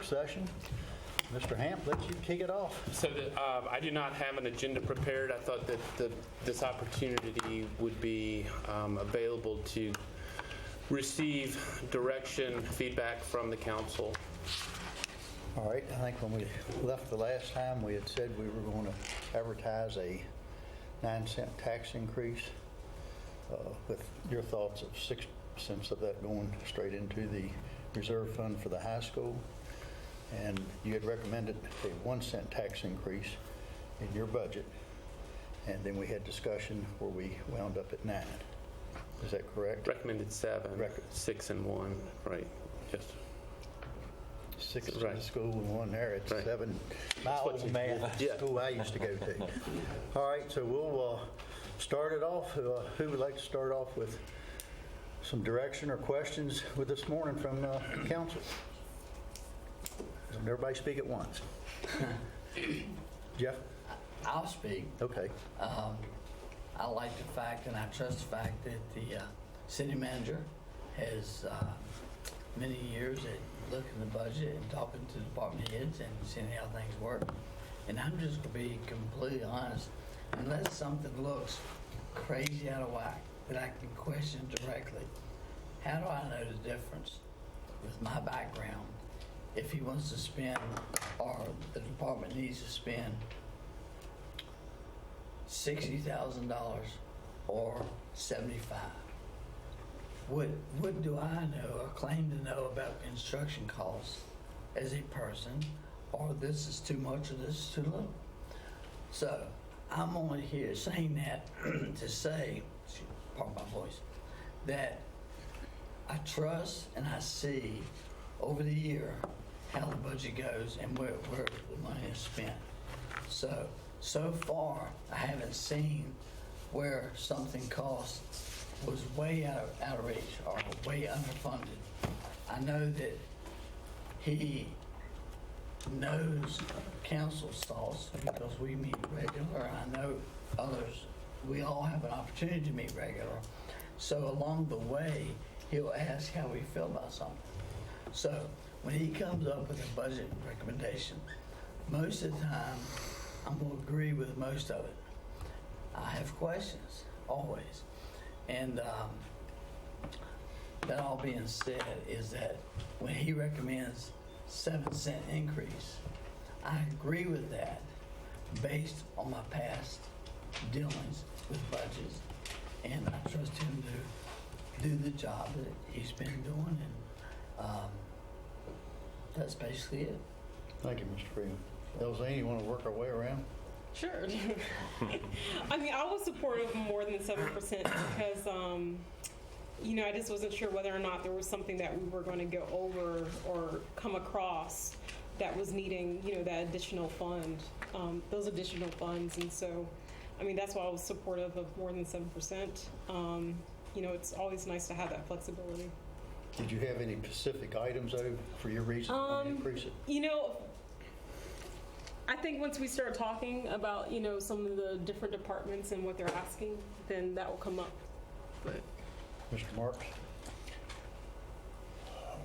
Session. Mr. Hamp, let you kick it off. So I do not have an agenda prepared. I thought that this opportunity would be available to receive direction, feedback from the council. All right, I think when we left the last time, we had said we were going to advertise a 9-cent tax increase with your thoughts of 6 cents of that going straight into the reserve fund for the high school. And you had recommended a 1-cent tax increase in your budget. And then we had discussion where we wound up at 9. Is that correct? Recommended 7, 6 and 1, right? Yes. 6 to Right. the school and 1 there. It's Right. 7. My old math Yeah. school I used to go to. All right, so we'll start it off. Who would like to start off with some direction or questions with this morning from council? Doesn't everybody speak at once? Jeff? I'll speak. Okay. I like the fact and I trust the fact that the city manager has many years at looking at the budget and talking to department heads and seeing how things work. And I'm just going to be completely honest. Unless something looks crazy out of whack that I can question directly, how do I know the difference with my background if he wants to spend or the department needs to spend $60,000 or $75,000? What do I know or claim to know about construction costs as a person, or this is too much or this is too little? So I'm only here saying that to say, pardon my voice, that I trust and I see over the year how the budget goes and where the money is spent. So far, I haven't seen where something cost was way out of reach or way underfunded. I know that he knows council's thoughts because we meet regular. I know others, we all have an opportunity to meet regular. So along the way, he'll ask how we feel about something. So when he comes up with a budget recommendation, most of the time, I'm going to agree with most of it. I have questions, always. And that all being said is that when he recommends 7-cent increase, I agree with that based on my past dealings with budgets. And I trust him to do the job that he's been doing. And that's basically it. Thank you, Mr. Freeman. Elzane, you want to work our way around? Sure. I mean, I was supportive of more than 7% because, I just wasn't sure whether or not there was something that we were going to go over or come across that was needing, that additional fund, those additional funds. And so, that's why I was supportive of more than 7%. It's always nice to have that flexibility. Did you have any specific items, though, for your reason to increase it? I think once we start talking about, some of the different departments and what they're asking, then that will come up. But Mr. Marks?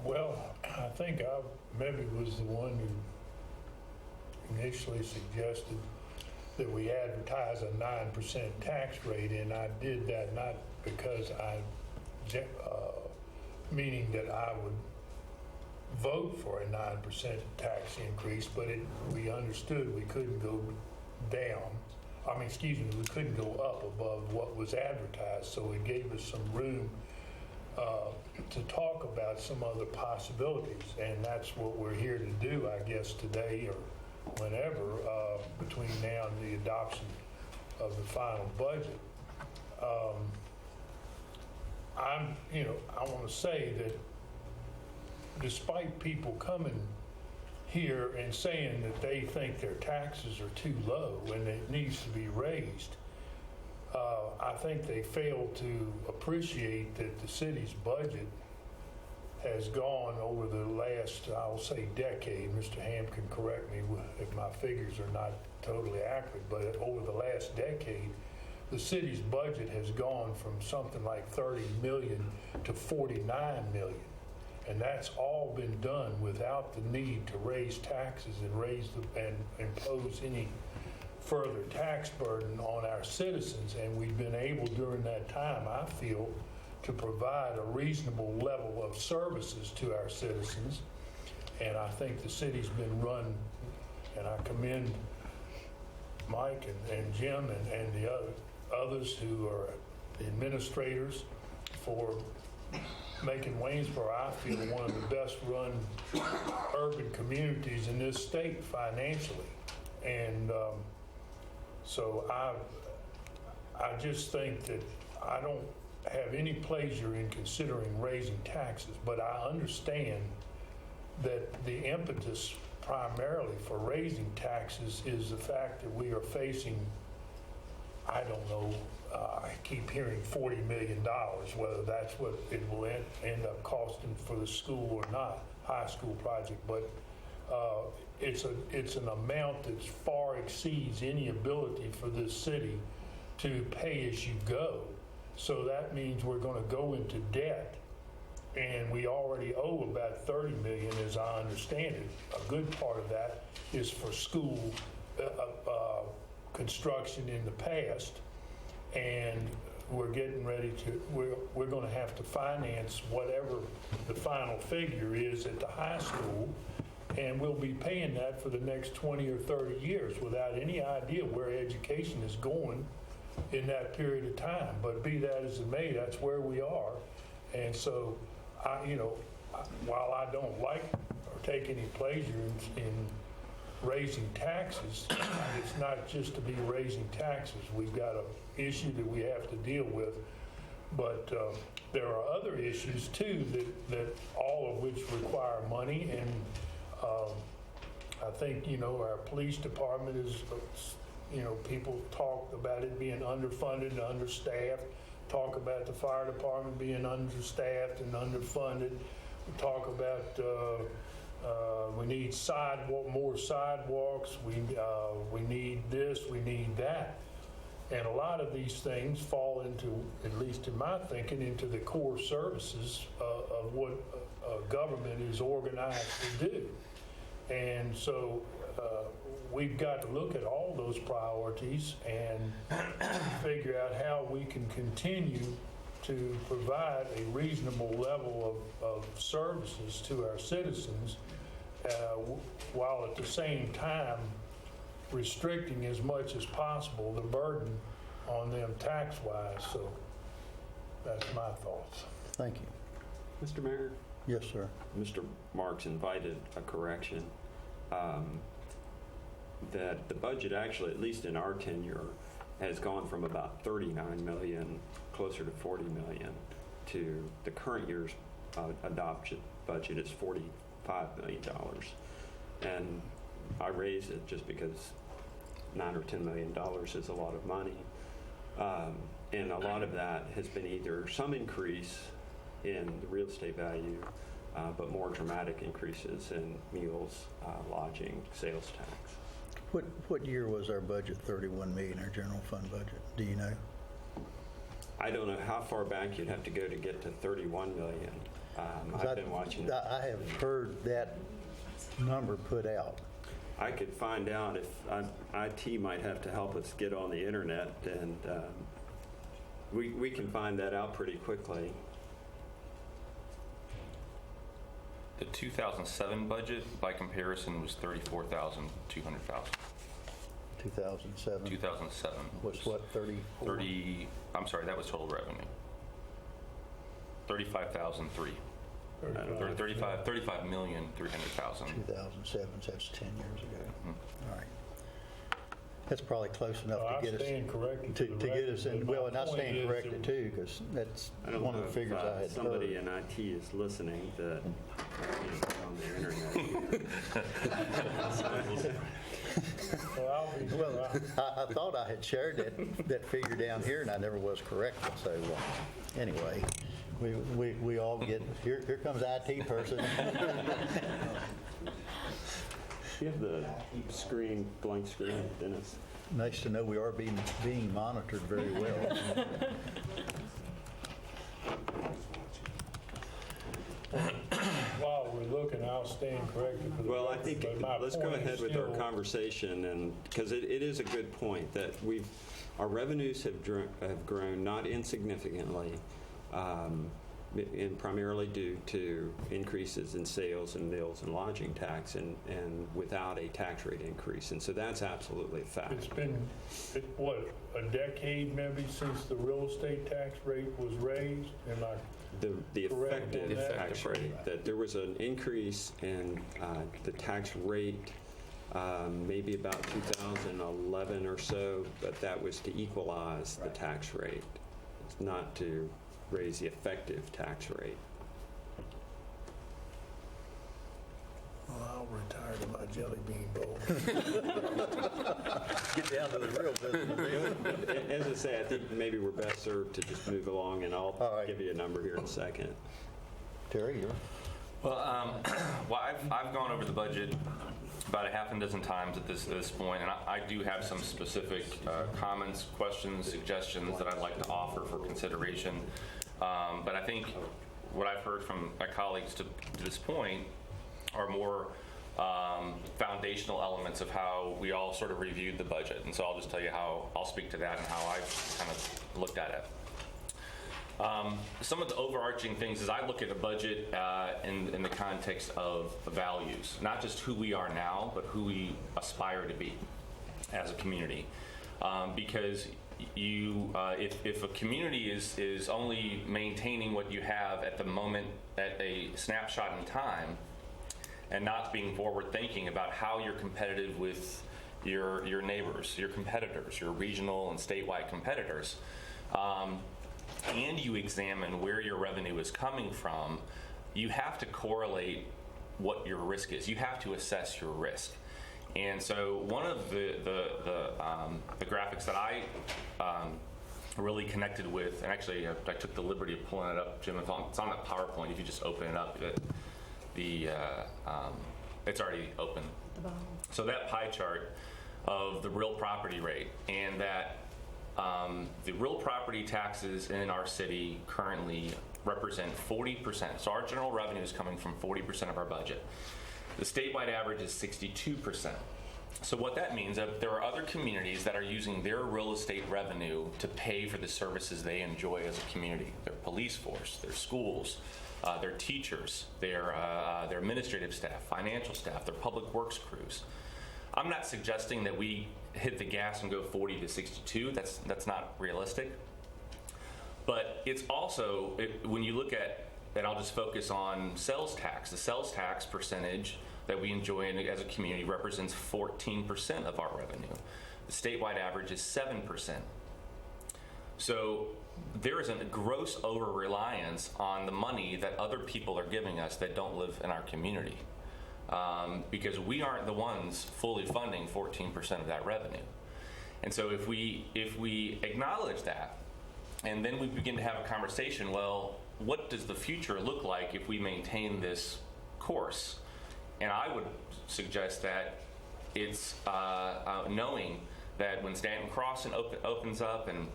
Well, I think I maybe was the one who initially suggested that we advertise a 9% tax rate, and I did that not because meaning that I would vote for a 9% tax increase, but we understood we couldn't go down. We couldn't go up above what was advertised, so it gave us some room to talk about some other possibilities, and that's what we're here to do, I guess, today or whenever, between now and the adoption of the final budget. I want to say that despite people coming here and saying that they think their taxes are too low and it needs to be raised, I think they fail to appreciate that the city's budget has gone over the last, I'll say, decade. Mr. Ham can correct me if my figures are not totally accurate, but over the last decade, the city's budget has gone from something like 30 million to 49 million. And that's all been done without the need to raise taxes and impose any further tax burden on our citizens. And we've been able during that time, I feel, to provide a reasonable level of services to our citizens. And I think the city's been run, and I commend Mike and Jim and the others who are administrators for making Waynesboro, I feel, one of the best run urban communities in this state financially. And so I just think that I don't have any pleasure in considering raising taxes, but I understand that the impetus primarily for raising taxes is the fact that we are facing, I don't know, I keep hearing $40 million, whether that's what it will end up costing for the school or not, high school project, but it's an amount that far exceeds any ability for this city to pay as you go. So that means we're going to go into debt, and we already owe about $30 million, as I understand it. A good part of that is for school construction in the past, and we're getting ready to, we're going to have to finance whatever the final figure is at the high school, and we'll be paying that for the next 20 or 30 years without any idea where education is going in that period of time. But be that as it may, that's where we are. And so, while I don't like or take any pleasure in raising taxes, it's not just to be raising taxes. We've got an issue that we have to deal with, but there are other issues too that all of which require money. And I think, our police department is, people talk about it being underfunded and understaffed, talk about the fire department being understaffed and underfunded. We talk about we need more sidewalks, we need this, we need that. And a lot of these things fall into, at least in my thinking, into the core services of what government is organized to do. And so we've got to look at all those priorities and figure out how we can continue to provide a reasonable level of services to our citizens while at the same time restricting as much as possible the burden on them tax-wise. So that's my thoughts. Thank you. Mr. Mayor? Yes, sir. Mr. Marks invited a correction that the budget actually, at least in our tenure, has gone from about 39 million closer to 40 million to the current year's adopted budget is $45 million. And I raised it just because $9 or $10 million is a lot of money. And a lot of that has been either some increase in the real estate value, but more dramatic increases in meals, lodging, sales tax. What year was our budget 31 million, our general fund budget? Do you know? I don't know how far back you'd have to go to get to 31 million. I've been watching. I have heard that number put out. I could find out if IT might have to help us get on the internet, and we can find that out pretty quickly. The 2007 budget, by comparison, was $34,200. 2007. 2007 was what, 34? I'm sorry, that was total revenue. 35,003. 35,300,000. 2007, so that's 10 years ago. All right. That's probably close enough I to get us stand corrected to for the get us record, in. but Well, my and I point stand is corrected that- too, because that's I don't one of know the figures I if had somebody heard. in IT is listening that on the internet. Well, I'll be- Well, I thought I had shared that figure down here, and I never was corrected. So anyway, we all get, here comes IT person. You have the screen, blank screen, Dennis. Nice to know we are being monitored very well. stand corrected for the Well, I record, think, but my let's go point is ahead with our still- conversation, and, because it is a good point, that our revenues have grown not insignificantly, and primarily due to increases in sales and meals and lodging tax, and without a tax rate increase. And so that's absolutely a fact. It's been, what, a decade maybe since the real estate tax rate was raised? Am I The correct in effective that? tax rate, that there was an increase in the tax rate maybe about 2011 or so, but that was to equalize the tax rate. It's not to raise the effective tax rate. Well, I'll retire to my jelly bean bowl. Get down to the real business. As I say, I think maybe we're best served to just move along, and I'll All right. give you a number here in a second. Terry, you're. Well, I've gone over the budget about a half a dozen times at this point, and I do have some specific comments, questions, suggestions that I'd like to offer for consideration. But I think what I've heard from my colleagues to this point are more foundational elements of how we all sort of reviewed the budget. And so I'll just tell you how I'll speak to that and how I've kind of looked at it. Some of the overarching things is I look at a budget in the context of values, not just who we are now, but who we aspire to be as a community. Because if a community is only maintaining what you have at the moment, at a snapshot in time, and not being forward thinking about how you're competitive with your neighbors, your competitors, your regional and statewide competitors, and you examine where your revenue is coming from, you have to correlate what your risk is. You have to assess your risk. And so one of the graphics that I really connected with, and actually I took the liberty of pulling it up, Jim, it's on the PowerPoint. If you just open it up, it's already open. So that pie chart of the real property rate, and that the real property taxes in our city currently represent 40%. So our general revenue is coming from 40% of our budget. The statewide average is 62%. So what that means is that there are other communities that are using their real estate revenue to pay for the services they enjoy as a community. Their police force, their schools, their teachers, their administrative staff, financial staff, their public works crews. I'm not suggesting that we hit the gas and go 40 to 62. That's not realistic. But it's also, when you look at, and I'll just focus on sales tax, the sales tax percentage that we enjoy as a community represents 14% of our revenue. The statewide average is 7%. So there is a gross over-reliance on the money that other people are giving us that don't live in our community. Because we aren't the ones fully funding 14% of that revenue. And so if we acknowledge that, and then we begin to have a conversation, well, what does the future look like if we maintain this course? And I would suggest that it's knowing that when Stanton Crossing opens up, and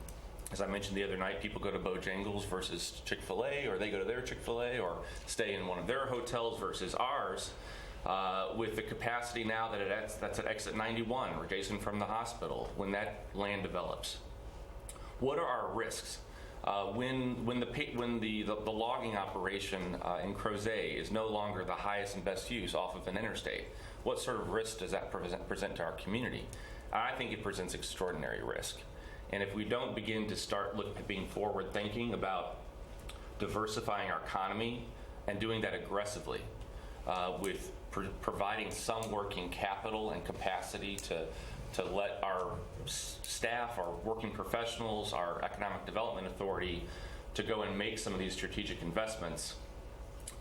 as I mentioned the other night, people go to Bojangles versus Chick-fil-A, or they go to their Chick-fil-A, or stay in one of their hotels versus ours, with the capacity now that's at exit 91 or adjacent from the hospital, when that land develops. What are our risks? When the logging operation in Crozet is no longer the highest and best use off of an interstate, what sort of risk does that present to our community? I think it presents extraordinary risk. And if we don't begin to start being forward thinking about diversifying our economy and doing that aggressively, with providing some working capital and capacity to let our staff, our working professionals, our economic development authority to go and make some of these strategic investments,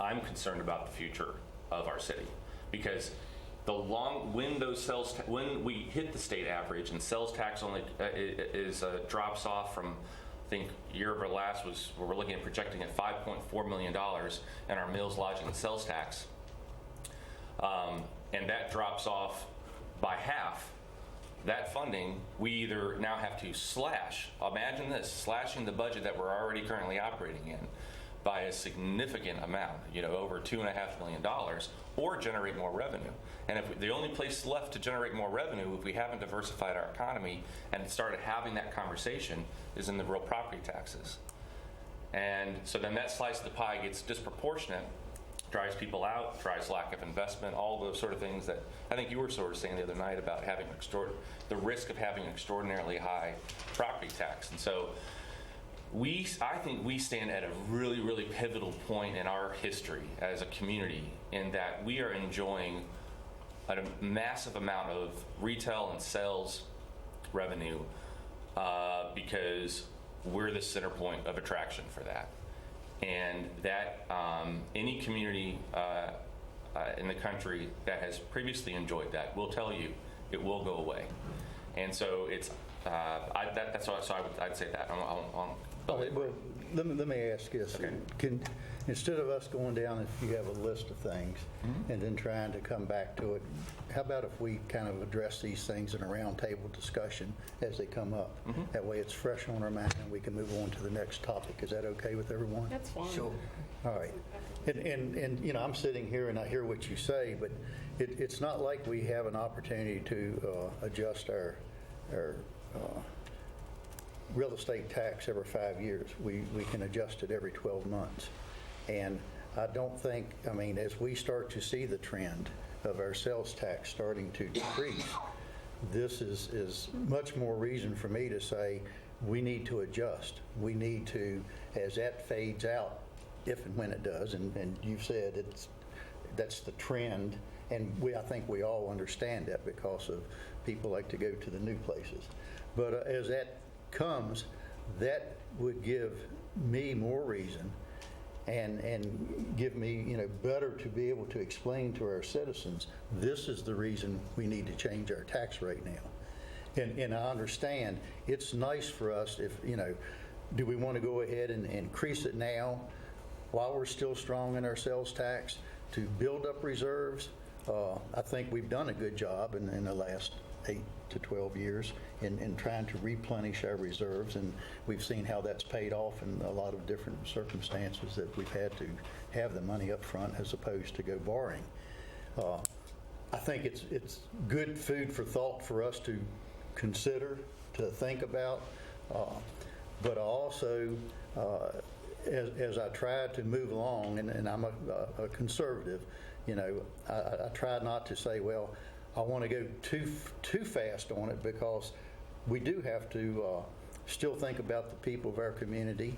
I'm concerned about the future of our city. Because when we hit the state average and sales tax only drops off from, I think year over last was, we're looking at projecting at $5.4 million in our meals, lodging, and sales tax, and that drops off by half. That funding, we either now have to slash, imagine this, slashing the budget that we're already currently operating in by a significant amount, over $2.5 million, or generate more revenue. And if the only place left to generate more revenue, if we haven't diversified our economy and started having that conversation, is in the real property taxes. And so then that slice of the pie gets disproportionate, drives people out, drives lack of investment, all those sort of things that I think you were sort of saying the other night about having the risk of having an extraordinarily high property tax. And so I think we stand at a really, really pivotal point in our history as a community, in that we are enjoying a massive amount of retail and sales revenue because we're the center point of attraction for that. And that any community in the country that has previously enjoyed that will tell you it will go away. And so it's that's why I'd say that. Well, let me ask this. Okay. Instead of us going down, if you have a list of things and then trying to come back to it, how about if we kind of address these things in a roundtable discussion as they come up? That way it's fresh on our mind and we can move on to the next topic. Is that okay with everyone? That's fine. Sure. All right. And I'm sitting here and I hear what you say, but it's not like we have an opportunity to adjust our real estate tax every 5 years. We can adjust it every 12 months. And I don't think, as we start to see the trend of our sales tax starting to decrease, this is much more reason for me to say we need to adjust. We need to, as that fades out, if and when it does, and you've said that's the trend, and I think we all understand that because of people like to go to the new places. But as that comes, that would give me more reason and give me, better to be able to explain to our citizens, this is the reason we need to change our tax rate now. And I understand it's nice for us if, do we want to go ahead and increase it now while we're still strong in our sales tax to build up reserves? I think we've done a good job in the last 8 to 12 years in trying to replenish our reserves, and we've seen how that's paid off in a lot of different circumstances that we've had to have the money up front as opposed to go borrowing. I think it's good food for thought for us to consider, to think about, but also as I try to move along, and I'm a conservative, I try not to say, well, I want to go too fast on it, because we do have to still think about the people of our community.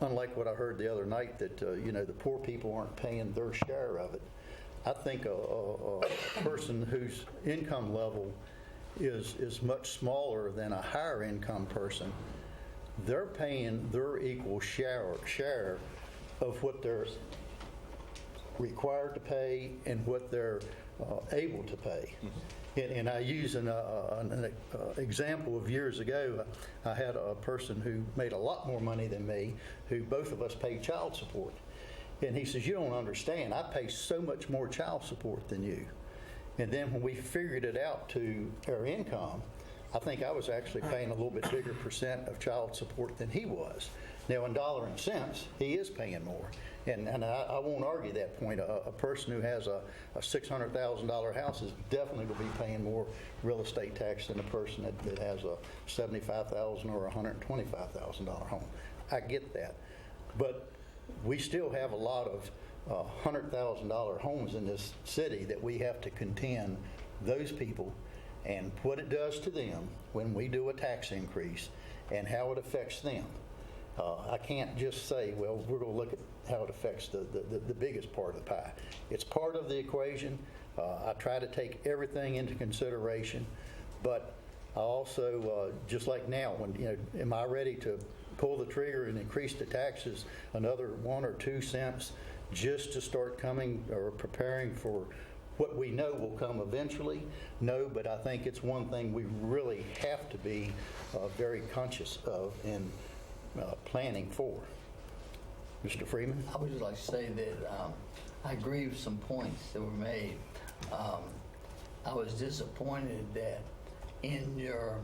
Unlike what I heard the other night that the poor people aren't paying their share of it. I think a person whose income level is much smaller than a higher income person, they're paying their equal share of what they're required to pay and what they're able to pay. And I use an example of years ago. I had a person who made a lot more money than me, who both of us paid child support. And he says, you don't understand, I pay so much more child support than you. And then when we figured it out to our income, I think I was actually paying a little bit bigger percent of child support than he was. Now, in dollar and cents, he is paying more. And I won't argue that point. A person who has a $600,000 house is definitely going to be paying more real estate tax than a person that has a $75,000 or $125,000 home. I get that. But we still have a lot of $100,000 homes in this city that we have to contend those people and what it does to them when we do a tax increase and how it affects them. I can't just say, well, we're going to look at how it affects the biggest part of the pie. It's part of the equation. I try to take everything into consideration, but I also, just like now, when am I ready to pull the trigger and increase the taxes another 1 or 2 cents just to start coming or preparing for what we know will come eventually? No, but I think it's one thing we really have to be very conscious of in planning for. Mr. Freeman? I would just like to say that I agree with some points that were made. I was disappointed that in your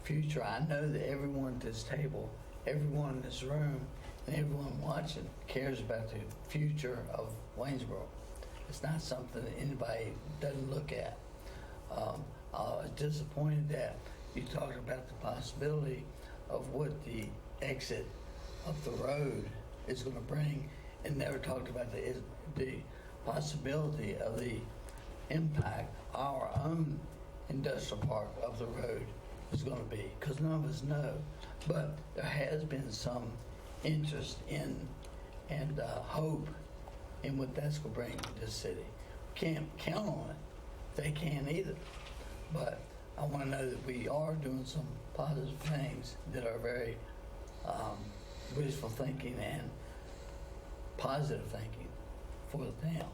future, I know that everyone at this table, everyone in this room and everyone watching cares about the future of Waynesboro. It's not something that anybody doesn't look at. I was disappointed that you talked about the possibility of what the exit of the road is going to bring, and never talked about the possibility of the impact our own industrial park of the road is going to be, because none of us know. But there has been some interest in and hope in what that's going to bring to the city. Can't count on it. They can't either. But I want to know that we are doing some positive things that are very wishful thinking and positive thinking for the town.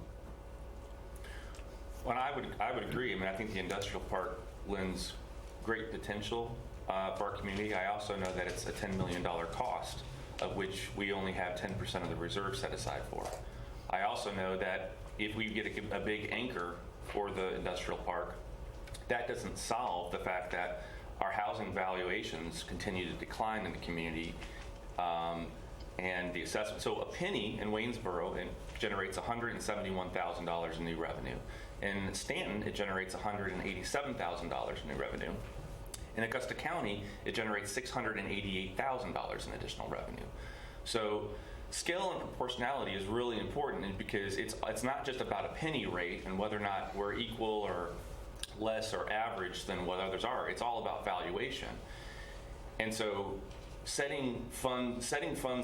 Well, I would agree. I mean, I think the industrial park lends great potential for our community. I also know that it's a $10 million cost, of which we only have 10% of the reserve set aside for. I also know that if we get a big anchor for the industrial park, that doesn't solve the fact that our housing valuations continue to decline in the community, and the assessment. So a penny in Waynesboro generates $171,000 in new revenue. In Stanton, it generates $187,000 in new revenue. In Augusta County, it generates $688,000 in additional revenue. So scale and proportionality is really important because it's not just about a penny rate and whether or not we're equal or less or average than what others are. It's all about valuation. And so setting funds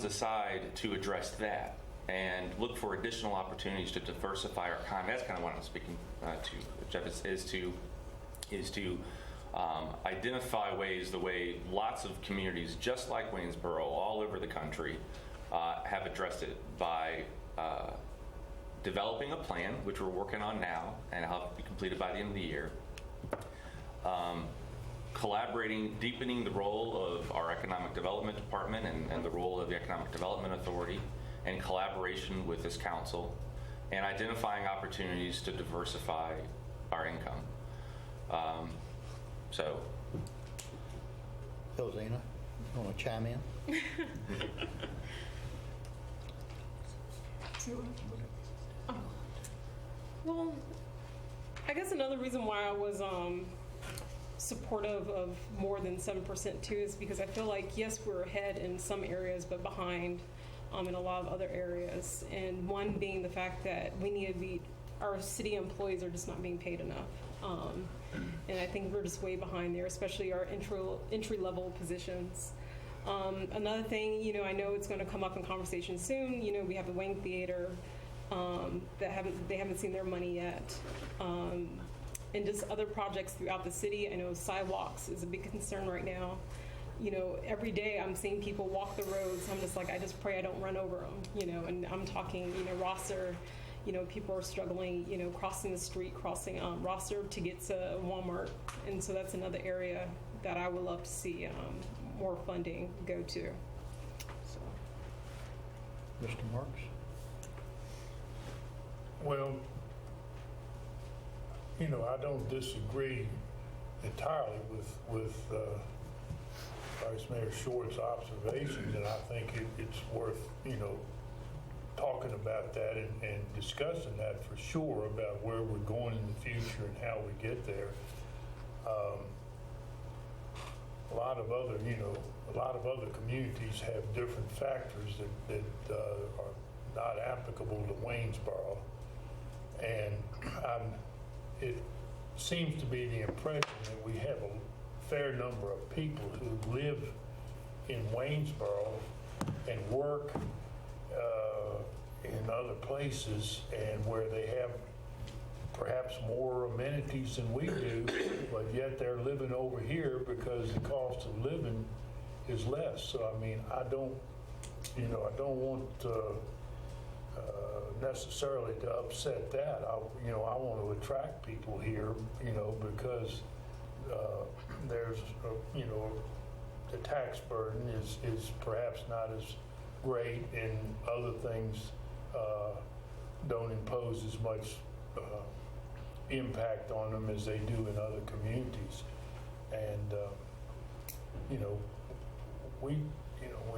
aside to address that and look for additional opportunities to diversify our economy. That's kind of what I'm speaking to, Jeff, is to identify ways, the way lots of communities, just like Waynesboro, all over the country, have addressed it by developing a plan, which we're working on now, and it'll be completed by the end of the year. Collaborating, deepening the role of our economic development department and the role of the Economic Development Authority, in collaboration with this council, and identifying opportunities to diversify our income. So, Zena, you want to chime in? Well, I guess another reason why I was supportive of more than 7% too is because I feel like, yes, we're ahead in some areas, but behind in a lot of other areas. And one being the fact that our city employees are just not being paid enough. And I think we're just way behind there, especially our entry-level positions. Another thing, I know it's going to come up in conversation soon. We have the Wing Theater that they haven't seen their money yet. And just other projects throughout the city. I know sidewalks is a big concern right now. Every day I'm seeing people walk the roads. I'm just like, I just pray I don't run over them, and I'm talking, Rosser, people are struggling, crossing the street, crossing Rosser to get to Walmart. And so that's another area that I would love to see more funding go to. So. Mr. Marks? Well, I don't disagree entirely with Vice Mayor Short's observations, and I think it's worth, talking about that and discussing that for sure, about where we're going in the future and how we get there. A lot of other communities have different factors that are not applicable to Waynesboro, and it seems to be the impression that we have a fair number of people who live in Waynesboro and work in other places, and where they have perhaps more amenities than we do, but yet they're living over here because the cost of living is less. So I mean, I don't want necessarily to upset that. I want to attract people here, because there's the tax burden is perhaps not as great, and other things don't impose as much impact on them as they do in other communities. And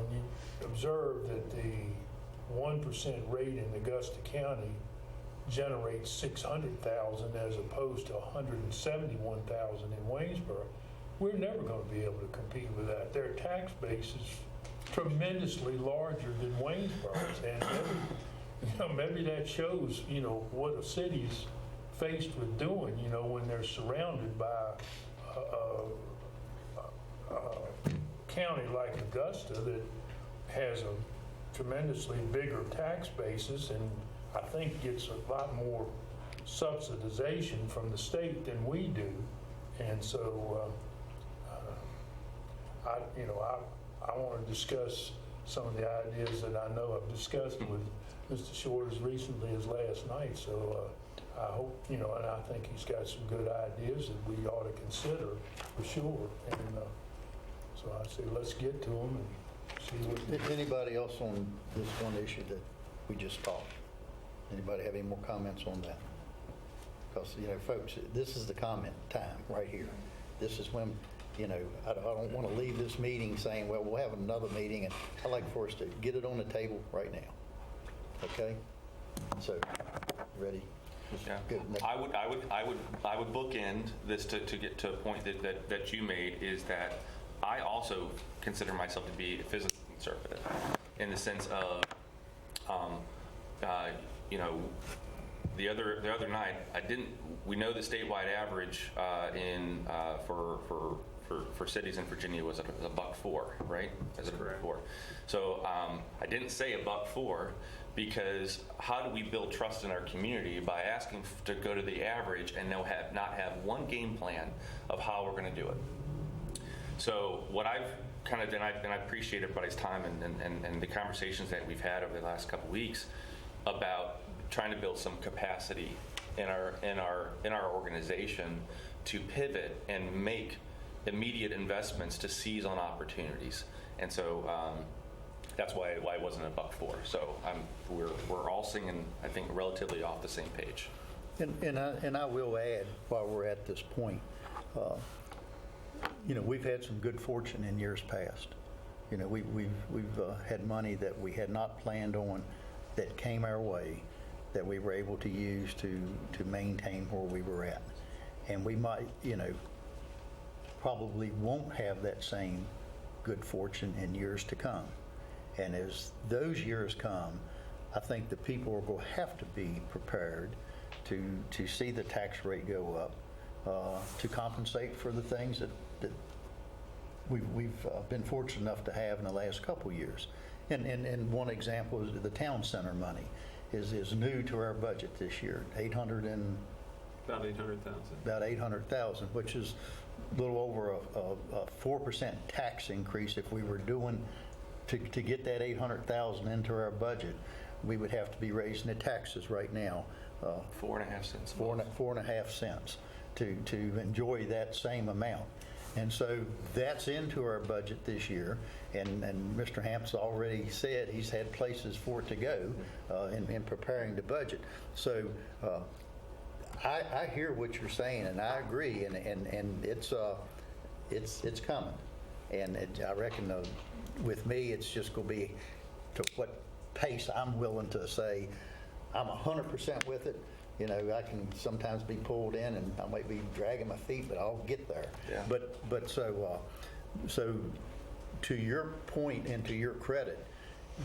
when you observe that the 1% rate in Augusta County generates 600,000 as opposed to 171,000 in Waynesboro, we're never going to be able to compete with that. Their tax base is tremendously larger than Waynesboro's, and maybe that shows, what a city's faced with doing, when they're surrounded by a county like Augusta that has a tremendously bigger tax basis and I think gets a lot more subsidization from the state than we do. And so I want to discuss some of the ideas that I know I've discussed with Mr. Short as recently as last night. So I hope, and I think he's got some good ideas that we ought to consider for sure. And so I say let's get to them and see what. Anybody else on this one issue that we just talked? Anybody have any more comments on that? Because, folks, this is the comment time right here. This is when, I don't want to leave this meeting saying, well, we'll have another meeting, and I'd like for us to get it on the table right now. Okay? So, ready? Yeah. Good. I would bookend this to get to a point that you made, is that I also consider myself to be physically conservative in the sense of, the other night we know the statewide average for cities in Virginia was $1.04, right? That's $1.04. So I didn't say $1.04 because how do we build trust in our community by asking to go to the average and not have one game plan of how we're going to do it? So what I've kind of done, and I appreciate everybody's time and the conversations that we've had over the last couple of weeks about trying to build some capacity in our organization to pivot and make immediate investments to seize on opportunities. And so that's why it wasn't $1.04. So we're all singing, I think, relatively off the same page. And I will add, while we're at this point, we've had some good fortune in years past. We've had money that we had not planned on that came our way that we were able to use to maintain where we were at. And we might, probably won't have that same good fortune in years to come. And as those years come, I think the people are going to have to be prepared to see the tax rate go up, to compensate for the things that we've been fortunate enough to have in the last couple years. And one example is the town center money is new to our budget this year, About 800,000. About 800,000, which is a little over a 4% tax increase. If we were doing to get that 800,000 into our budget, we would have to be raising the taxes right now 4.5 cents. 4.5 cents to enjoy that same amount. And so that's into our budget this year, and Mr. Hamp's already said he's had places for it to go in preparing the budget. So I hear what you're saying, and I agree, and it's coming. And I reckon with me, it's just going to be to what pace I'm willing to say I'm 100% with it. I can sometimes be pulled in, and I might be dragging my feet, but I'll get there. Yeah. But so to your point and to your credit,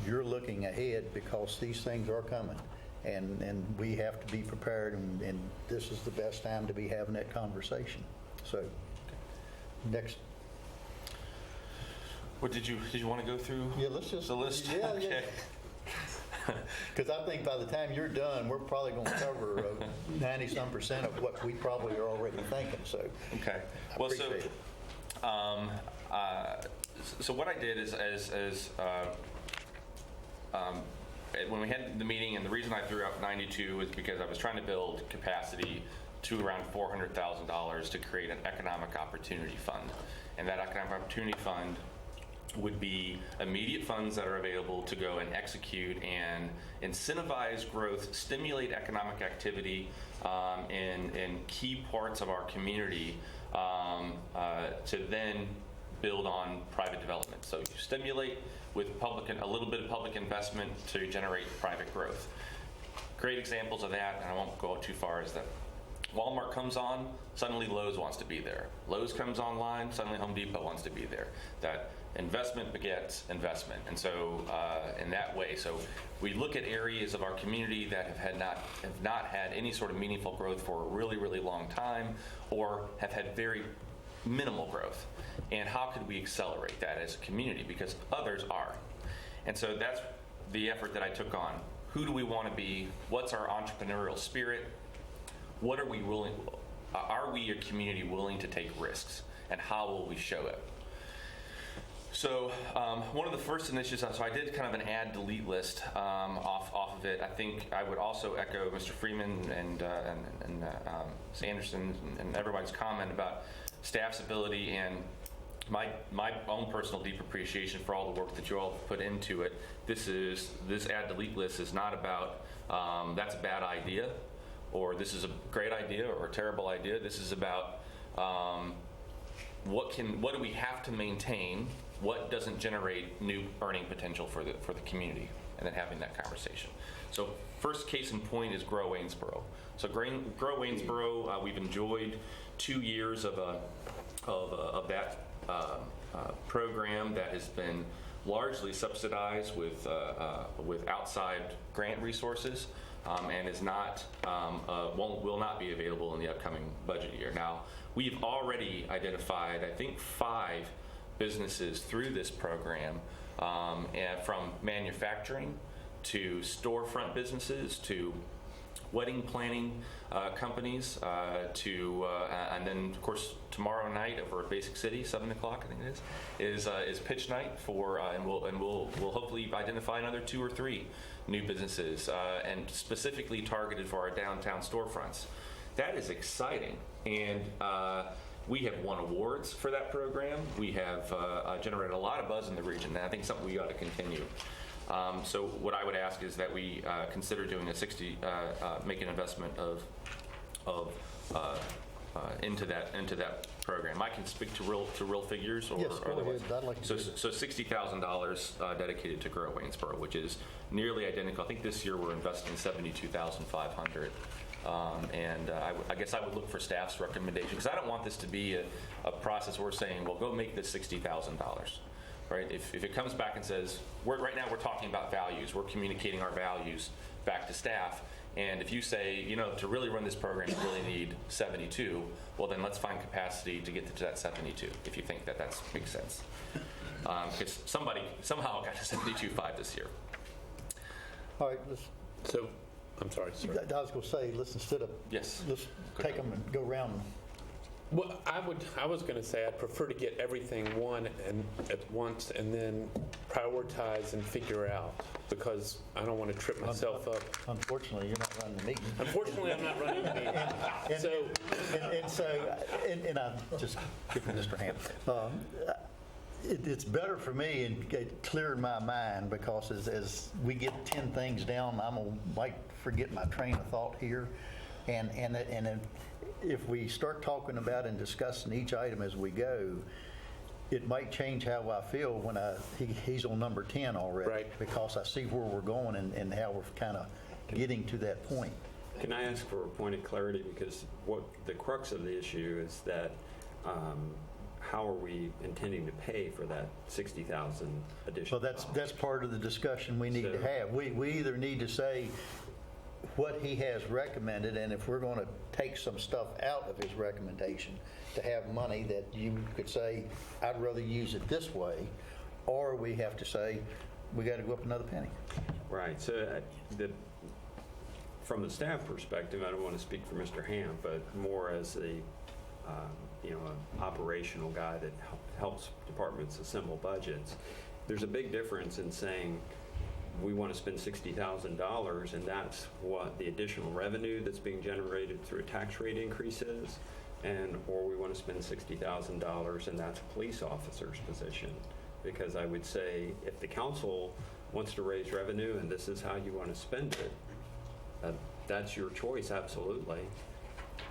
you're looking ahead because these things are coming, and we have to be prepared, and this is the best time to be having that conversation. So next. What did you want to go through? Yeah, let's just the list. Yeah, okay. yeah. Because I think by the time you're done, we're probably going to cover 90-some% of what we probably are already thinking. So, okay. Well, appreciate it. So what I did is when we had the meeting, and the reason I threw out 92 was because I was trying to build capacity to around $400,000 to create an economic opportunity fund, and that economic opportunity fund would be immediate funds that are available to go and execute and incentivize growth, stimulate economic activity in key parts of our community, to then build on private development. So you stimulate with a little bit of public investment to generate private growth. Great examples of that, and I won't go too far, is that Walmart comes on, suddenly Lowe's wants to be there. Lowe's comes online, suddenly Home Depot wants to be there. That investment begets investment. And so in that way, so we look at areas of our community that have not had any sort of meaningful growth for a really, really long time, or have had very minimal growth. And how could we accelerate that as a community? Because others are. And so that's the effort that I took on. Who do we want to be? What's our entrepreneurial spirit? What are we willing? Are we a community willing to take risks? And how will we show it? So one of the first initiatives, so I did kind of an add delete list off of it. I think I would also echo Mr. Freeman and Ms. Anderson and everybody's comment about staff's ability and my own personal deep appreciation for all the work that you all have put into it. This add delete list is not about that's a bad idea, or this is a great idea or a terrible idea. This is about what do we have to maintain, what doesn't generate new earning potential for the community, and then having that conversation. So first case in point is Grow Waynesboro. So Grow Waynesboro, we've enjoyed 2 years of that program that has been largely subsidized with outside grant resources, and is not will not be available in the upcoming budget year. Now, we've already identified, I think, 5 businesses through this program, and from manufacturing to storefront businesses to wedding planning companies and then of course tomorrow night over at Basic City, 7 o'clock I think it is pitch night for and we'll hopefully identify another 2 or 3 new businesses and specifically targeted for our downtown storefronts. That is exciting, and we have won awards for that program. We have generated a lot of buzz in the region, and I think something we ought to continue. So what I would ask is that we consider doing make an investment into that program. I can speak to real figures, or Yes, go otherwise. ahead. I'd like to So $60,000 dedicated to Grow Waynesboro, which is nearly identical. I think this year we're investing $72,500. And I guess I would look for staff's recommendation, because I don't want this to be a process where we're saying, well, go make this $60,000. Right? If it comes back and says, right now we're talking about values, we're communicating our values back to staff, and if you say, to really run this program, you really need 72, well then let's find capacity to get to that 72, if you think that makes sense. Because somebody somehow got to 72.5 this year. All right, So, I'm sorry, sir. I was going to say, let's take them and go around. Well, I was going to say I'd prefer to get everything at once and then prioritize and figure out, because I don't want to trip myself up. Unfortunately, you're not running the meeting. Unfortunately, I'm not running the meeting. And I'm just giving Mr. Ham. It's better for me and get clear in my mind, because as we get 10 things down, I'm going to forget my train of thought here. And if we start talking about and discussing each item as we go, it might change how I feel when he's on number 10 already. Right. Because I see where we're going and how we're kind of getting to that point. Can I ask for a point of clarity? Because what the crux of the issue is that how are we intending to pay for that 60,000 additional? Well, that's part of the discussion we need to have. We either need to say what he has recommended, and if we're going to take some stuff out of his recommendation to have money that you could say, I'd rather use it this way, or we have to say, we got to go up another penny. Right. So from the staff perspective, I don't want to speak for Mr. Ham, but more as an operational guy that helps departments assemble budgets. There's a big difference in saying we want to spend $60,000, and that's what the additional revenue that's being generated through a tax rate increase is, or we want to spend $60,000 and that's a police officer's position. Because I would say if the council wants to raise revenue and this is how you want to spend it, that's your choice, absolutely.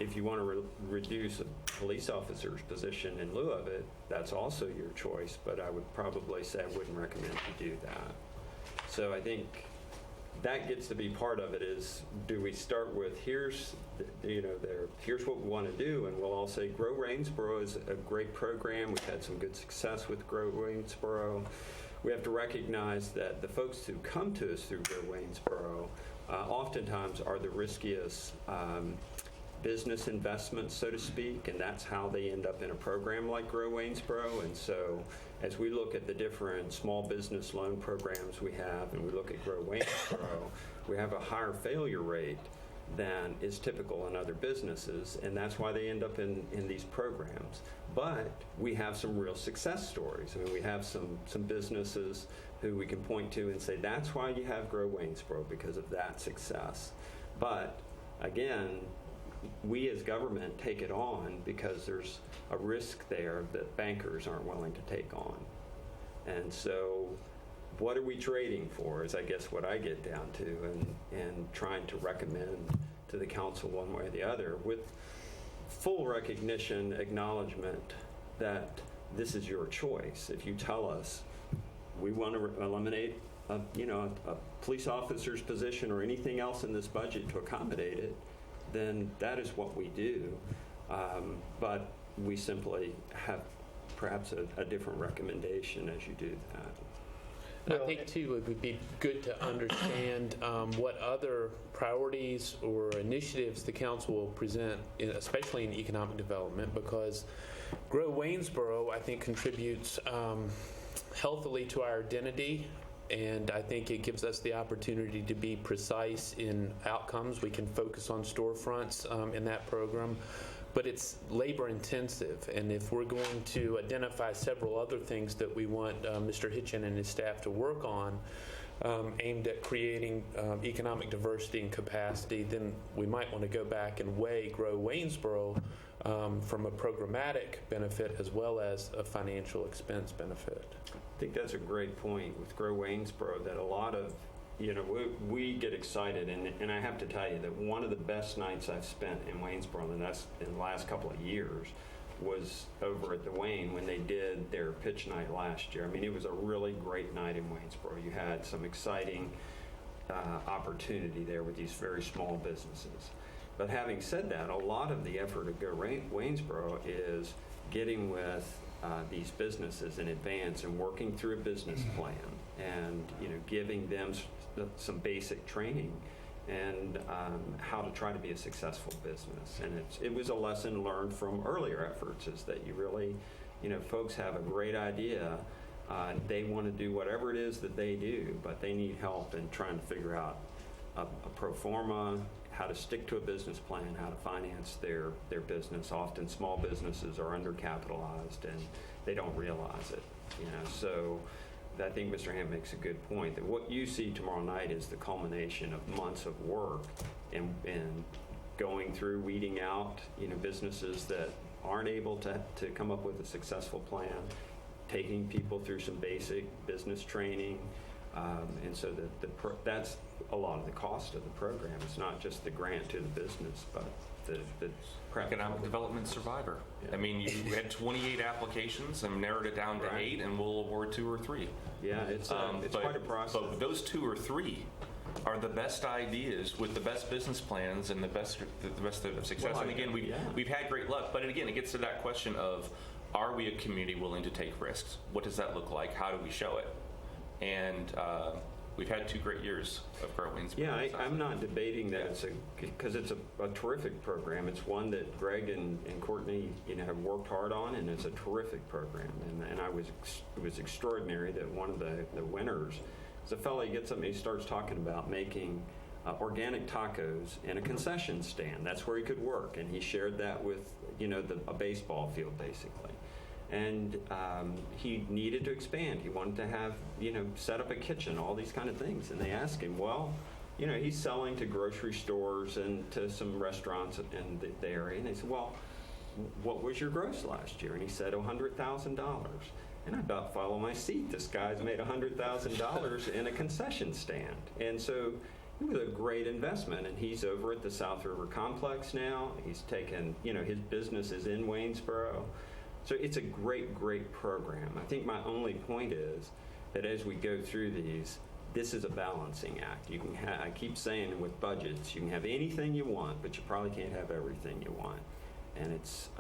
if you want to reduce a police officer's position in lieu of it, that's also your choice, but I would probably say I wouldn't recommend you do that. So I think that gets to be part of it is, do we start with here's what we want to do, and we'll all say Grow Waynesboro is a great program. We've had some good success with Grow Waynesboro. We have to recognize that the folks who come to us through Grow Waynesboro oftentimes are the riskiest business investments, so to speak, and that's how they end up in a program like Grow Waynesboro. And so as we look at the different small business loan programs we have, and we look at Grow Waynesboro, we have a higher failure rate than is typical in other businesses, and that's why they end up in these programs. But we have some real success stories. I mean, we have some businesses who we can point to and say, that's why you have Grow Waynesboro, because of that success. But again, we as government take it on because there's a risk there that bankers aren't willing to take on. And so what are we trading for is, I guess, what I get down to, and trying to recommend to the council one way or the other with full recognition, acknowledgement that this is your choice. If you tell us we want to eliminate a police officer's position or anything else in this budget to accommodate it, then that is what we do. But we simply have perhaps a different recommendation as you do that. I think, too, it would be good to understand what other priorities or initiatives the council will present, especially in economic development, because Grow Waynesboro, I think, contributes healthily to our identity, and I think it gives us the opportunity to be precise in outcomes. We can focus on storefronts in that program, but it's labor intensive, and if we're going to identify several other things that we want Mr. Hitchen and his staff to work on aimed at creating economic diversity and capacity, then we might want to go back and weigh Grow Waynesboro from a programmatic benefit as well as a financial expense benefit. I think that's a great point with Grow Waynesboro, that a lot of, we get excited, and I have to tell you that one of the best nights I've spent in Waynesboro, and that's in the last couple of years, was over at the Wayne when they did their pitch night last year. I mean, it was a really great night in Waynesboro. You had some exciting opportunity there with these very small businesses. But having said that, a lot of the effort of Go Waynesboro is getting with these businesses in advance and working through a business plan, and giving them some basic training and how to try to be a successful business. And it was a lesson learned from earlier efforts, is that you really, folks have a great idea. They want to do whatever it is that they do, but they need help in trying to figure out a pro forma, how to stick to a business plan, how to finance their business. Often small businesses are undercapitalized and they don't realize it. So I think Mr. Ham makes a good point, that what you see tomorrow night is the culmination of months of work and going through, weeding out businesses that aren't able to come up with a successful plan, taking people through some basic business training. And so that's a lot of the cost of the program. It's not just the grant to the business, but the Economic Development Survivor. Yeah. I mean, you had 28 applications and narrowed it down to 8, and we'll award 2 or 3. Yeah, it's quite a process. But those 2 or 3 are the best ideas with the best business plans and the best of success. Well, and again, we've had great luck. But again, it gets to that question of, are we a community willing to take risks? What does that look like? How do we show it? And we've had 2 great years of Grow Waynesboro. Yeah, I'm not debating that, because it's a terrific program. It's one that Greg and Courtney have worked hard on, and it's a terrific program. And it was extraordinary that one of the winners is a fellow. He gets up and he starts talking about making organic tacos in a concession stand. That's where he could work, and he shared that with a baseball field basically. And he needed to expand. He wanted to have, set up a kitchen, all these kind of things. And they asked him, well, he's selling to grocery stores and to some restaurants in the area. And they said, well, what was your gross last year? And he said, $100,000. And I about fell on my seat. This guy's made $100,000 in a concession stand. And so it was a great investment. And he's over at the South River Complex now. He's taken, his business is in Waynesboro. So it's a great, great program. I think my only point is that as we go through these, this is a balancing act. You can I keep saying with budgets, you can have anything you want, but you probably can't have everything you want. And it's,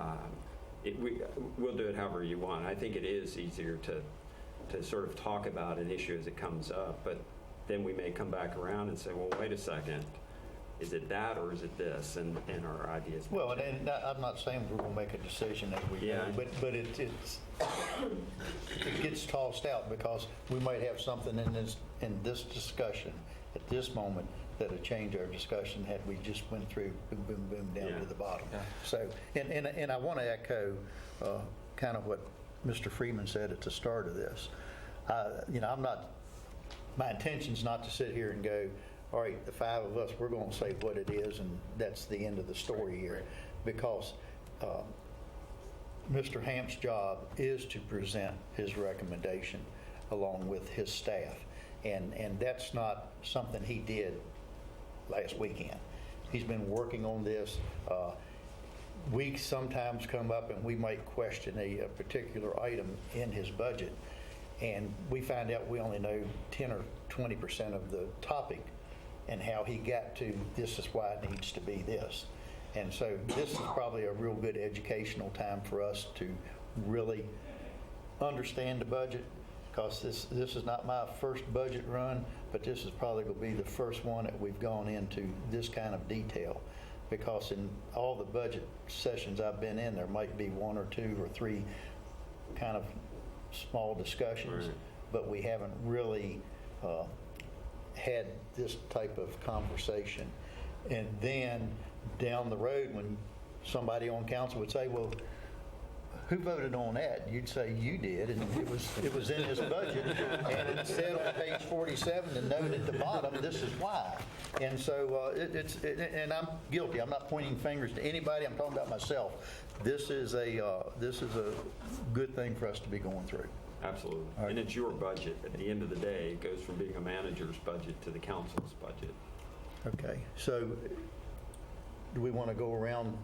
we'll do it however you want. I think it is easier to sort of talk about an issue as it comes up, but then we may come back around and say, well, wait a second, is it that or is it this? And our ideas. Well, and I'm not saying we're going to make a decision as we go, but it gets tossed out because we might have something in this discussion at this moment that would change our discussion had we just went through boom, boom, boom down to the bottom. Yeah. So, and I want to echo kind of what Mr. Freeman said at the start of this. I'm not. My intention's not to sit here and go, all right, the five of us, we're going to say what it is, and that's the end of the story here, because Mr. Hamp's job is to present his recommendation along with his staff, and that's not something he did last weekend. He's been working on this. Weeks sometimes come up and we might question a particular item in his budget, and we find out we only know 10 or 20% of the topic and how he got to this is why it needs to be this. And so this is probably a real good educational time for us to really understand the budget, because this is not my first budget run, but this is probably going to be the first one that we've gone into this kind of detail, because in all the budget sessions I've been in, there might be one or two or three kind of small discussions, but we haven't really had this type of conversation. And then down the road, when somebody on council would say, well, who voted on that? You'd say you did, and it was in his budget, and it said on page 47, the note at the bottom, this is why. And so and I'm guilty. I'm not pointing fingers to anybody. I'm talking about myself. This is a good thing for us to be going through. Absolutely. Right. And it's your budget. At the end of the day, it goes from being a manager's budget to the council's budget. Okay. So do we want to go around?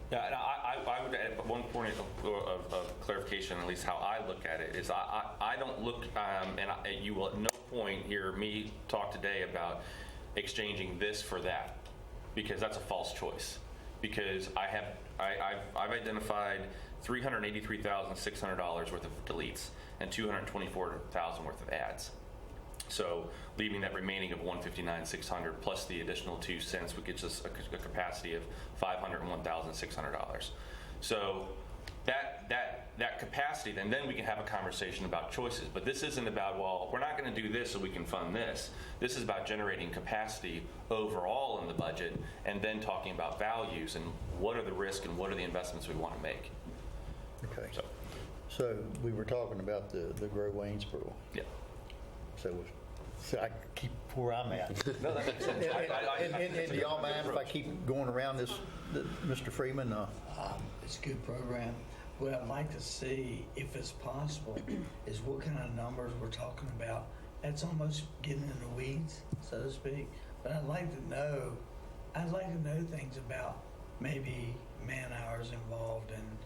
Yeah, and I would add one point of clarification, at least how I look at it, is I don't look, and you will at no point hear me talk today about exchanging this for that, because that's a false choice. Because I've identified $383,600 worth of deletes and $224,000 worth of adds. So leaving that remaining of $159,600 plus the additional 2 cents, which gets us a capacity of $501,600. So that capacity, then we can have a conversation about choices. But this isn't about, well, we're not going to do this so we can fund this. This is about generating capacity overall in the budget, and then talking about values and what are the risks and what are the investments we want to make. Okay. So we were talking about the Grow Waynesboro. Yeah. So I keep where I'm at. No, that makes sense. And do y'all mind if I keep going around this, Mr. Freeman? It's a good program. What I'd like to see, if it's possible, is what kind of numbers we're talking about. That's almost getting in the weeds, so to speak. But I'd like to know things about maybe man hours involved and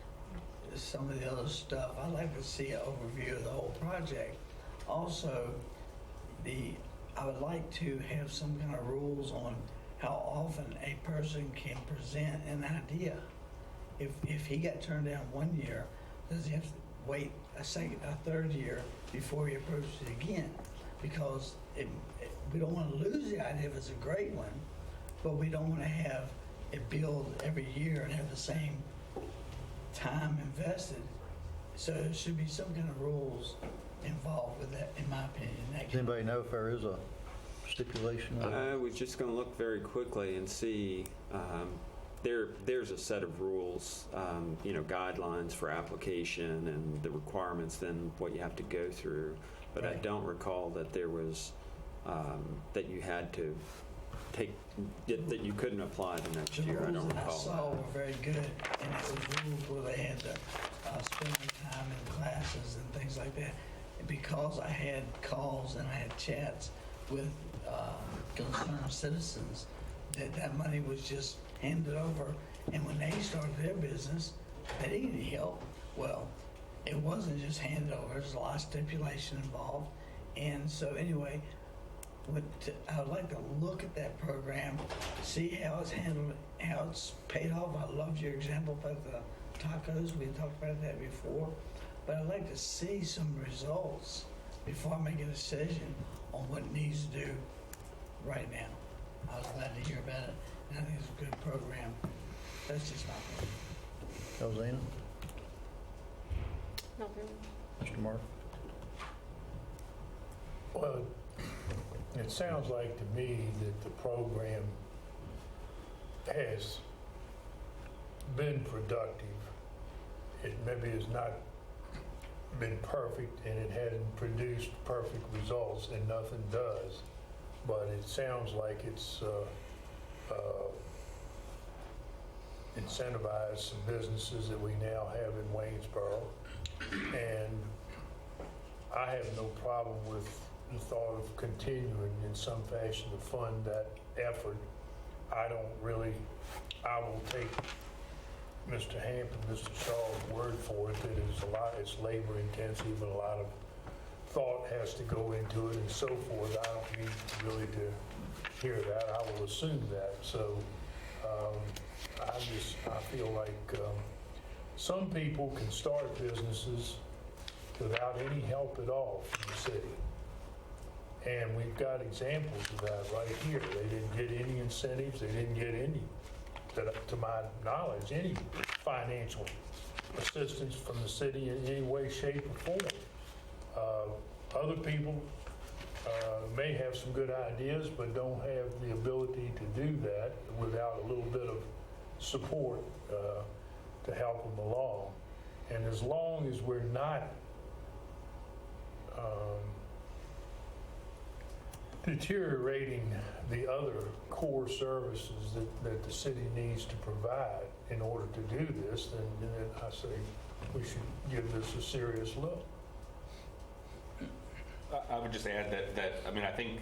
some of the other stuff. I'd like to see an overview of the whole project. Also, I would like to have some kind of rules on how often a person can present an idea. If he got turned down 1 year, does he have to wait a third year before he approaches it again? Because we don't want to lose the idea if it's a great one, but we don't want to have it build every year and have the same time invested. So there should be some kind of rules involved with that, in my opinion. Does anybody know if there is a stipulation? We're just going to look very quickly and see. There's a set of rules, guidelines for application and the requirements, then what you have to go through. But right. I don't recall that there was that you had to take that you couldn't apply the next year. I don't recall. I saw were very good, and it was rules where they had to spend time in classes and things like that. And because I had calls and I had chats with concerned citizens that that money was just handed over, and when they started their business, they didn't need help. Well, it wasn't just handed over. There's a lot of stipulation involved, and so anyway, I would like to look at that program, see how it's handled, how it's paid off. I loved your example about the tacos. We talked about that before, but I'd like to see some results before I make a decision on what needs to do right now. I was glad to hear about it, and I think it's a good program. That's just my opinion. Rosina? Nothing. Mr. Mark? Well, it sounds like to me that the program has been productive. It maybe has not been perfect, and it hadn't produced perfect results, and nothing does. But it sounds like it's incentivized some businesses that we now have in Waynesboro. And I have no problem with the thought of continuing in some fashion to fund that effort. I will take Mr. Hamp and Mr. Shaw's word for it that it's labor intensive and a lot of thought has to go into it and so forth. I don't need really to hear that. I will assume that. So I feel like some people can start businesses without any help at all from the city. And we've got examples of that right here. They didn't get any incentives. They didn't get any, to my knowledge, any financial assistance from the city in any way, shape, or form. Other people may have some good ideas, but don't have the ability to do that without a little bit of support to help them along. And as long as we're not deteriorating the other core services that the city needs to provide in order to do this, then I say we should give this a serious look. I would just add that I mean, I think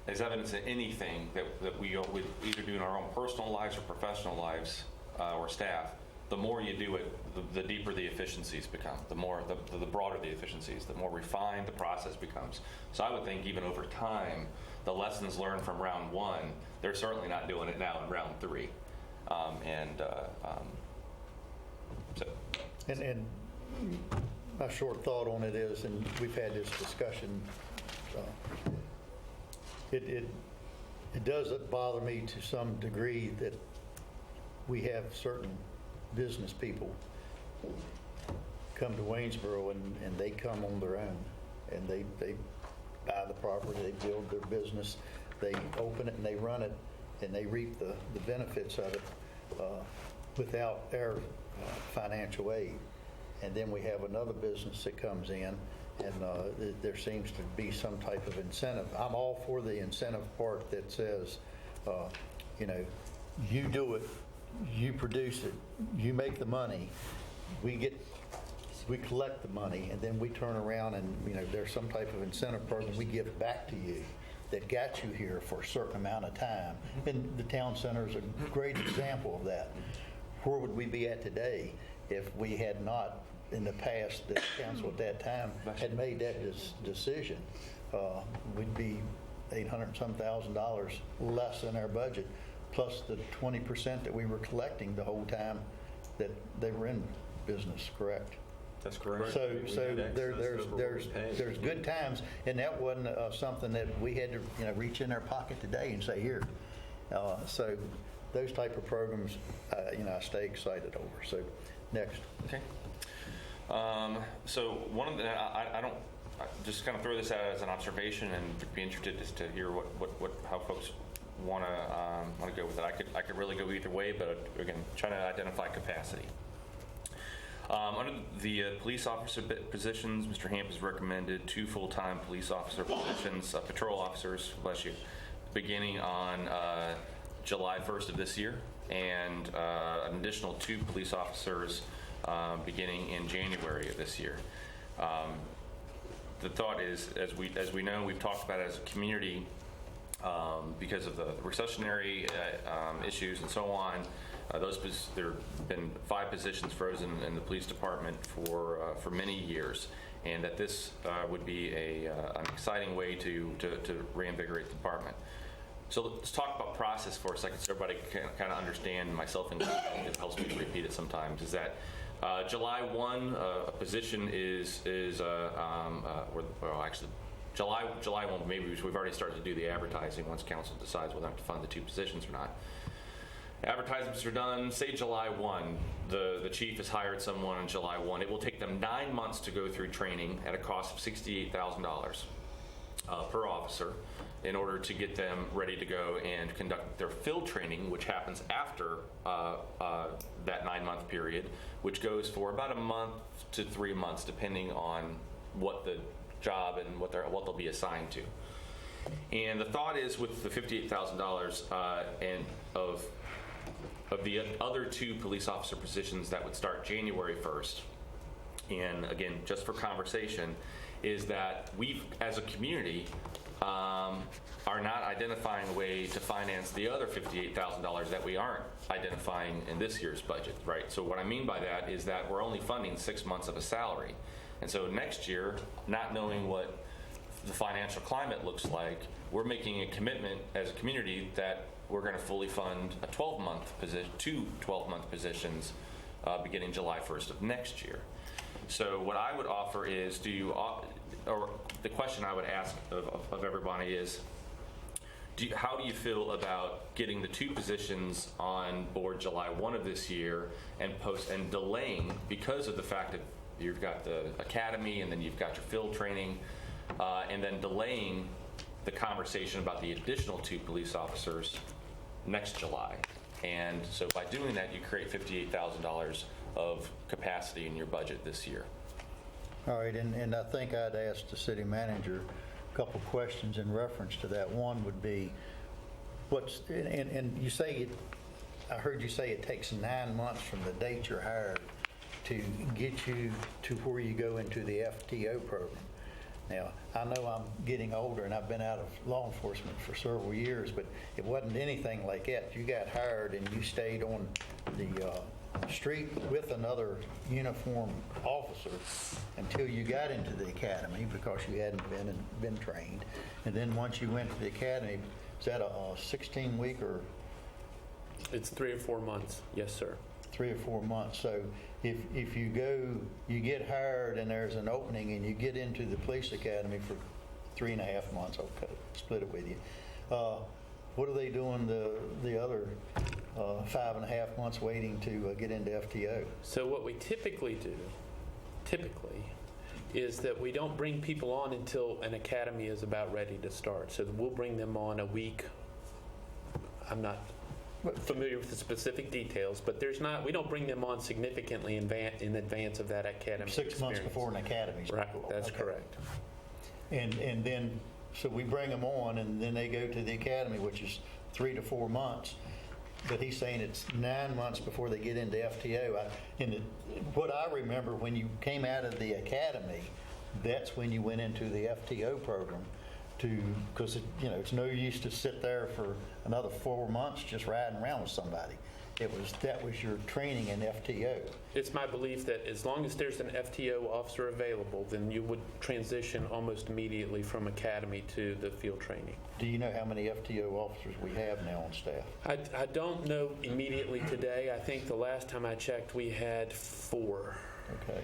as evidence of anything that we would either do in our own personal lives or professional lives or staff, the more you do it, the deeper the efficiencies become, the broader the efficiencies, the more refined the process becomes. So I would think even over time, the lessons learned from round one, they're certainly not doing it now in round three. And my short thought on it is, and we've had this discussion, it does bother me to some degree that we have certain business people come to Waynesboro and they come on their own and they buy the property, they build their business, they open it and they run it and they reap the benefits of it without our financial aid. And then we have another business that comes in and there seems to be some type of incentive. I'm all for the incentive part that says, you do it, you produce it, you make the money, we collect the money, and then we turn around and, there's some type of incentive program we give back to you that got you here for a certain amount of time. And the town center is a great example of that. Where would we be at today if we had not, in the past, the council at that time had made that decision? We'd be $800-some-thousand less in our budget, plus the 20% that we were collecting the whole time that they were in business, correct? That's correct. So there's good times, and that wasn't something that we had to reach in our pocket today and say, here. So those type of programs, I stay excited over. So next. Okay. So one of the, I just kind of throw this out as an observation and be interested just to hear how folks want to go with it. I could really go either way, but again, trying to identify capacity. Under the police officer positions, Mr. Hamp has recommended 2 full-time police officer positions, patrol officers, bless you, beginning on July 1st of this year, and an additional 2 police officers beginning in January of this year. The thought is, as we know, we've talked about it as a community, because of the recessionary issues and so on. There have been 5 positions frozen in the police department for many years, and that this would be an exciting way to reinvigorate the department. So let's talk about process for a second, so everybody can kind of understand, myself included. It helps me to repeat it sometimes. Is that July 1, a position is well, actually. July 1, maybe we've already started to do the advertising once council decides whether to fund the 2 positions or not. Advertisements are done, say July 1. The chief has hired someone on July 1. It will take them 9 months to go through training at a cost of $68,000 per officer in order to get them ready to go and conduct their field training, which happens after that 9-month period, which goes for about a month to 3 months, depending on what the job and what they'll be assigned to. And the thought is, with the $58,000 and of the other 2 police officer positions that would start January 1st, and again, just for conversation, is that we, as a community, are not identifying a way to finance the other $58,000 that we aren't identifying in this year's budget, right? So what I mean by that is that we're only funding 6 months of a salary. And so next year, not knowing what the financial climate looks like, we're making a commitment as a community that we're going to fully fund a 12-month position, 2 12-month positions beginning July 1st of next year. So what I would offer is, or the question I would ask of everybody is, how do you feel about getting the 2 positions on board July 1 of this year and delaying, because of the fact that you've got the academy and then you've got your field training, and then delaying the conversation about the additional 2 police officers next July. And so by doing that, you create $58,000 of capacity in your budget this year. All right, and I think I'd ask the city manager a couple questions in reference to that. One would be, and you say I heard you say it takes 9 months from the date you're hired to get you to where you go into the FTO program. Now, I know I'm getting older and I've been out of law enforcement for several years, but it wasn't anything like that. You got hired and you stayed on the street with another uniformed officer until you got into the academy, because you hadn't been trained. And then once you went to the academy, is that a 16-week or? It's 3 or 4 months, yes, sir. 3 or 4 months. So if you get hired and there's an opening and you get into the police academy for 3.5 months, okay, split it with you. What are they doing the other 5.5 months waiting to get into FTO? So what we typically do, is that we don't bring people on until an academy is about ready to start. So we'll bring them on a week. I'm not familiar with the specific details, but we don't bring them on significantly in advance of that academy 6 months before an academy. Right, that's correct. And then, so we bring them on, and then they go to the academy, which is 3 to 4 months. But he's saying it's 9 months before they get into FTO. What I remember, when you came out of the academy, that's when you went into the FTO program. Because it's no use to sit there for another 4 months just riding around with somebody. That was your training in FTO. It's my belief that as long as there's an FTO officer available, then you would transition almost immediately from academy to the field training. Do you know how many FTO officers we have now on staff? I don't know immediately today. I think the last time I checked, we had 4. Okay.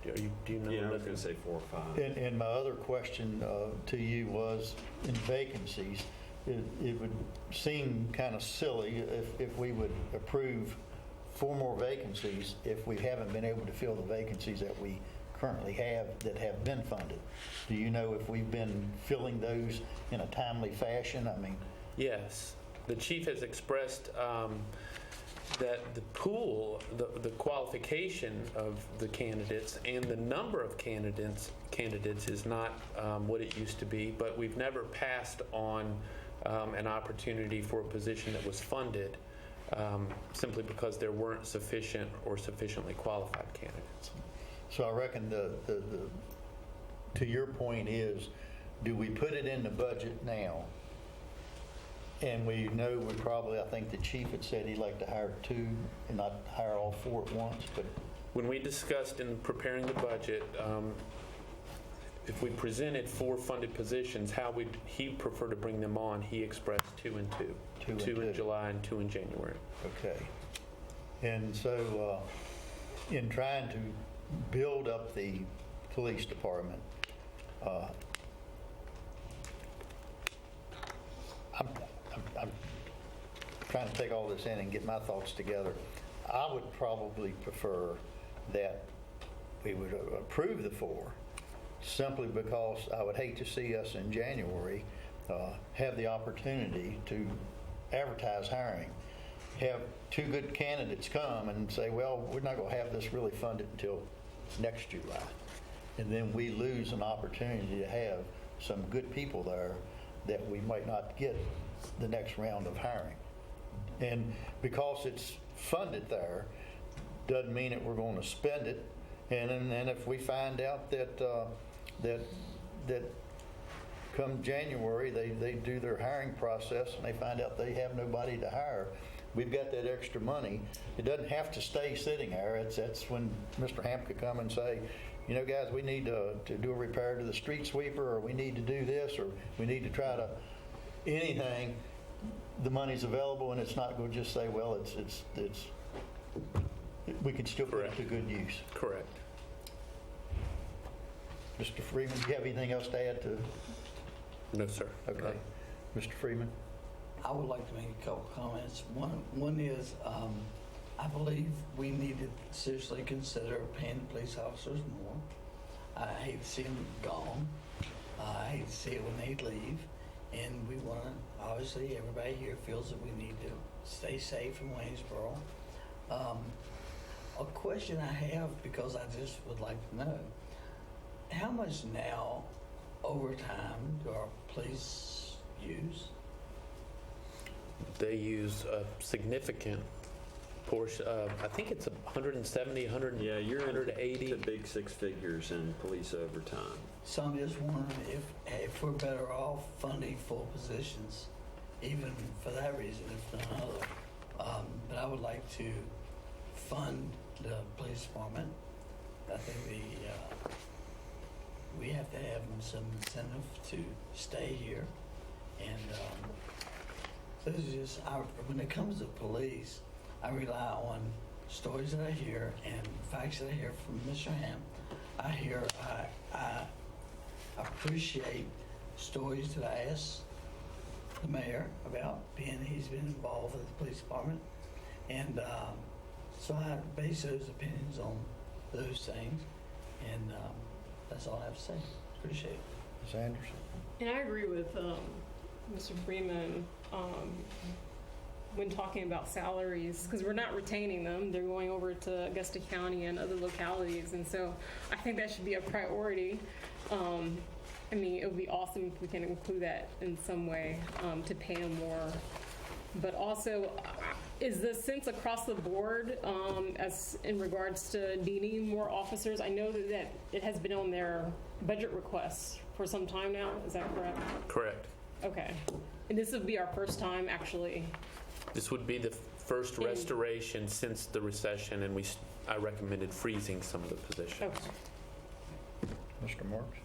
Do you know? Yeah, I was going to say 4 or 5. And my other question to you was, in vacancies, it would seem kind of silly if we would approve 4 more vacancies if we haven't been able to fill the vacancies that we currently have that have been funded. Do you know if we've been filling those in a timely fashion? I mean, yes. The chief has expressed that the pool, the qualification of the candidates and the number of candidates is not what it used to be, but we've never passed on an opportunity for a position that was funded simply because there weren't sufficient or sufficiently qualified candidates. so I reckon to your point is, do we put it in the budget now And we know we probably, I think the chief had said he'd like to hire 2 and not hire all 4 at once, but When we discussed in preparing the budget, if we presented 4 funded positions, how would he prefer to bring them on? He expressed 2 and 2. 2 and 2 in 2. July and 2 in January. okay. And so in trying to build up the police department, I'm trying to take all this in and get my thoughts together. I would probably prefer that we would approve the 4, simply because I would hate to see us in January have the opportunity to advertise hiring, have 2 good candidates come and say, well, we're not going to have this really funded until next July. And then we lose an opportunity to have some good people there that we might not get the next round of hiring. And because it's funded there, doesn't mean that we're going to spend it. And if we find out that that come January, they do their hiring process and they find out they have nobody to hire, we've got that extra money. It doesn't have to stay sitting there. That's when Mr. Hamp could come and say, you know, guys, we need to do a repair to the street sweeper, or we need to do this, or we need to try to anything. The money's available, and it's not going to just say, well, it's we can still put it to good use. Correct. Mr. Freeman, do you have anything else to add to? No, sir. Okay. Mr. Freeman? I would like to make a couple comments. One is, I believe we need to seriously consider paying the police officers more. I hate to see them gone. I hate to see it when they leave. And we want to, obviously, everybody here feels that we need to stay safe in Waynesboro. A question I have, because I just would like to know, how much now overtime do our police use? They use a significant portion. I think it's 170, 100, Yeah, you're 180. into big 6 figures in police overtime. So I'm just wondering if we're better off funding full positions, even for that reason, if none other. But I would like to fund the police department. I think we have to have some incentive to stay here. And this is just, when it comes to police, I rely on stories that I hear and facts that I hear from Mr. Ham. I appreciate stories that I ask the mayor about, being he's been involved with the police department. And so I base those opinions on those things. And that's all I have to say. Appreciate it. Ms. Anderson? And I agree with Mr. Freeman when talking about salaries, because we're not retaining them. They're going over to Augusta County and other localities, and so I think that should be a priority. I mean, it would be awesome if we can include that in some way to pay them more. But also, is the sense across the board as in regards to needing more officers? I know that it has been on their budget requests for some time now. Is that correct? Correct. Okay. And this would be our first time actually. This would be the first restoration since the recession, and I recommended freezing some of the positions. Okay. Mr. Marks?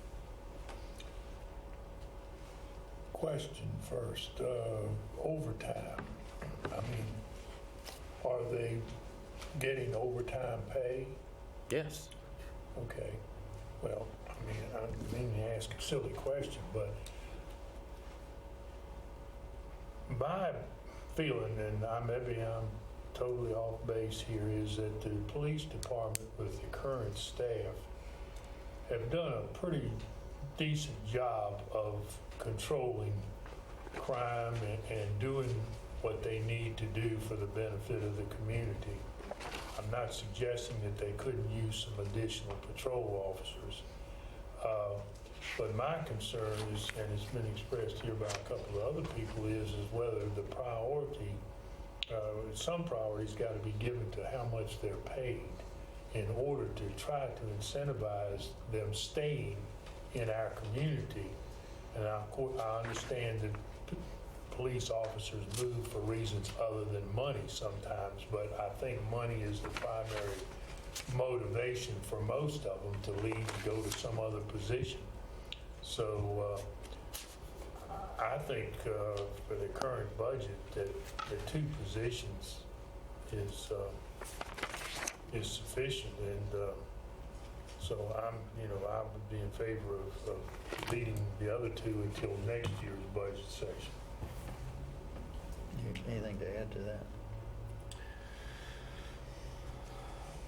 Question first, overtime. I mean, are they getting overtime pay? Yes. Okay, well, I mean, I didn't mean to ask a silly question, but my feeling, and maybe I'm totally off base here, is that the police department with the current staff have done a pretty decent job of controlling crime and doing what they need to do for the benefit of the community. I'm not suggesting that they couldn't use some additional patrol officers. But my concern is, and it's been expressed here by a couple of other people, is whether the priority, some priority's got to be given to how much they're paid in order to try to incentivize them staying in our community. And I understand that police officers move for reasons other than money sometimes, but I think money is the primary motivation for most of them to leave and go to some other position. So I think for the current budget that the 2 positions is sufficient, and so I would be in favor of leading the other 2 until next year's budget session. Anything to add to that?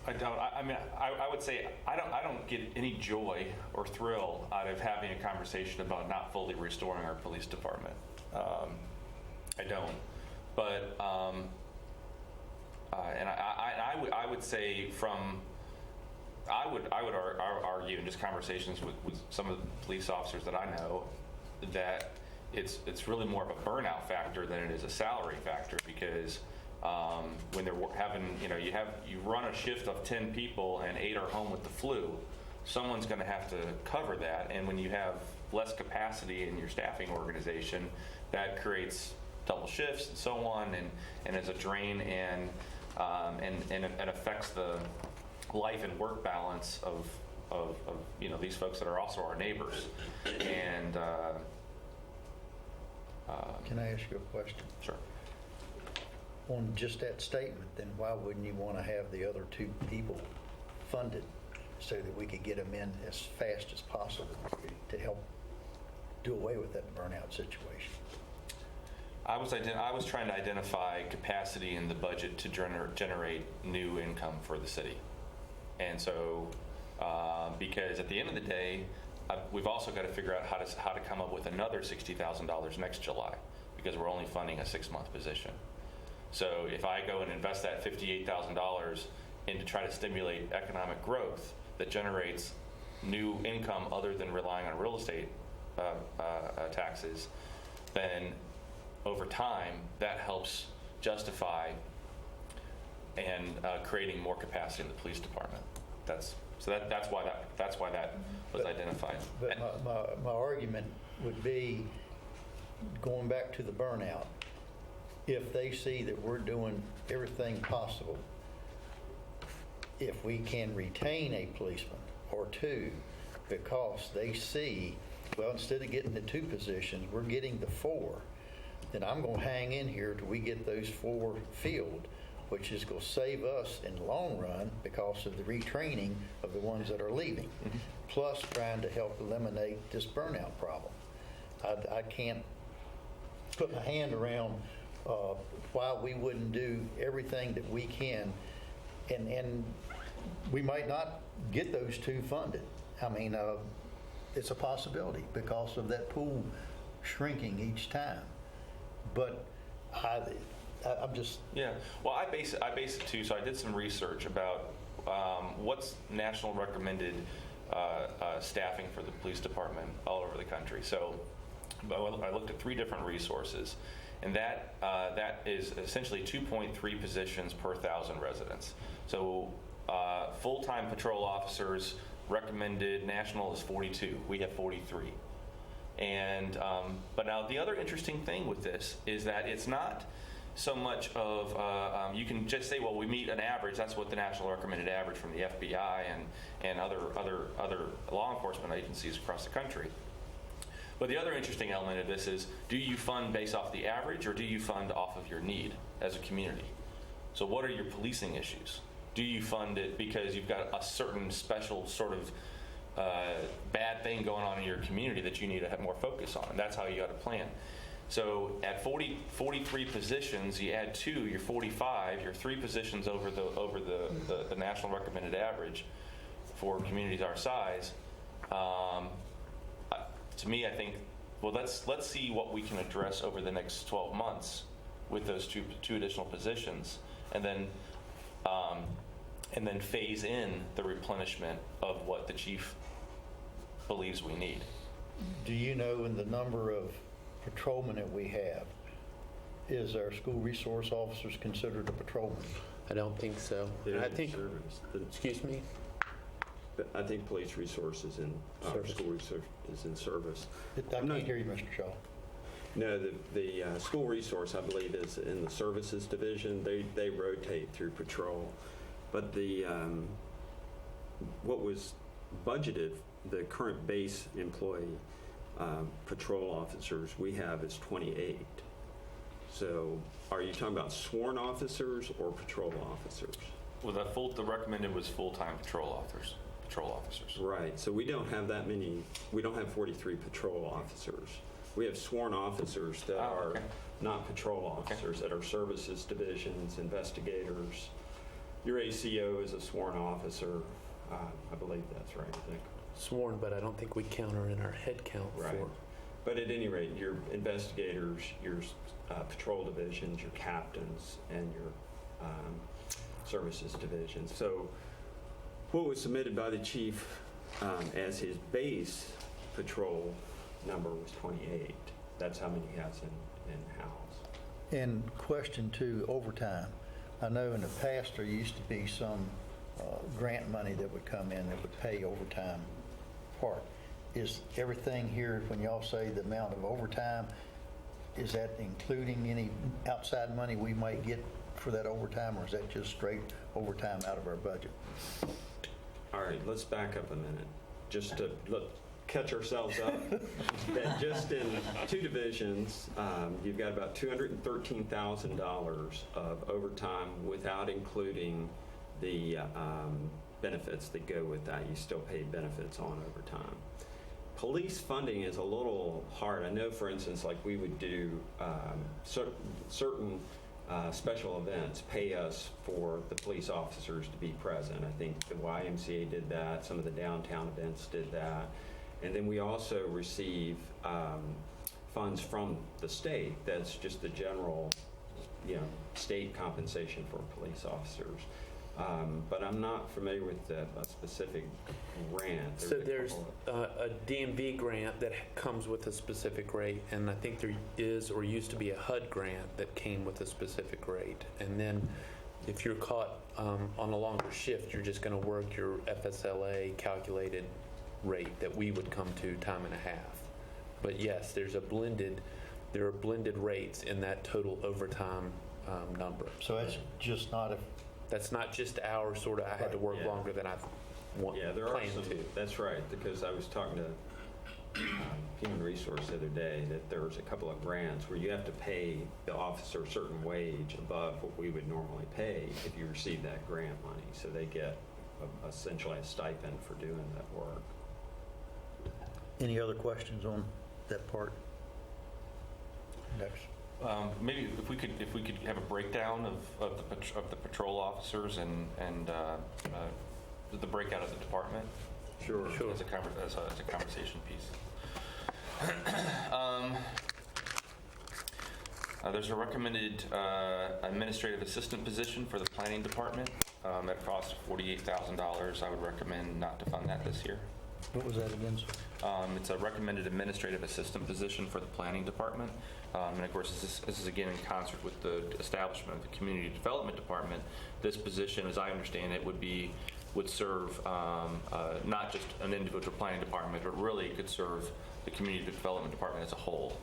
I don't. I would say I don't get any joy or thrill out of having a conversation about not fully restoring our police department. I don't. But and I would say I would argue in just conversations with some of the police officers that I know that it's really more of a burnout factor than it is a salary factor, because when they're having, you run a shift of 10 people and 8 are home with the flu, someone's going to have to cover that. And when you have less capacity in your staffing organization, that creates double shifts and so on, and is a drain, and it affects the life and work balance of these folks that are also our neighbors. And Can I ask you a question? sure. On just that statement, then why wouldn't you want to have the other 2 people funded so that we could get them in as fast as possible to help do away with that burnout situation? I was trying to identify capacity in the budget to generate new income for the city. And so, because at the end of the day, we've also got to figure out how to come up with another $60,000 next July, because we're only funding a 6-month position. So if I go and invest that $58,000 in to try to stimulate economic growth that generates new income other than relying on real estate taxes, then over time that helps justify and creating more capacity in the police department. That's why that was identified. But my argument would be, going back to the burnout, if they see that we're doing everything possible, if we can retain a policeman or 2, because they see, well, instead of getting the 2 positions, we're getting the 4, then I'm going to hang in here till we get those 4 filled, which is going to save us in the long run because of the retraining of the ones that are leaving, plus trying to help eliminate this burnout problem. I can't put my hand around why we wouldn't do everything that we can, and we might not get those 2 funded. I mean, it's a possibility because of that pool shrinking each time. But I'm just... Yeah, well, I base it too. So I did some research about what's national recommended staffing for the police department all over the country. So I looked at 3 different resources, and that is essentially 2.3 positions per 1,000 residents. So full-time patrol officers recommended national is 42. We have 43. And but now the other interesting thing with this is that it's not so much of you can just say, well, we meet an average. That's what the national recommended average from the FBI and other law enforcement agencies across the country. But the other interesting element of this is, do you fund based off the average, or do you fund off of your need as a community? So what are your policing issues? Do you fund it because you've got a certain special sort of bad thing going on in your community that you need to have more focus on? And that's how you got to plan. So at 43 positions, you add 2, you're 45. You're 3 positions over the national recommended average for communities our size. To me, I think, well, let's see what we can address over the next 12 months with those two additional positions, and then phase in the replenishment of what the chief believes we need. Do you know, in the number of patrolmen that we have, is our school resource officers considered a patrolman? I don't think so. They're I in think. service. Excuse me. I think police resources and Service. school research is in service. I can't hear you, Mr. Shaw. No, the school resource, I believe, is in the services division. They rotate through patrol. But what was budgeted, the current base employee patrol officers we have is 28. So are you talking about sworn officers or patrol officers? Well, the recommended was full-time patrol officers. Right. So we don't have that many. We don't have 43 patrol officers. We have sworn officers that are not patrol officers, that are services divisions, investigators. Your ACO is a sworn officer. I believe that's right, I think. Sworn, but I don't think we count her in our head count Right. for. But at any rate, your investigators, your patrol divisions, your captains, and your services divisions. So what was submitted by the chief as his base patrol number was 28. That's how many he has in-house. And question two, overtime. I know in the past there used to be some grant money that would come in that would pay overtime part. Is everything here, when y'all say the amount of overtime, is that including any outside money we might get for that overtime, or is that just straight overtime out of our budget? All right, let's back up a minute, just to catch ourselves up. That just in two divisions, you've got about $213,000 of overtime without including the benefits that go with that. You still pay benefits on overtime. Police funding is a little hard. I know, for instance, like we would do certain special events pay us for the police officers to be present. I think the YMCA did that. Some of the downtown events did that. And then we also receive funds from the state. That's just the general, state compensation for police officers. But I'm not familiar with a specific grant. So there's a DMV grant that comes with a specific rate, and I think there is or used to be a HUD grant that came with a specific rate. And then if you're caught on a longer shift, you're just going to work your FSLA calculated rate that we would come to time and a half. But yes, there are blended rates in that total overtime number. So that's just not a... That's not just our sort of, I had to work longer than I planned to. That's right, because I was talking to Human Resource the other day that there was a couple of grants where you have to pay the officer a certain wage above what we would normally pay if you receive that grant money. So they get essentially a stipend for doing that work. Any other questions on that part? Next. Maybe if we could have a breakdown of the patrol officers and the breakout of the department. Sure. As a conversation piece. There's a recommended administrative assistant position for the planning department at a cost of $48,000. I would recommend not to fund that this year. What was that again, sir? It's a recommended administrative assistant position for the planning department. And of course, this is again in concert with the establishment of the community development department. This position, as I understand it, would serve not just an individual planning department, but really could serve the community development department as a whole.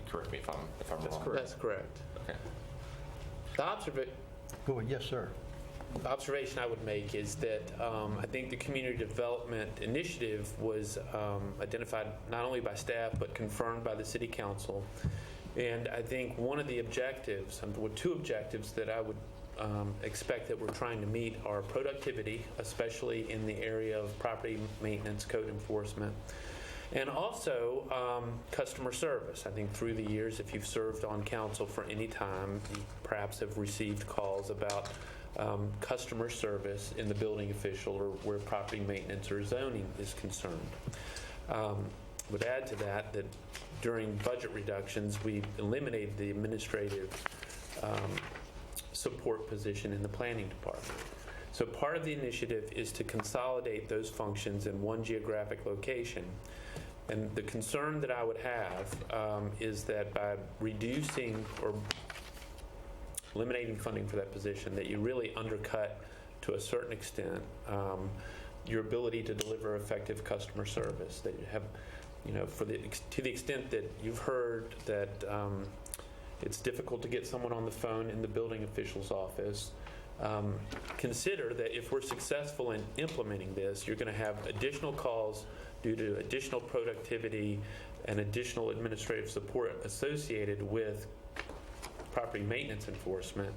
Correct me if I'm wrong. Correct. That's correct. Okay. Go ahead. Yes, sir. The observation I would make is that I think the community development initiative was identified not only by staff but confirmed by the city council. And I think one of the objectives, two objectives that I would expect that we're trying to meet are productivity, especially in the area of property maintenance, code enforcement, and also customer service. I think through the years, if you've served on council for any time, you perhaps have received calls about customer service in the building official or where property maintenance or zoning is concerned. Would add to that during budget reductions, we eliminated the administrative support position in the planning department. So part of the initiative is to consolidate those functions in one geographic location. And the concern that I would have is that by reducing or eliminating funding for that position, that you really undercut to a certain extent your ability to deliver effective customer service, that you have to the extent that you've heard that it's difficult to get someone on the phone in the building official's office, consider that if we're successful in implementing this, you're going to have additional calls due to additional productivity and additional administrative support associated with property maintenance enforcement.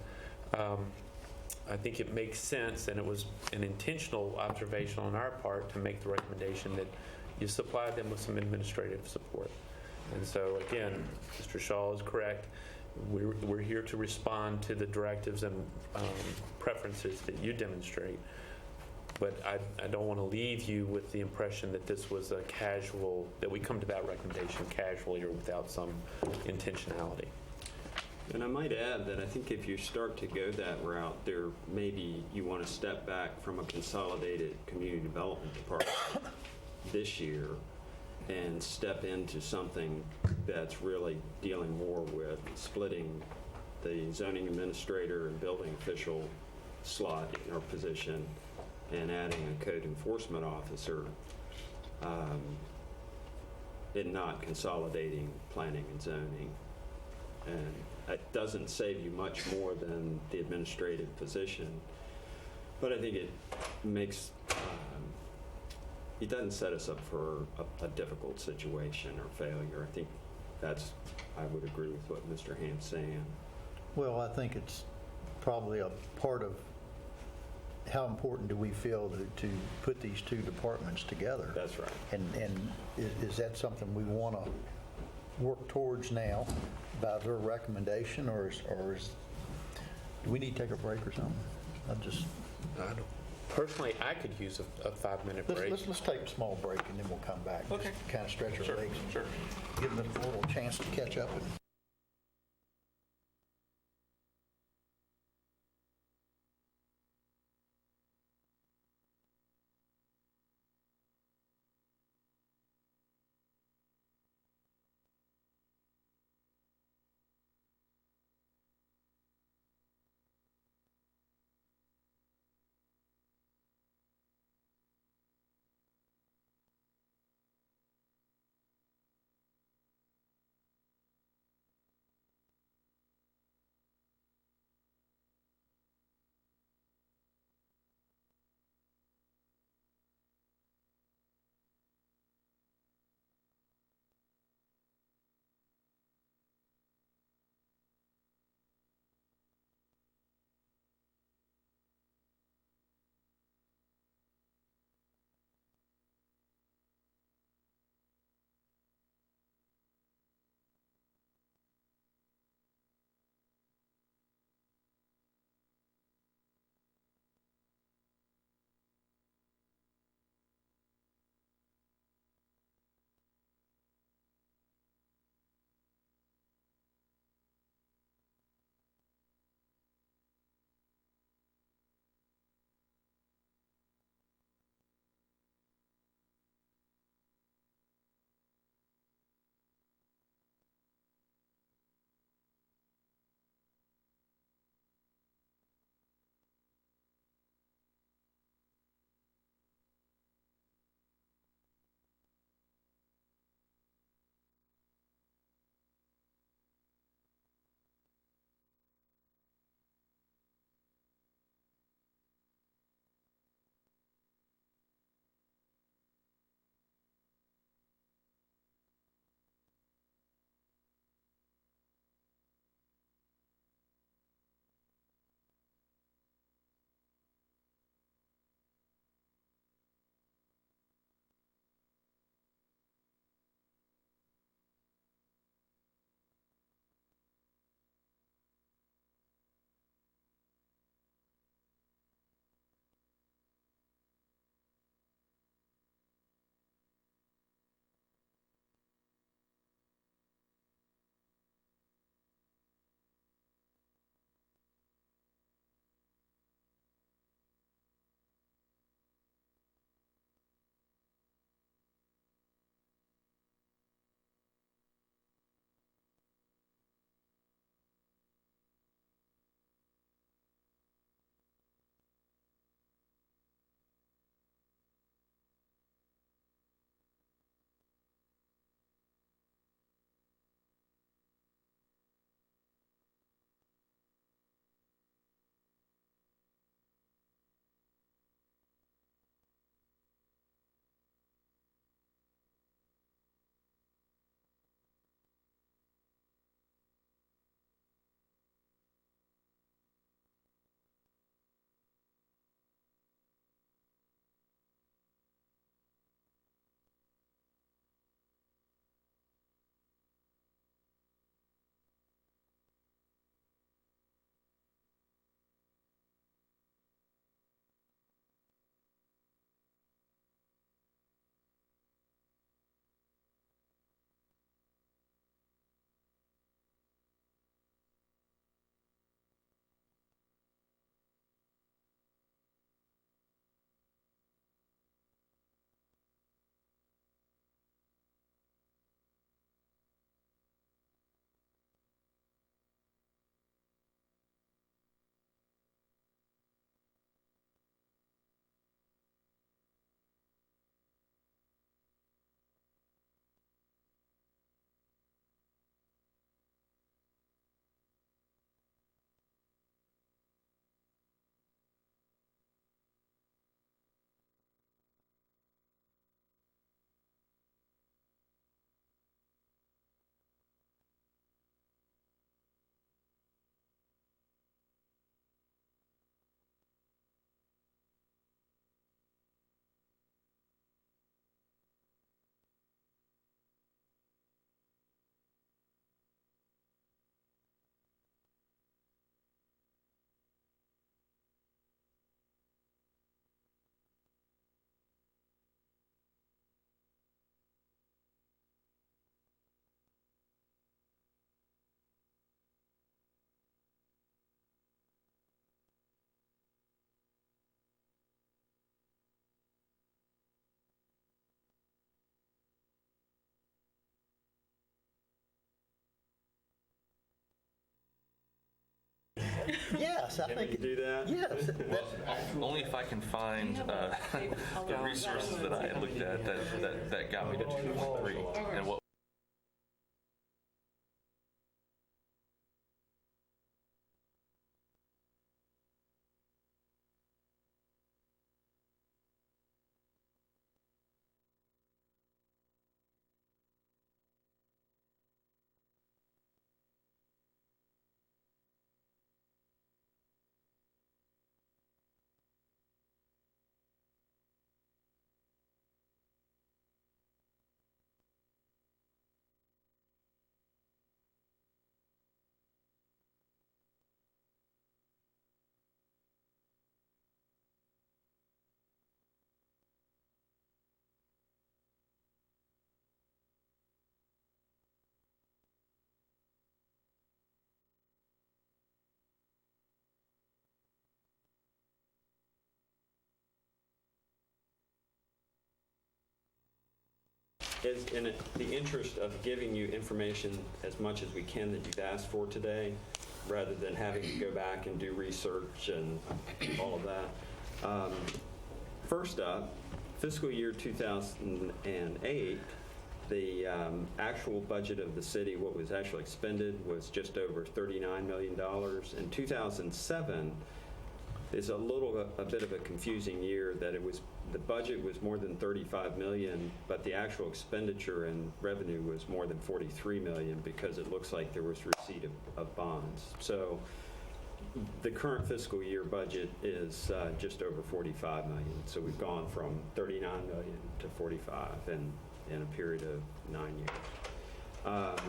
I think it makes sense, and it was an intentional observation on our part to make the recommendation that you supply them with some administrative support. And so, again, Mr. Shaw is correct. We're here to respond to the directives and preferences that you demonstrate. But I don't want to leave you with the impression that this was a casual, that we come to that recommendation casually or without some intentionality. And I might add that I think if you start to go that route, there maybe you want to step back from a consolidated community development department this year and step into something that's really dealing more with splitting the zoning administrator and building official slot or position and adding a code enforcement officer, and not consolidating planning and zoning. And it doesn't save you much more than the administrative position, but I think it makes, it doesn't set us up for a difficult situation or failure. I think I would agree with what Mr. Hamp's saying. Well, I think it's probably a part of how important do we feel to put these two departments together. That's right. And is that something we want to work towards now by their recommendation, or do we need to take a break or something? Personally, I could use a 5-minute break. Let's take a small break and then we'll come back. Okay. Just kind of stretch our Sure, legs. sure. Give them a little chance to catch up. Yes, I Can think. we do that? Yes. Only if I can find the resources that I looked at that got me to 2.3 and what Is in the interest of giving you information as much as we can that you've asked for today, rather than having to go back and do research and all of that. First up, fiscal year 2008, the actual budget of the city, what was actually expended, was just over $39 million. In 2007, is a bit of a confusing year that the budget was more than 35 million, but the actual expenditure and revenue was more than 43 million because it looks like there was receipt of bonds. So the current fiscal year budget is just over 45 million. So we've gone from 39 million to 45 in a period of 9 years.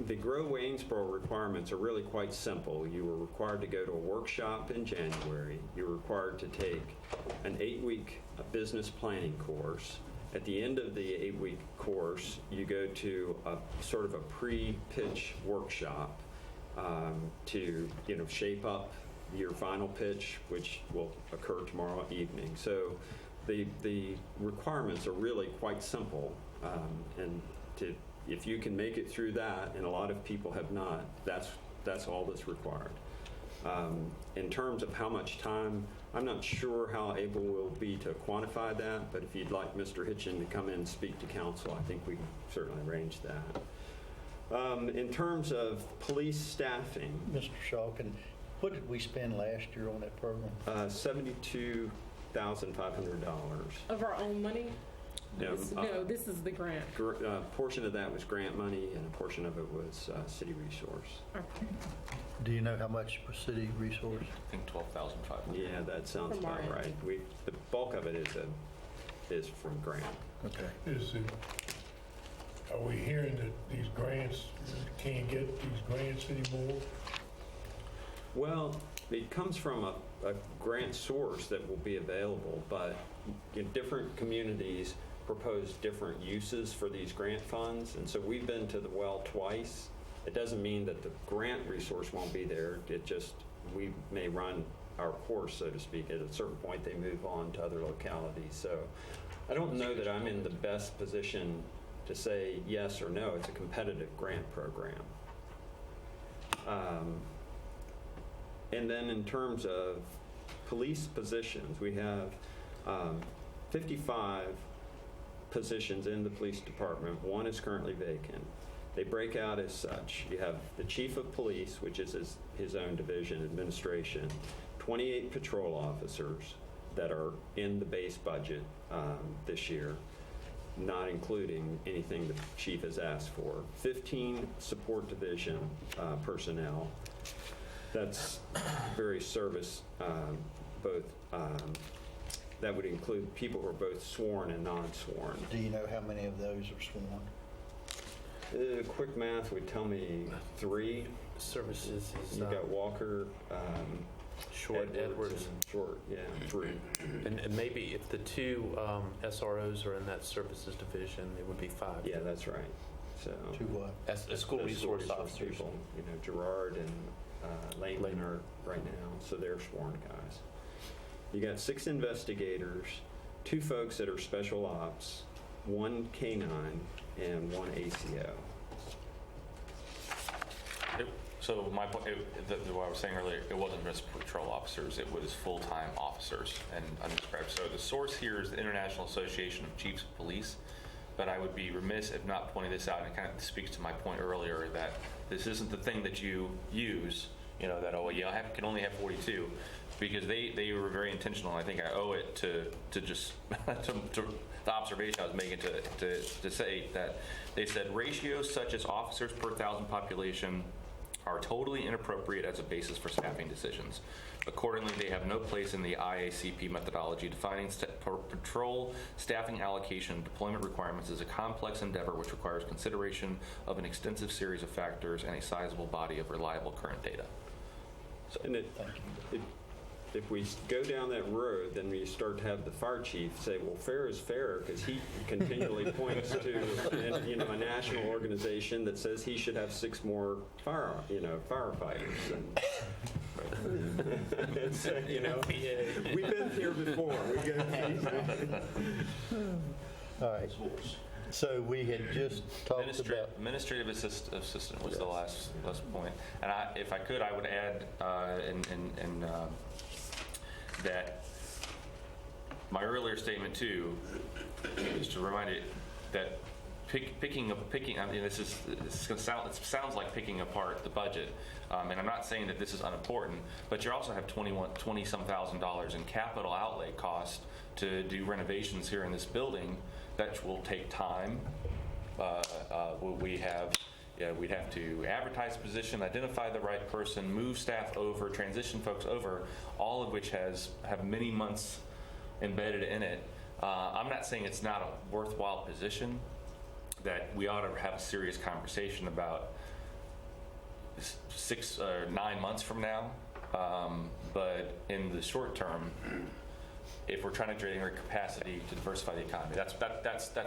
The Grow Waynesboro requirements are really quite simple. You were required to go to a workshop in January. You were required to take an 8-week business planning course. At the end of the 8-week course, you go to a sort of a pre-pitch workshop to shape up your final pitch, which will occur tomorrow evening. So the requirements are really quite simple, if you can make it through that, and a lot of people have not, that's all that's required. In terms of how much time, I'm not sure how able we'll be to quantify that, but if you'd like Mr. Hitchin to come in and speak to council, I think we can certainly arrange that. In terms of police staffing, Mr. Shaw, what did we spend last year on that program? $72,500. Of our own money? No, No, this is the grant. A portion of that was grant money, and a portion of it was city resource. Okay. Do you know how much for city resource? I think 12,500. Yeah, that sounds From our about end. right. The bulk of it is from grant. Okay. Are we hearing that these grants, can't get these grants anymore? Well, it comes from a grant source that will be available, but different communities propose different uses for these grant funds, and so we've been to the well twice. It doesn't mean that the grant resource won't be there. It just, we may run our course, so to speak. At a certain point, they move on to other localities. So I don't know that I'm in the best position to say yes or no. It's a competitive grant program. And then in terms of police positions, we have 55 positions in the police department. One is currently vacant. They break out as such. You have the chief of police, which is his own division, administration, 28 patrol officers that are in the base budget this year, not including anything the chief has asked for, 15 support division personnel. That's very service, both, that would include people who are both sworn and non-sworn. Do you know how many of those are sworn? Quick math would tell me 3. Services is You got Walker, Short, Edwards. and Short, yeah, 3. And maybe if the 2 SROs are in that services division, it would be 5. Yeah, that's right. So To what? As school those resource officers. people, Gerard and Layman are right now, so they're sworn guys. You got 6 investigators, 2 folks that are special ops, 1 K9, and 1 ACO. So my point, what I was saying earlier, it wasn't just patrol officers, it was full-time officers and undescribed. So the source here is the International Association of Chiefs of Police, but I would be remiss if not pointing this out, and it kind of speaks to my point earlier that this isn't the thing that you use, that, oh, you can only have 42, because they were very intentional, and I think I owe it to just, to the observation I was making to say that they said ratios such as officers per 1,000 population are totally inappropriate as a basis for staffing decisions. Accordingly, they have no place in the IACP methodology. Defining patrol staffing allocation and deployment requirements is a complex endeavor which requires consideration of an extensive series of factors and a sizable body of reliable current data. And if we go down that road, then we start to have the fire chief say, well, fair is fair, because he continually points to a national organization that says he should have 6 more firefighters. And it's, we've been here before. All right. So we had just talked about... Administrative assistant was the last point. And if I could, I would add that my earlier statement too is to remind it that picking. I mean, it sounds like picking apart the budget, and I'm not saying that this is unimportant, but you also have $20-some thousand in capital outlay cost to do renovations here in this building that will take time. We'd have to advertise the position, identify the right person, move staff over, transition folks over, all of which have many months embedded in it. I'm not saying it's not a worthwhile position, that we ought to have a serious conversation about 6 or 9 months from now. But in the short term, if we're trying to generate capacity to diversify the economy, that's.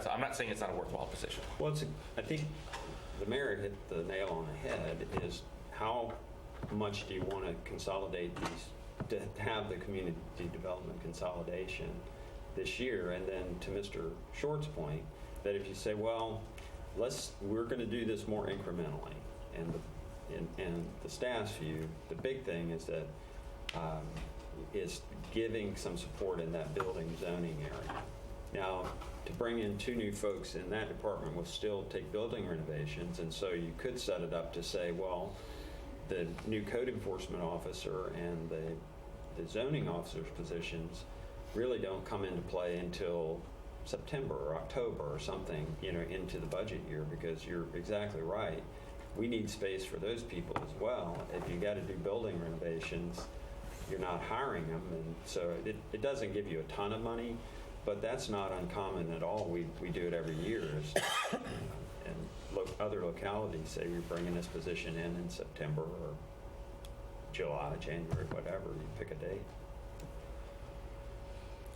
I'm not saying it's not a worthwhile position. Well, I think the mayor hit the nail on the head. Is how much do you want to consolidate these, to have the community development consolidation this year? And then to Mr. Short's point, that if you say, well, we're going to do this more incrementally, and the staff's view, the big thing is that is giving some support in that building zoning area. Now, to bring in 2 new folks in that department will still take building renovations, and so you could set it up to say, well, the new code enforcement officer and the zoning officer's positions really don't come into play until September or October or something, into the budget year, because you're exactly right. We need space for those people as well. If you got to do building renovations, you're not hiring them, and so it doesn't give you a ton of money, but that's not uncommon at all. We do it every year. And other localities say you're bringing this position in September or July, January, whatever. You pick a date.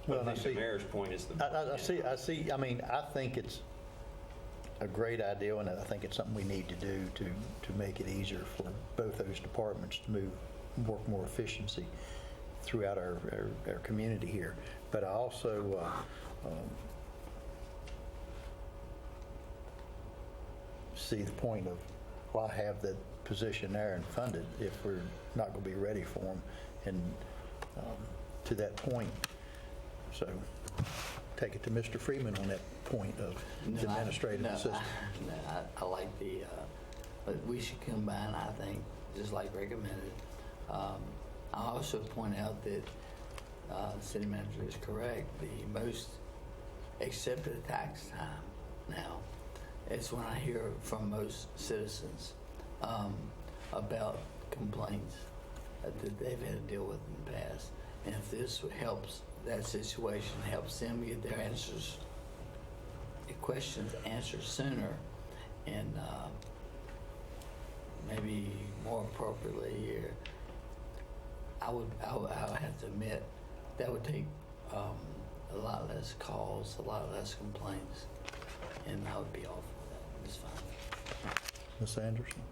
Well, I think the mayor's point is I see. I mean, I think it's a great idea, and I think it's something we need to do to make it easier for both those departments to work more efficiency throughout our community here. But I also see the point of why have the position there and funded if we're not going to be ready for them, and to that point. So take it to Mr. Freeman on that point of the administrative assistant. I like but we should combine, I think, just like recommended. I also point out that the city manager is correct. The most accepted tax time now is when I hear from most citizens about complaints that they've had to deal with in the past. And if this helps that situation, helps them get their questions answered sooner, and maybe more appropriately here, I would have to admit that would take a lot less calls, a lot less complaints, and I would be all for that. It's fine. Ms. Anderson?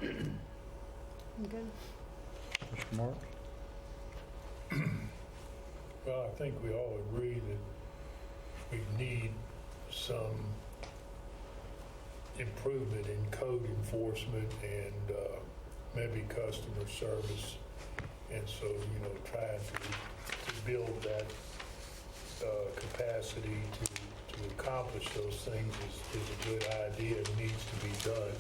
I'm good. Mr. Marks? Well, I think we all agree that we need some improvement in code enforcement and maybe customer service. And so, trying to build that capacity to accomplish those things is a good idea. It needs to be done.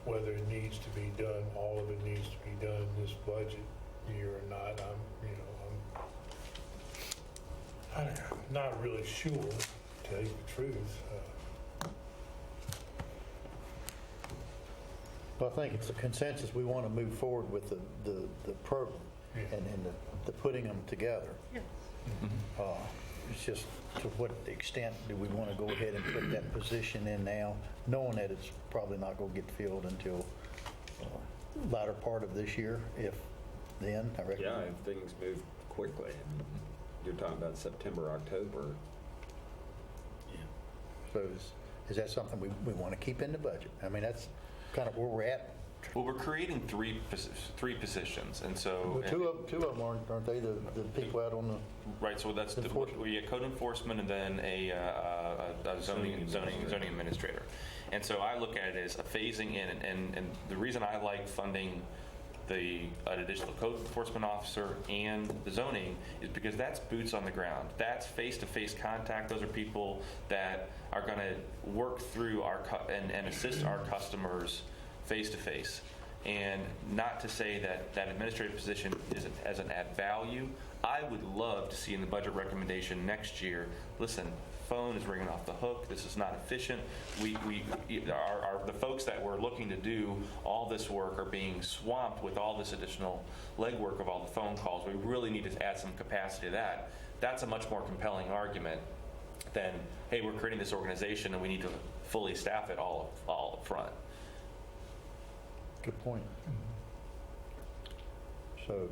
Whether it needs to be done, all of it needs to be done in this budget year or not, I'm not really sure, to tell you the truth. Well, I think it's a consensus, we want to move forward with the program Yeah. and the putting them together. Yeah. It's just to what extent do we want to go ahead and put that position in now, knowing that it's probably not going to get filled until latter part of this year, if then, I reckon. Yeah, if things move quickly. You're talking about September, October. So is that something we want to keep in the budget? I mean, that's kind of where we're at. Well, we're creating three positions, and so. Well, two of them aren't they, the people out on the, Right, so that's we get code enforcement and then a zoning administrator. And so I look at it as a phasing in, and the reason I like funding an additional code enforcement officer and the zoning is because that's boots on the ground. That's face-to-face contact. Those are people that are going to work through and assist our customers face-to-face. And not to say that that administrative position doesn't add value. I would love to see in the budget recommendation next year, listen, phone is ringing off the hook. This is not efficient. The folks that we're looking to do all this work are being swamped with all this additional legwork of all the phone calls. We really need to add some capacity to that. That's a much more compelling argument than, hey, we're creating this organization and we need to fully staff it all up front. good point. So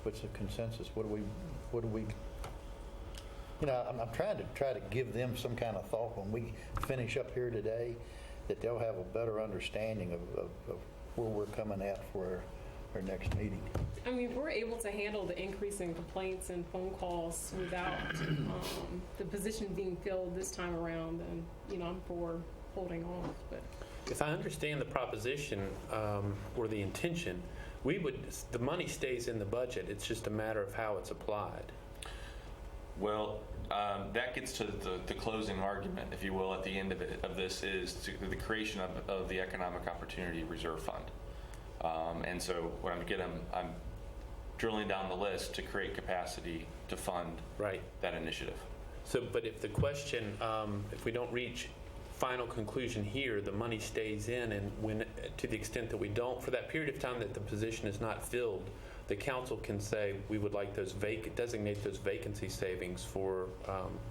what's the consensus? What do we, I'm trying to give them some kind of thought when we finish up here today, that they'll have a better understanding of where we're coming at for our next meeting. I mean, if we're able to handle the increase in complaints and phone calls without the position being filled this time around, then, I'm for holding off. But If I understand the proposition or the intention, the money stays in the budget. It's just a matter of how it's applied. Well, that gets to the closing argument, if you will, at the end of this is the creation of the Economic Opportunity Reserve Fund. And so what I'm drilling down the list to create capacity to fund that initiative. So, but if the question, if we don't reach final conclusion here, the money stays in, and when, to the extent that we don't, for that period of time that the position is not filled, the council can say we would like those designate those vacancy savings for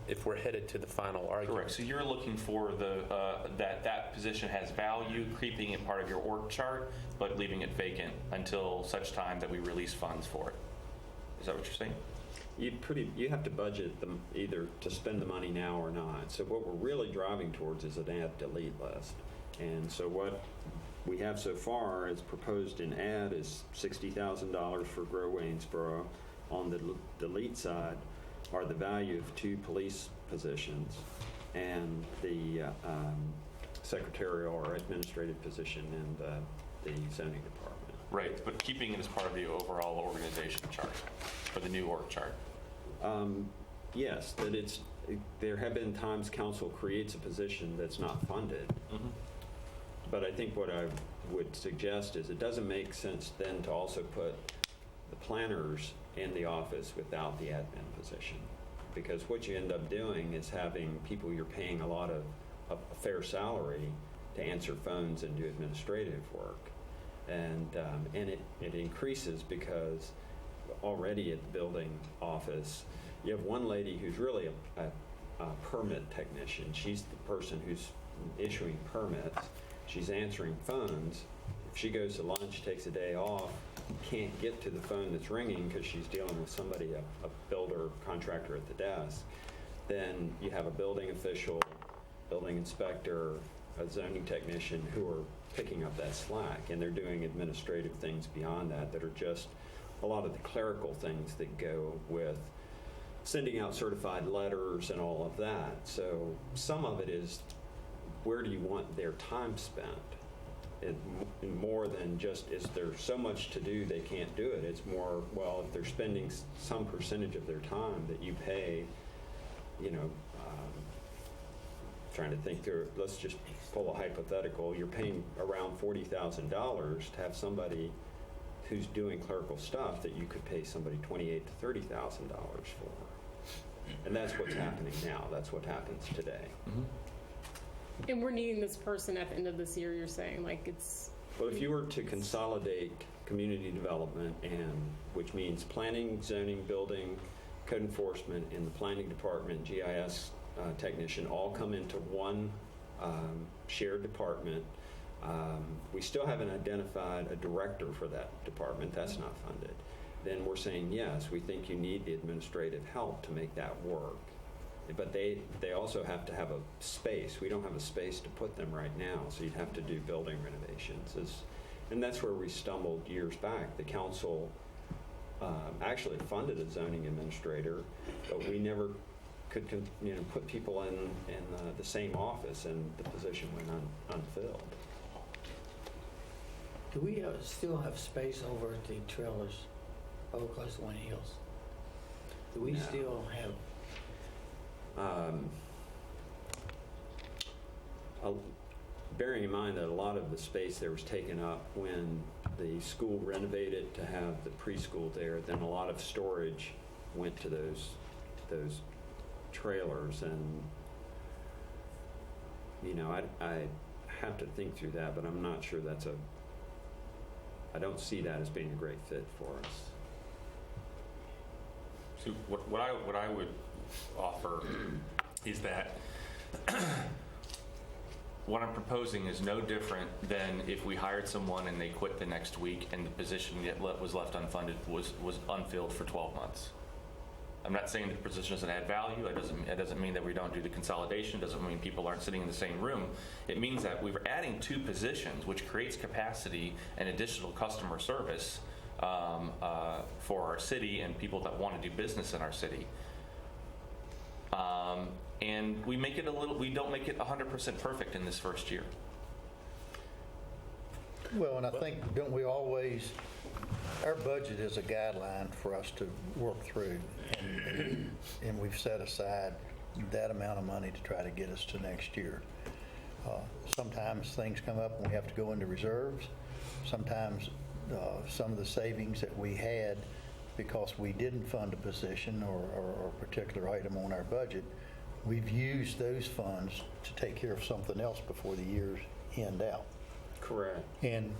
if we're headed to the final argument. Correct. So you're looking for that position has value, keeping it part of your org chart, but leaving it vacant until such time that we release funds for it. Is that what you're saying? You have to budget them either to spend the money now or not. So what we're really driving towards is an add-delete list. And so what we have so far as proposed in add is $60,000 for Grow Waynesboro. On the delete side are the value of 2 police positions and the secretarial or administrative position in the zoning department. Right, but keeping it as part of the overall organization chart, or the new org chart. Yes, that there have been times council creates a position that's not funded. Mm-hmm. But I think what I would suggest is it doesn't make sense then to also put the planners in the office without the admin position. Because what you end up doing is having people you're paying a fair salary to answer phones and do administrative work. And it increases because already at the building office, you have one lady who's really a permit technician. She's the person who's issuing permits. She's answering phones. If she goes to lunch, takes a day off, can't get to the phone that's ringing because she's dealing with somebody, a builder, contractor at the desk, then you have a building official, building inspector, a zoning technician who are picking up that slack, and they're doing administrative things beyond that are just a lot of the clerical things that go with sending out certified letters and all of that. So some of it is, where do you want their time spent? more than just, is there so much to do they can't do it? It's more, well, if they're spending some percentage of their time that you pay, trying to think through, let's just pull a hypothetical. You're paying around $40,000 to have somebody who's doing clerical stuff that you could pay somebody $28,000 to $30,000 for. And that's what's happening now. That's what happens today. And we're needing this person at the end of this year, you're saying, like it's... Well, if you were to consolidate community development, which means planning, zoning, building, code enforcement, and the planning department, GIS technician, all come into one shared department. We still haven't identified a director for that department. That's not funded. Then we're saying, yes, we think you need the administrative help to make that work. But they also have to have a space. We don't have a space to put them right now, so you'd have to do building renovations. And that's where we stumbled years back. The council actually funded a zoning administrator, but we never could put people in the same office, and the position went unfilled. Do we still have space over at the trailers over close to Winnie Hills? Do we No. still have... Bearing in mind that a lot of the space there was taken up when the school renovated to have the preschool there, then a lot of storage went to those trailers, and I have to think through that, but I'm not sure I don't see that as being a great fit for us. So what I would offer is that what I'm proposing is no different than if we hired someone and they quit the next week and the position that was left unfunded was unfilled for 12 months. I'm not saying the position doesn't add value. It doesn't mean that we don't do the consolidation. It doesn't mean people aren't sitting in the same room. It means that we're adding 2 positions, which creates capacity and additional customer service for our city and people that want to do business in our city. And we don't make it 100% perfect in this first year. Well, and I think, don't we always, our budget is a guideline for us to work through, and we've set aside that amount of money to try to get us to next year. Sometimes things come up and we have to go into reserves. Sometimes some of the savings that we had because we didn't fund a position or a particular item on our budget, we've used those funds to take care of something else before the year's end out. Correct. And,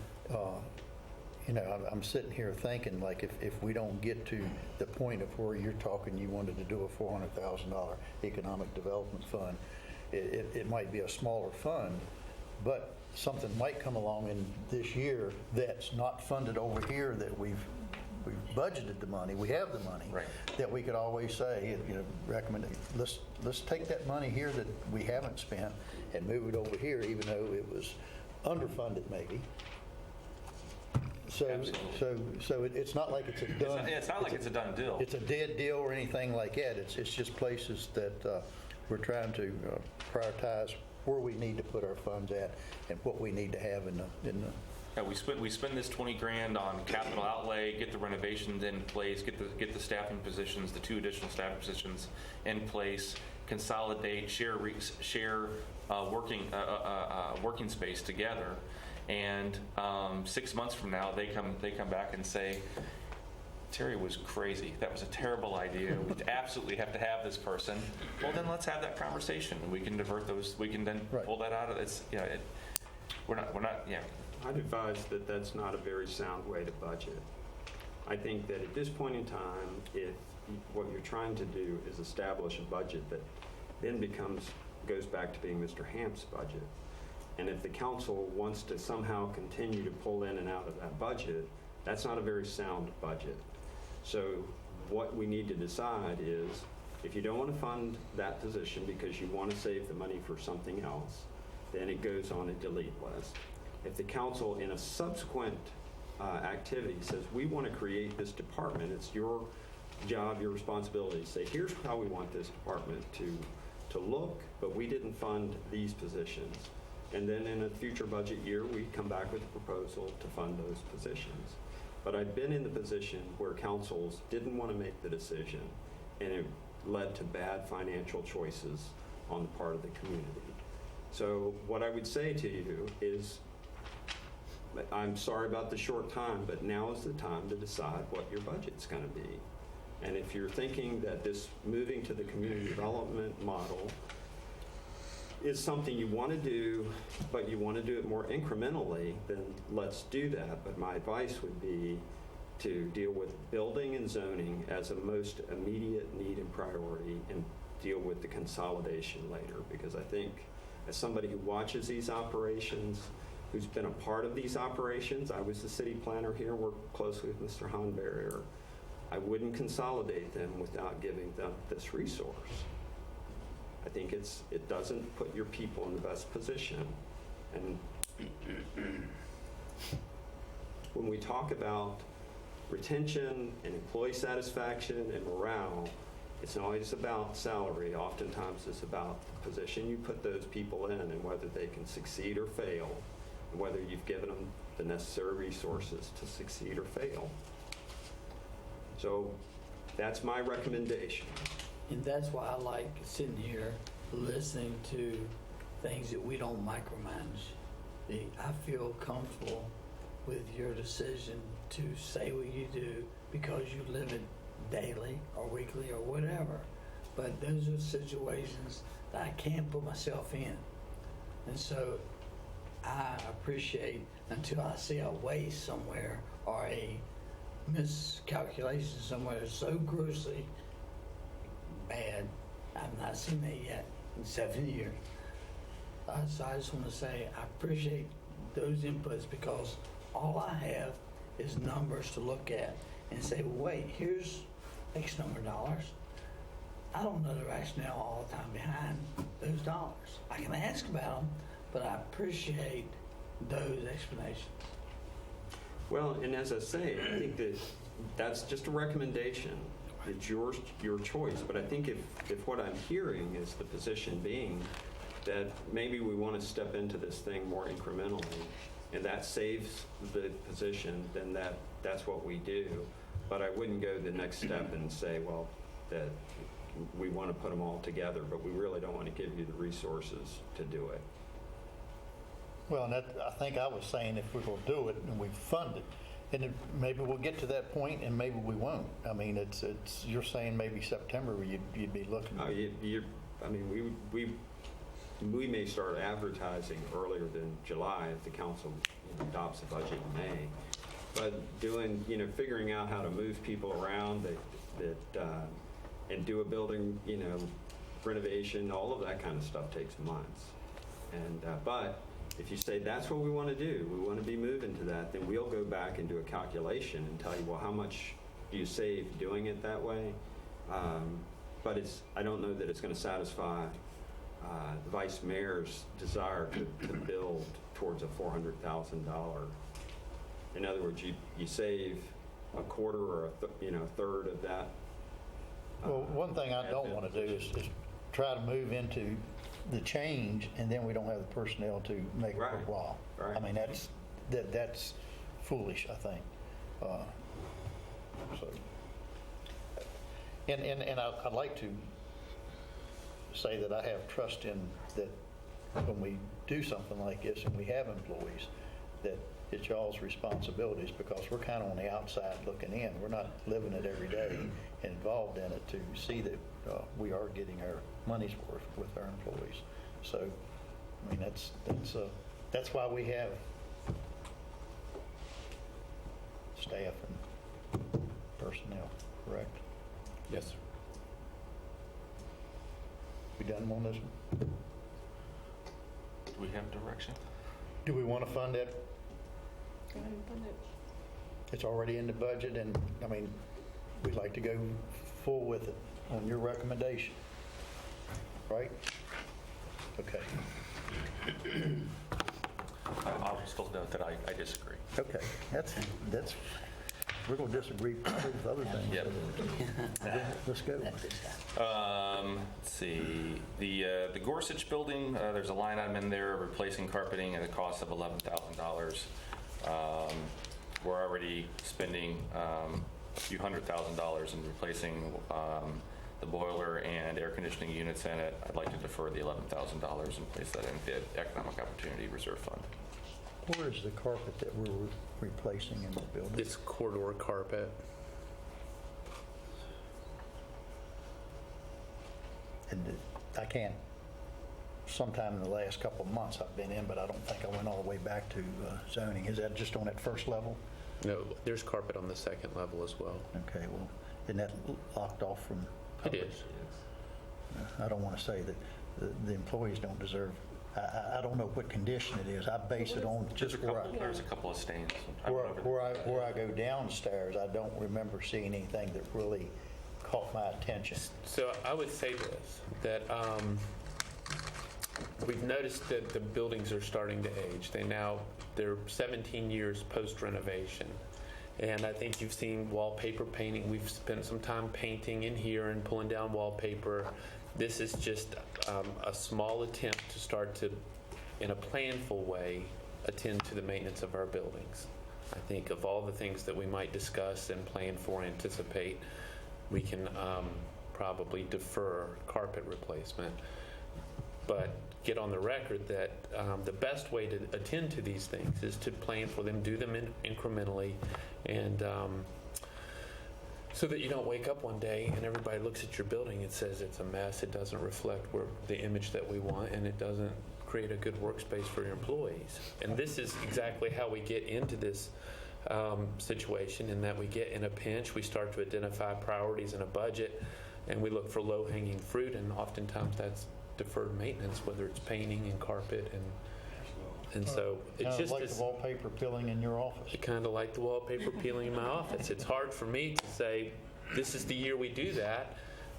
I'm sitting here thinking, like, if we don't get to the point of where you're talking, you wanted to do a $400,000 economic development fund, it might be a smaller fund, but something might come along in this year that's not funded over here, that we've budgeted the money, we have the money, Right. that we could always say, recommend, let's take that money here that we haven't spent and move it over here, even though it was underfunded maybe. So it's not like it's a done. It's not like it's a done deal. It's a dead deal or anything like that. It's just places that we're trying to prioritize where we need to put our funds at and what we need to have in the. Yeah, we spend this $20,000 on capital outlay, get the renovations in place, get the staffing positions, the 2 additional staffing positions in place, consolidate, share working space together, and 6 months from now they come back and say, Terry was crazy. That was a terrible idea. We absolutely have to have this person. Well, then let's have that conversation, and we can divert those. We can then pull that out of this. We're not. Yeah. I'd advise that that's not a very sound way to budget. I think that at this point in time, if what you're trying to do is establish a budget that then goes back to being Mr. Hamp's budget, and if the council wants to somehow continue to pull in and out of that budget, that's not a very sound budget. So what we need to decide is, if you don't want to fund that position because you want to save the money for something else, then it goes on a delete list. If the council in a subsequent activity says, we want to create this department, it's your job, your responsibility to say, here's how we want this department to look, but we didn't fund these positions, And then in a future budget year, we come back with a proposal to fund those positions. But I've been in the position where councils didn't want to make the decision, and it led to bad financial choices on the part of the community. So what I would say to you is, I'm sorry about the short time, but now is the time to decide what your budget's going to be. And if you're thinking that this moving to the community development model is something you want to do, but you want to do it more incrementally, then let's do that. But my advice would be to deal with building and zoning as a most immediate need and priority, and deal with the consolidation later. Because I think, as somebody who watches these operations, who's been a part of these operations, I was the city planner here, worked closely with Mr. Honberger. I wouldn't consolidate them without giving them this resource. I think it doesn't put your people in the best position. And when we talk about retention and employee satisfaction and morale, it's not always about salary. Oftentimes it's about the position you put those people in and whether they can succeed or fail, and whether you've given them the necessary resources to succeed or fail. So that's my recommendation. And that's why I like sitting here listening to things that we don't micromanage. I feel comfortable with your decision to say what you do because you live it daily or weekly or whatever. But those are situations that I can't put myself in. And so I appreciate, until I see a waste somewhere or a miscalculation somewhere so grossly bad, I've not seen that yet in 7 years. So I just want to say I appreciate those inputs, because all I have is numbers to look at and say, well, wait, here's X number of dollars. I don't know the rationale all the time behind those dollars. I can ask about them, but I appreciate those explanations. Well, and as I say, I think that that's just a recommendation. It's your choice. But I think if what I'm hearing is the position being that maybe we want to step into this thing more incrementally, and that saves the position, then that's what we do. But I wouldn't go the next step and say, well, that we want to put them all together, but we really don't want to give you the resources to do it. Well, and that, I think I was saying if we're going to do it and we fund it, and then maybe we'll get to that point and maybe we won't. I mean, it's you're saying maybe September you'd be looking. I mean, we may start advertising earlier than July if the council adopts the budget in May. But figuring out how to move people around and do a building, renovation, all of that kind of stuff takes months. And but if you say that's what we want to do, we want to be moving to that, then we'll go back and do a calculation and tell you, well, how much do you save doing it that way? But I don't know that it's going to satisfy the vice mayor's desire to build towards a $400,000. In other words, you save a quarter or a third of that. Well, one thing I don't want to do is try to move into the change, and then we don't have the personnel to make it worthwhile. Right. I mean, that's foolish, I think. And I'd like to say that I have trust in that when we do something like this and we have employees, that it's y'all's responsibilities, because we're kind of on the outside looking in. We're not living it every day and involved in it to see that we are getting our money's worth with our employees. So, I mean, that's why we have staff and personnel, correct? Yes, sir. We done on this one? Do we have direction? Do we want to fund that? Go ahead and fund it. It's already in the budget, and, I mean, we'd like to go full with it on your recommendation, right? Okay. I'll still note that I disagree. Okay, that's we're going to disagree with other things. Yep. Let's go. Let's see, the Gorsuch building, there's a line item in there, replacing carpeting at a cost of $11,000. We're already spending a few $100,000 in replacing the boiler and air conditioning units in it. I'd like to defer the $11,000 and place that in the Economic Opportunity Reserve Fund. Where is the carpet that we're replacing in the building? It's corridor carpet. And I can't, sometime in the last couple of months I've been in, but I don't think I went all the way back to zoning. Is that just on that first level? No, there's carpet on the second level as well. Okay, well, isn't that locked off from It public? is. I don't want to say that the employees don't deserve, I don't know what condition it is. I base it on just There's a couple of stains. where I go downstairs. I don't remember seeing anything that really caught my attention. So I would say this, that we've noticed that the buildings are starting to age. They're 17 years post-renovation. And I think you've seen wallpaper painting. We've spent some time painting in here and pulling down wallpaper. This is just a small attempt to start to, in a planful way, attend to the maintenance of our buildings. I think of all the things that we might discuss and plan for and anticipate, we can probably defer carpet replacement, but get on the record that the best way to attend to these things is to plan for them, do them incrementally, and so that you don't wake up one day and everybody looks at your building and says it's a mess, it doesn't reflect the image that we want, and it doesn't create a good workspace for your employees. And this is exactly how we get into this situation, in that we get in a pinch, we start to identify priorities in a budget, and we look for low-hanging fruit, and oftentimes that's deferred maintenance, whether it's painting and carpet, and so it's just like the wallpaper peeling in your office. kind of like the wallpaper peeling in my office. It's hard for me to say this is the year we do that,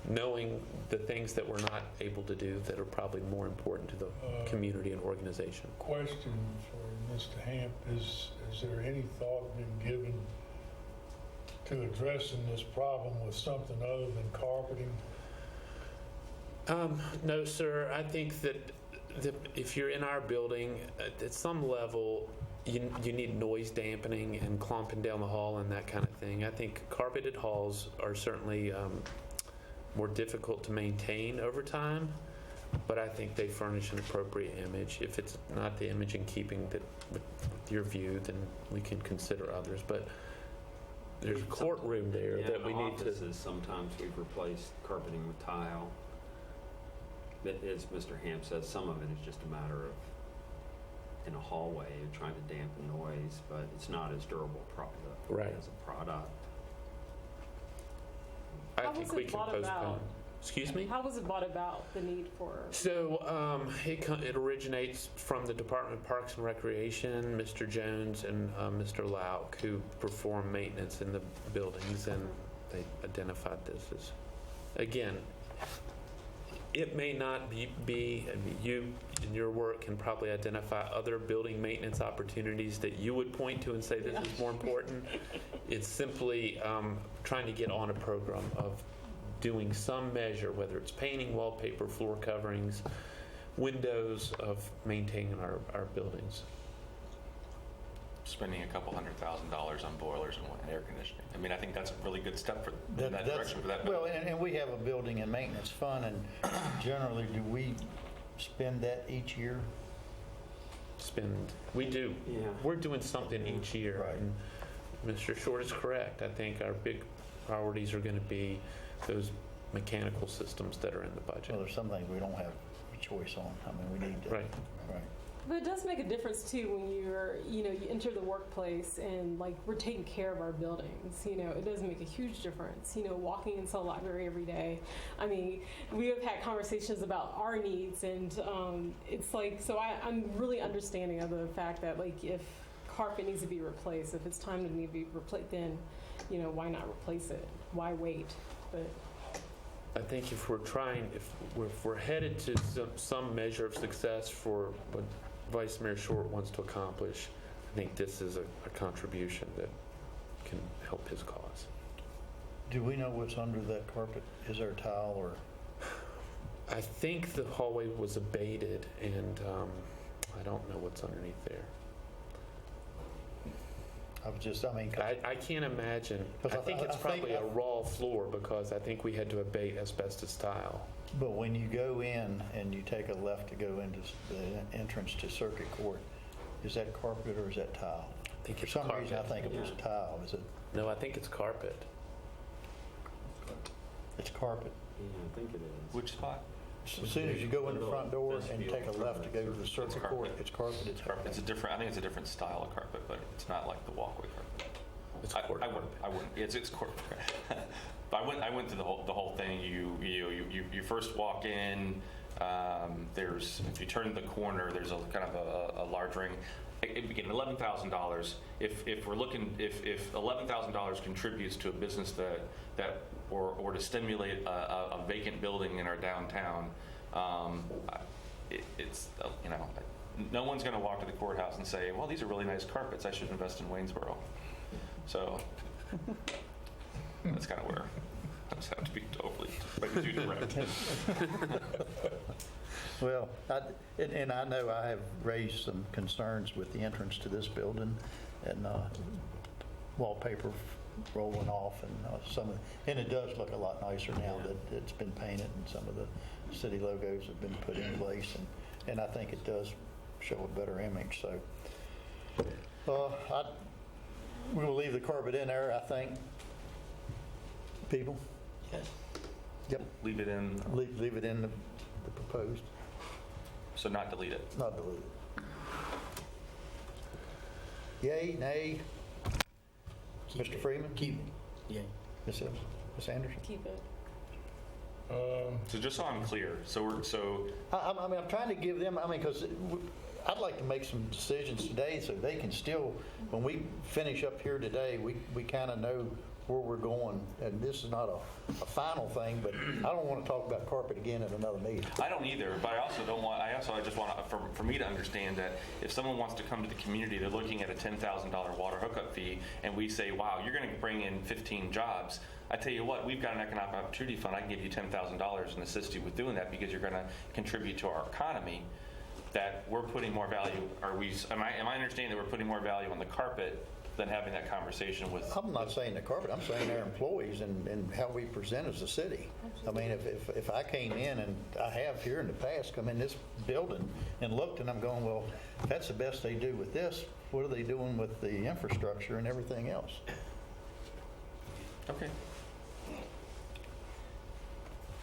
knowing the things that we're not able to do that are probably more important to the community and organization. Question for Mr. Hamp, is there any thought been given to addressing this problem with something other than carpeting? No, sir. I think that if you're in our building, at some level, you need noise dampening and clumping down the hall and that kind of thing. I think carpeted halls are certainly more difficult to maintain over time, but I think they furnish an appropriate image. If it's not the image in keeping with your view, then we can consider others. But there's a courtroom there that we need to. Offices, sometimes we've replaced carpeting with tile. But as Mr. Hamp says, some of it is just a matter of, in a hallway, you're trying to dampen noise, but it's not as durable Right. as a product. I think we can postpone. Excuse me? How was it brought about, the need for? So it originates from the Department of Parks and Recreation, Mr. Jones and Mr. Lauk, who perform maintenance in the buildings, and they identified this as, again, it may not be, I mean, you in your work can probably identify other building maintenance opportunities that you would point to and say this is more important. It's simply trying to get on a program of doing some measure, whether it's painting, wallpaper, floor coverings, windows, of maintaining our buildings. Spending a couple $100,000 on boilers and air conditioning. I mean, I think that's a really good step in that direction for that building. Well, and we have a building and maintenance fund, and generally, do we spend that each year? We do. Yeah. We're doing something each year. Right. And Mr. Short is correct. I think our big priorities are going to be those mechanical systems that are in the budget. Well, there's some things we don't have a choice on. I mean, we need to. Right. Right. But it does make a difference too when you enter the workplace and like we're taking care of our buildings. It does make a huge difference. Walking into the library every day. I mean, we have had conversations about our needs, and it's like, so I'm really understanding of the fact that like if carpet needs to be replaced, if it's time to need to be replaced, then why not replace it? Why wait? But I think if we're headed to some measure of success for what Vice Mayor Short wants to accomplish, I think this is a contribution that can help his cause. Do we know what's under that carpet? Is there tile or? I think the hallway was abated, and I don't know what's underneath there. I can't imagine. I think it's probably a raw floor because I think we had to abate asbestos tile. But when you go in and you take a left to go into the entrance to Circuit Court, is that carpet or is that tile? I think For it's some carpet. reason, I think it was tile. Is it? No, I think it's carpet. It's carpet. Yeah, I think it is. Which spot? As soon as you go in the front door and you take a left to go to the Circuit Court, it's carpet. It's carpet. It's a different. I think it's a different style of carpet, but it's not like the walkway carpet. It's I court wouldn't. It's court. But I went through the whole thing. You first walk in. There's, if you turn the corner, there's a kind of a large ring. Again, $11,000. If $11,000 contributes to a business that or to stimulate a vacant building in our downtown, it's no one's going to walk to the courthouse and say, well, these are really nice carpets, I should invest in Waynesboro. So that's kind of where I just have to be totally too direct. Well, and I know I have raised some concerns with the entrance to this building and wallpaper rolling off and and it does look a lot nicer now that it's been painted and some of the city logos have been put in place and I think it does show a better image. So we will leave the carpet in there, I think. People? Yes. Yep. Leave it in. Leave it in the proposed. So not delete it. Not delete it. Yay, nay? Mr. Freeman? Keep it. Yeah. Ms. Anderson? Keep it. So just so I'm clear, I'm trying to give them, because I'd like to make some decisions today so they can still, when we finish up here today, we kind of know where we're going. And this is not a final thing, but I don't want to talk about carpet again at another meeting. I don't either, but I just want for me to understand that if someone wants to come to the community, they're looking at a $10,000 water hookup fee, and we say, wow, you're going to bring in 15 jobs. I tell you what, we've got an economic opportunity fund. I can give you $10,000 and assist you with doing that because you're going to contribute to our economy. That we're putting more value. Am I understanding that we're putting more value on the carpet than having that conversation with? I'm not saying the carpet. I'm saying our employees and how we present as a city. I mean, if I came in, and I have here in the past, come in this building and looked, and I'm going, well, if that's the best they do with this, what are they doing with the infrastructure and everything else? Okay.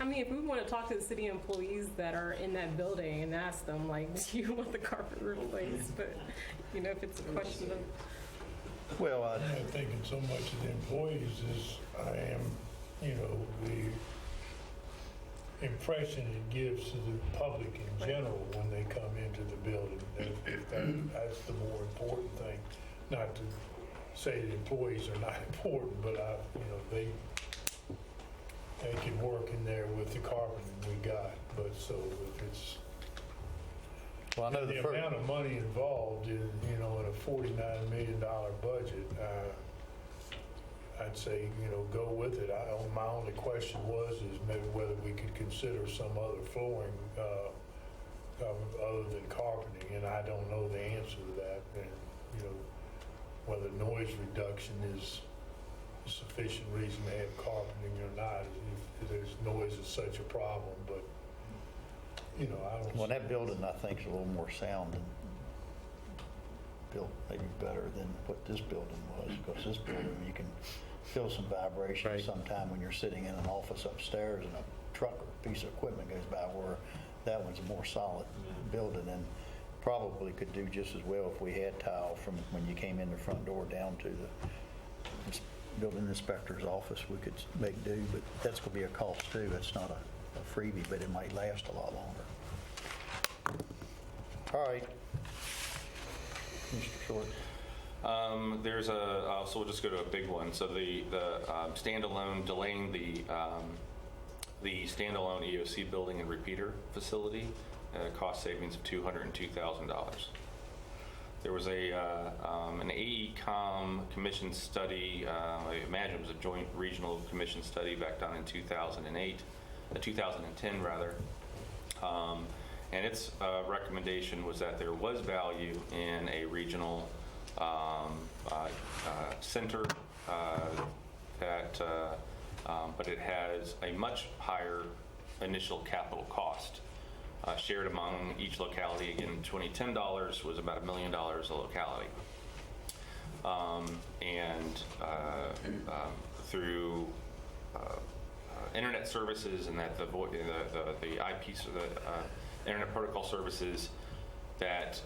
I mean, if we want to talk to the city employees that are in that building and ask them, like, do you want the carpet replaced? But, if it's a question of... Well, I'm not thinking so much of the employees as I am, the impression it gives to the public in general when they come into the building. That's the more important thing. Not to say the employees are not important, but they can work in there with the carpeting we got. But so if it's well, I know the amount of money involved in a $49 million budget, I'd say go with it. My only question is maybe whether we could consider some other flooring other than carpeting, and I don't know the answer to that. And whether noise reduction is a sufficient reason to have carpeting or not, if there's noise is such a problem. But I don't. Well, that building, I think, is a little more sound and built maybe better than what this building was, because this building, you can feel some vibration Right. sometime when you're sitting in an office upstairs and a truck or a piece of equipment goes by, where that one's a more solid building and probably could do just as well if we had tile from when you came in the front door down to the building inspector's office. We could make do, but that's going to be a cost too. That's not a freebie, but it might last a lot longer. All right. Mr. Short. So we'll just go to a big one. So the standalone, delaying the standalone EOC building and repeater facility, cost savings of $202,000. there was an AECOM commission study. I imagine it was a joint regional commission study back down in 2010 rather. And its recommendation was that there was value in a regional center, but it has a much higher initial capital cost. Shared among each locality, again, 2010 dollars was about $1 million a locality. Through internet services and that the IP, so the internet protocol services, that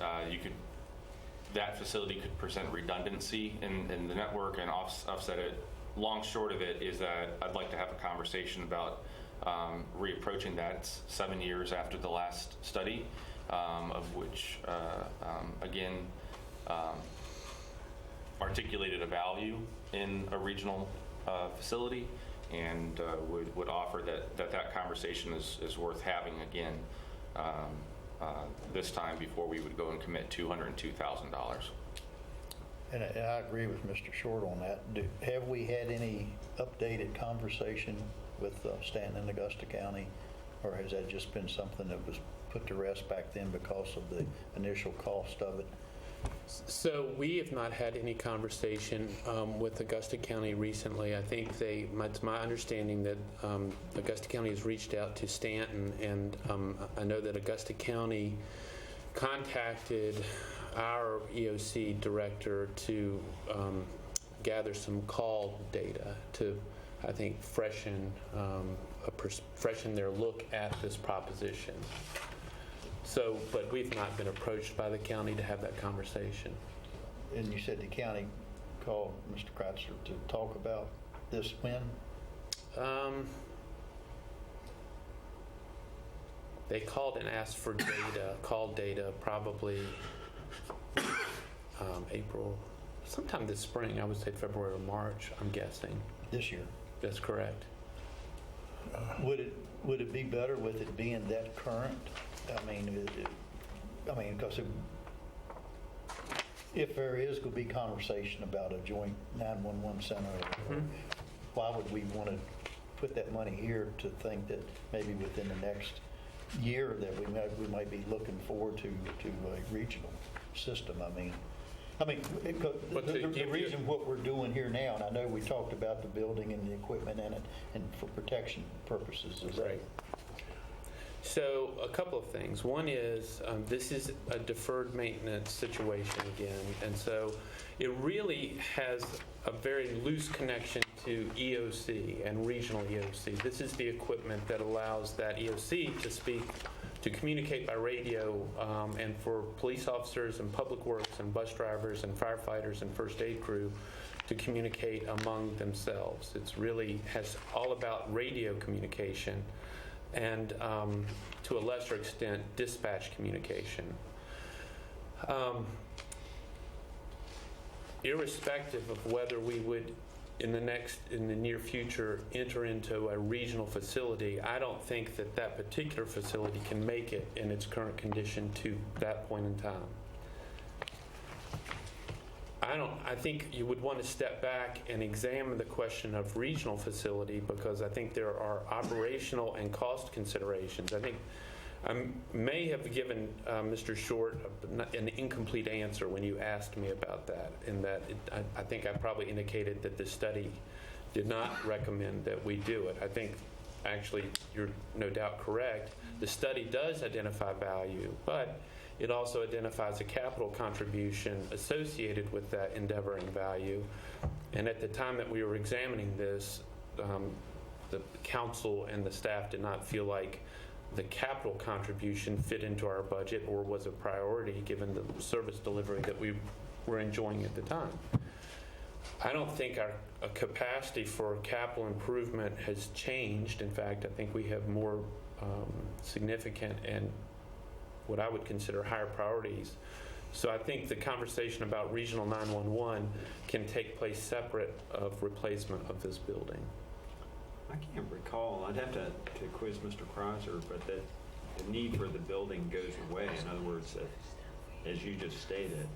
that facility could present redundancy in the network and offset it. Long short of it is that I'd like to have a conversation about reapproaching that. It's 7 years after the last study, of which, again, articulated a value in a regional facility, and would offer that conversation is worth having again this time before we would go and commit $202,000. And I agree with Mr. Short on that. Have we had any updated conversation with Stanton and Augusta County, or has that just been something that was put to rest back then because of the initial cost of it? So we have not had any conversation with Augusta County recently. I think it's my understanding that Augusta County has reached out to Stanton, and I know that Augusta County contacted our EOC director to gather some call data to, I think, freshen their look at this proposition. So, but we've not been approached by the county to have that conversation. And you said the county called Mr. Kratzer to talk about this when? They called and asked for data, probably April, sometime this spring. I would say February or March, I'm guessing. This year? That's correct. Would it be better with it being that current? I mean, because if there is going to be conversation about a joint 911 center, why would we want to put that money here to think that maybe within the next year that we might be looking forward to a regional system? I mean, the reason what we're doing here now, and I know we talked about the building and the equipment in it, and for protection purposes, is right. So a couple of things. One is this is a deferred maintenance situation again, and so it really has a very loose connection to EOC and regional EOC. This is the equipment that allows that EOC to communicate by radio, and for police officers and public works and bus drivers and firefighters and first aid crew to communicate among themselves. It's really has all about radio communication and to a lesser extent dispatch communication. Irrespective of whether we would in the near future enter into a regional facility, I don't think that particular facility can make it in its current condition to that point in time. I think you would want to step back and examine the question of regional facility, because I think there are operational and cost considerations. I think I may have given Mr. Short an incomplete answer when you asked me about that, in that I think I probably indicated that the study did not recommend that we do it. I think actually you're no doubt correct. The study does identify value, but it also identifies a capital contribution associated with that endeavor and value. And at the time that we were examining this, the council and the staff did not feel like the capital contribution fit into our budget or was a priority given the service delivery that we were enjoying at the time. I don't think our capacity for capital improvement has changed. In fact, I think we have more significant and what I would consider higher priorities. So I think the conversation about regional 911 can take place separate of replacement of this building. I can't recall. I'd have to quiz Mr. Kratzer, but that the need for the building goes away. In other words, that, as you just stated,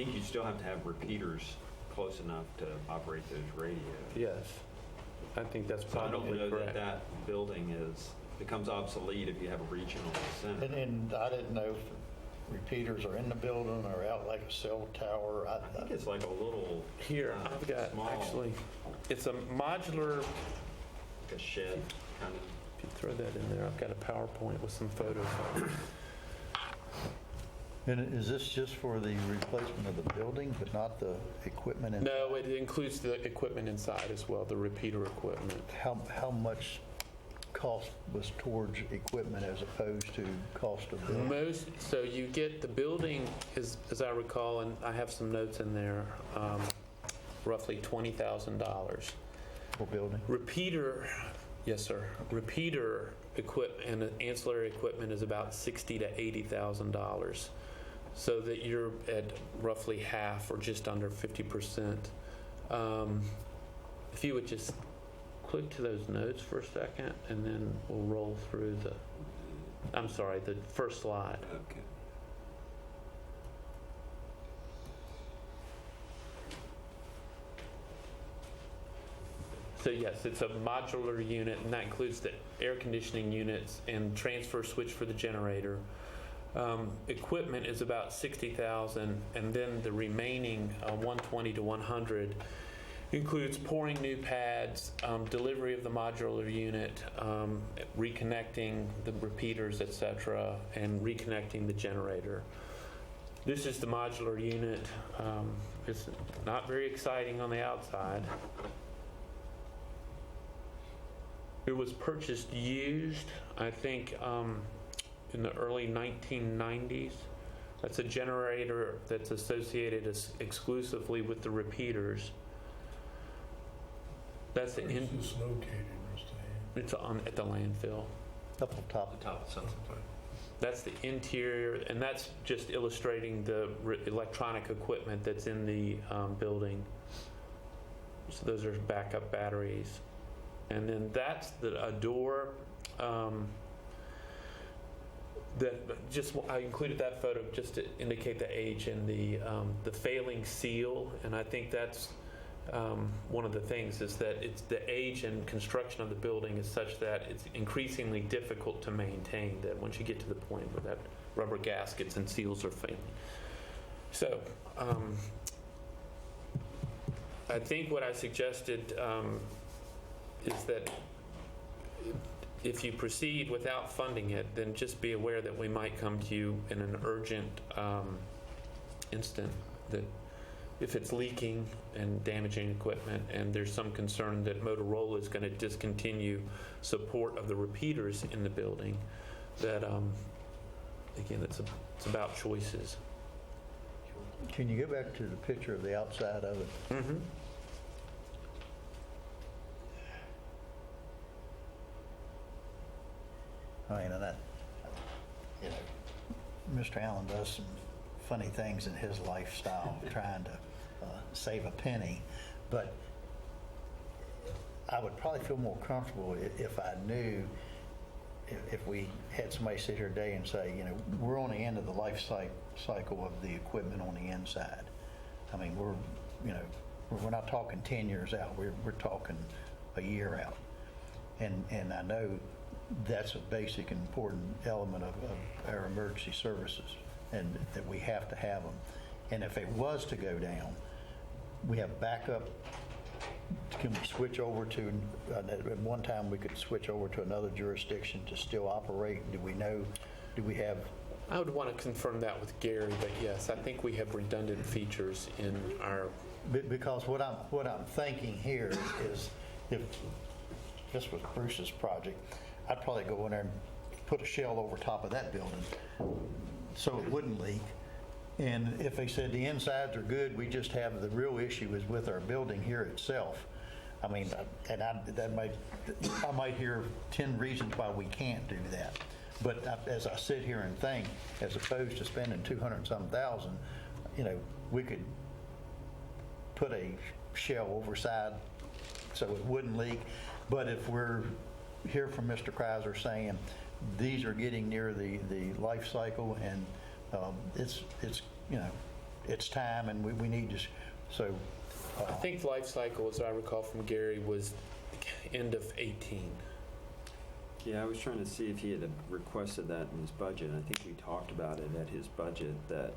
think you still have to have repeaters close enough to operate those radios. Yes, I think that's So I don't probably know that correct. that building becomes obsolete if you have a regional center. And I didn't know if repeaters are in the building or out like a cell tower. I think it's like a little. Here, I've got, small, actually, it's a modular, like a shed kind of. if you throw that in there, I've got a PowerPoint with some photos of it. And is this just for the replacement of the building, but not the equipment? No, it includes the equipment inside as well, the repeater equipment. How much cost was towards equipment as opposed to cost of building? So you get the building, as I recall, and I have some notes in there, roughly $20,000. For building? Repeater, yes, sir. Repeater equipment and ancillary equipment is about $60,000 to $80,000. So that you're at roughly half or just under 50%. If you would just click to those notes for a second, and then we'll roll through the first slide. Okay. So yes, it's a modular unit, and that includes the air conditioning units and transfer switch for the generator. Equipment is about $60,000, and then the remaining $120,000 to $100,000 includes pouring new pads, delivery of the modular unit, reconnecting the repeaters, etc., and reconnecting the generator. This is the modular unit. It's not very exciting on the outside. It was purchased used, I think, in the early 1990s. That's a generator that's associated exclusively with the repeaters. That's the Where is this located, Mr. Hand? It's at the landfill. Up on top. Top of Sunset Park. That's the interior, and that's just illustrating the electronic equipment that's in the building. So those are backup batteries. And then that's a door. I included that photo just to indicate the age and the failing seal, and I think that's one of the things is that it's the age and construction of the building is such that it's increasingly difficult to maintain. That once you get to the point where that rubber gaskets and seals are failing, so I think what I suggested is that if you proceed without funding it, then just be aware that we might come to you in an urgent instant, that if it's leaking and damaging equipment and there's some concern that Motorola is going to discontinue support of the repeaters in the building, that again, it's about choices. Can you go back to the picture of the outside of it? Mm-hmm. I mean, and that, Mr. Allen does some funny things in his lifestyle, trying to save a penny, but I would probably feel more comfortable if I knew, if we had somebody sit here today and say, we're on the end of the life cycle of the equipment on the inside. I mean, we're not talking 10 years out. We're talking a year out, and I know that's a basic and important element of our emergency services, and that we have to have them. And if it was to go down, we have backup. Can we switch over to, at one time we could switch over to another jurisdiction to still operate? Do we have? I would want to confirm that with Gary, but yes, I think we have redundant features in our. Because what I'm thinking here is, if this was Bruce's project, I'd probably go in there and put a shell over top of that building so it wouldn't leak. And if they said the insides are good, we just have the real issue is with our building here itself. I mean, and I might hear 10 reasons why we can't do that. But as I sit here and think, as opposed to spending 200-some thousand, we could put a shell overside so it wouldn't leak. But if we're hear from Mr. Kreiser saying these are getting near the life cycle, and it's it's time and we need to, so. I think life cycle, as I recall from Gary, was end of 18. Yeah, I was trying to see if he had requested that in his budget. I think we talked about it at his budget that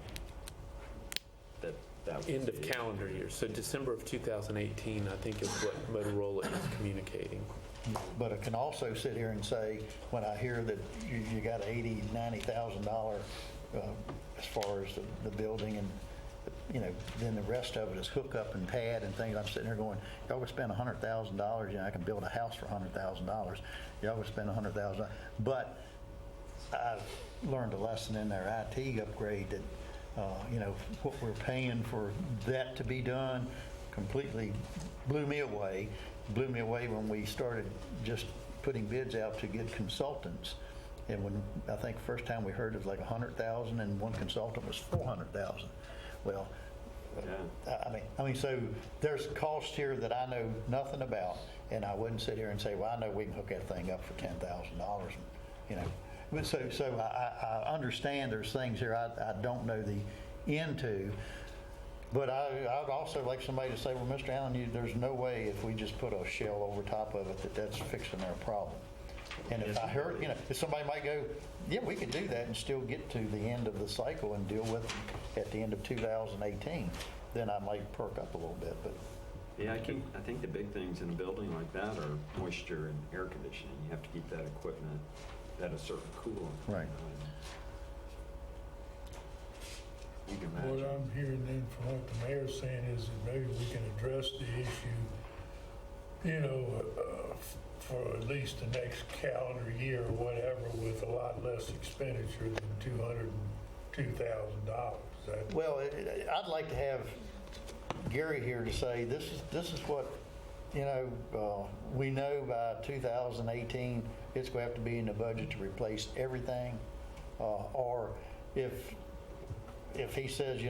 was End of it. calendar year, so December of 2018, I think is what Motorola is communicating. But I can also sit here and say, when I hear that you got $80,000-$90,000 as far as the building and, then the rest of it is hook up and pad and things, I'm sitting there going, y'all would spend $100,000, I can build a house for $100,000. Y'all would spend $100,000. But I've learned a lesson in their IT upgrade that, what we're paying for that to be done completely blew me away. Blew me away when we started just putting bids out to get consultants. And when I think the first time we heard it was like 100,000 and one consultant was 400,000. Well, Yeah. I mean, so there's cost here that I know nothing about, and I wouldn't sit here and say, well, I know we can hook that thing up for $10,000, But so I understand there's things here I don't know the end to. But I'd also like somebody to say, well, Mr. Allen, there's no way if we just put a shell over top of it that's fixing our problem. And if I heard, if somebody might go, yeah, we could do that and still get to the end of the cycle and deal with it at the end of 2018, then I might perk up a little bit. But Yeah, I think the big things in a building like that are moisture and air conditioning. You have to keep that equipment at a certain cool. Right. You can What imagine. I'm hearing then from what the mayor's saying is that maybe we can address the issue, for at least the next calendar year or whatever with a lot less expenditure than $202,000. well, I'd like to have Gary here to say this is what we know by 2018 it's going to have to be in the budget to replace everything, or if he says,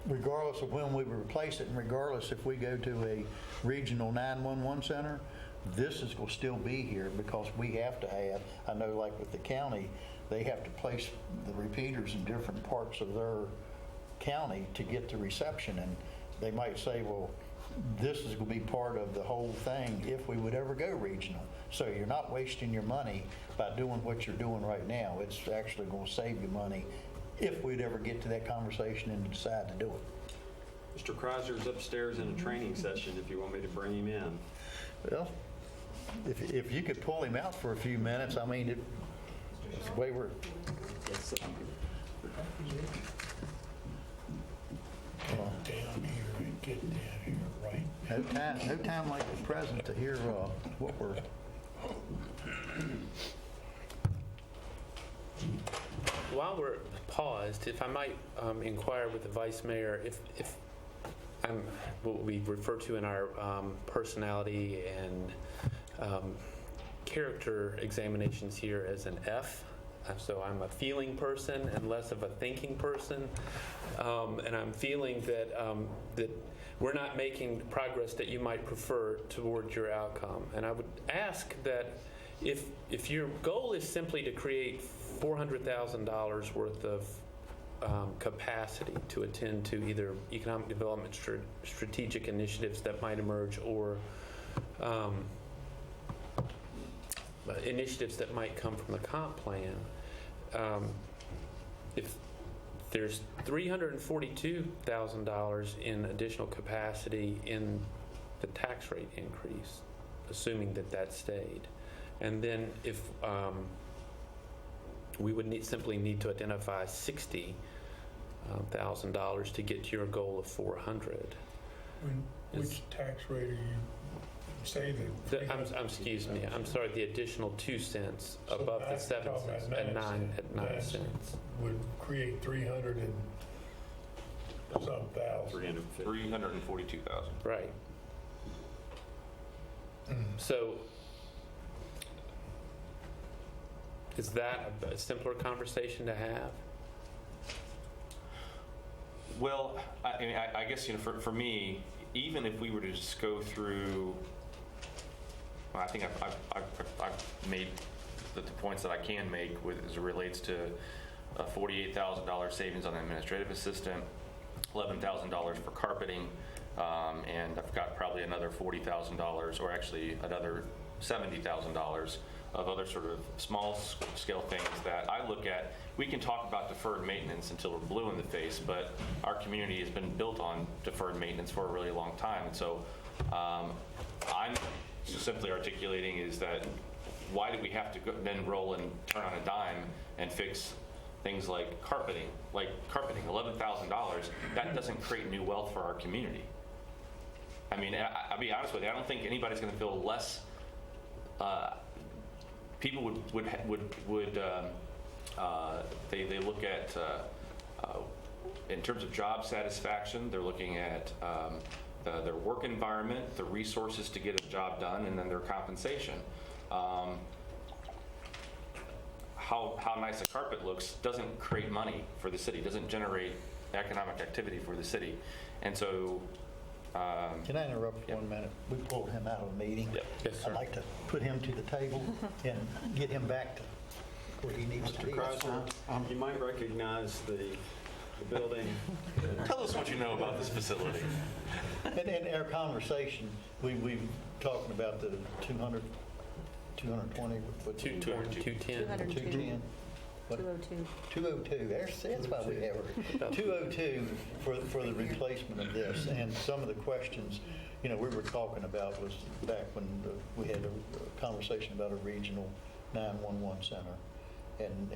regardless of when we replace it and regardless if we go to a regional 911 center, this will still be here because we have to have, I know like with the county, they have to place the repeaters in different parts of their county to get the reception, and they might say, well, this is going to be part of the whole thing if we would ever go regional. So you're not wasting your money by doing what you're doing right now. It's actually going to save you money if we'd ever get to that conversation and decide to do it. Mr. Kreiser's upstairs in a training session if you want me to bring him in. Well, if you could pull him out for a few minutes, I mean, it's the way we're... Down here and get down here, right? No time like the present to hear what we're... While we're paused, if I might inquire with the vice mayor, if I'm what we refer to in our personality and character examinations here as an F. So I'm a feeling person and less of a thinking person, and I'm feeling that that we're not making progress that you might prefer toward your outcome. And I would ask that if your goal is simply to create $400,000 worth of capacity to attend to either economic development strategic initiatives that might emerge or initiatives that might come from the comp plan, if there's $342,000 in additional capacity in the tax rate increase, assuming that stayed, and then if we would simply need to identify $60,000 to get to your goal of 400. Which tax rate are you say that? Excuse me. I'm sorry. The additional 2 cents above the 7 cents at 9 cents would create 300 and some thousand. 342,000. Right. So, is that a simpler conversation to have? Well, I guess for me, even if we were to just go through, well, I think I've made the points that I can make as it relates to a $48,000 savings on the administrative assistant, $11,000 for carpeting, and I've got probably another $40,000, or actually another $70,000 of other sort of small scale things that I look at. We can talk about deferred maintenance until we're blue in the face, but our community has been built on deferred maintenance for a really long time. And so I'm simply articulating is that why do we have to then roll and turn on a dime and fix things like carpeting, $11,000, that doesn't create new wealth for our community. I mean, I'll be honest with you, I don't think anybody's going to feel less, people they look at, in terms of job satisfaction, they're looking at their work environment, the resources to get a job done, and then their compensation. How nice a carpet looks doesn't create money for the city, doesn't generate economic activity for the city. And so... Can I interrupt for 1 minute? We pulled him out of the meeting. Yep. Yes, sir. I'd like to put him to the table and get him back to where he needs to be. Mr. Chrysler, you might recognize the building. Tell us what you know about this facility. And in our conversation, we talking about the 200, 220, what? 210. 210. What? 202. 202, that's why we have her. 202 for the replacement of this. And some of the questions, we were talking about was back when we had a conversation about a regional 911 center. And,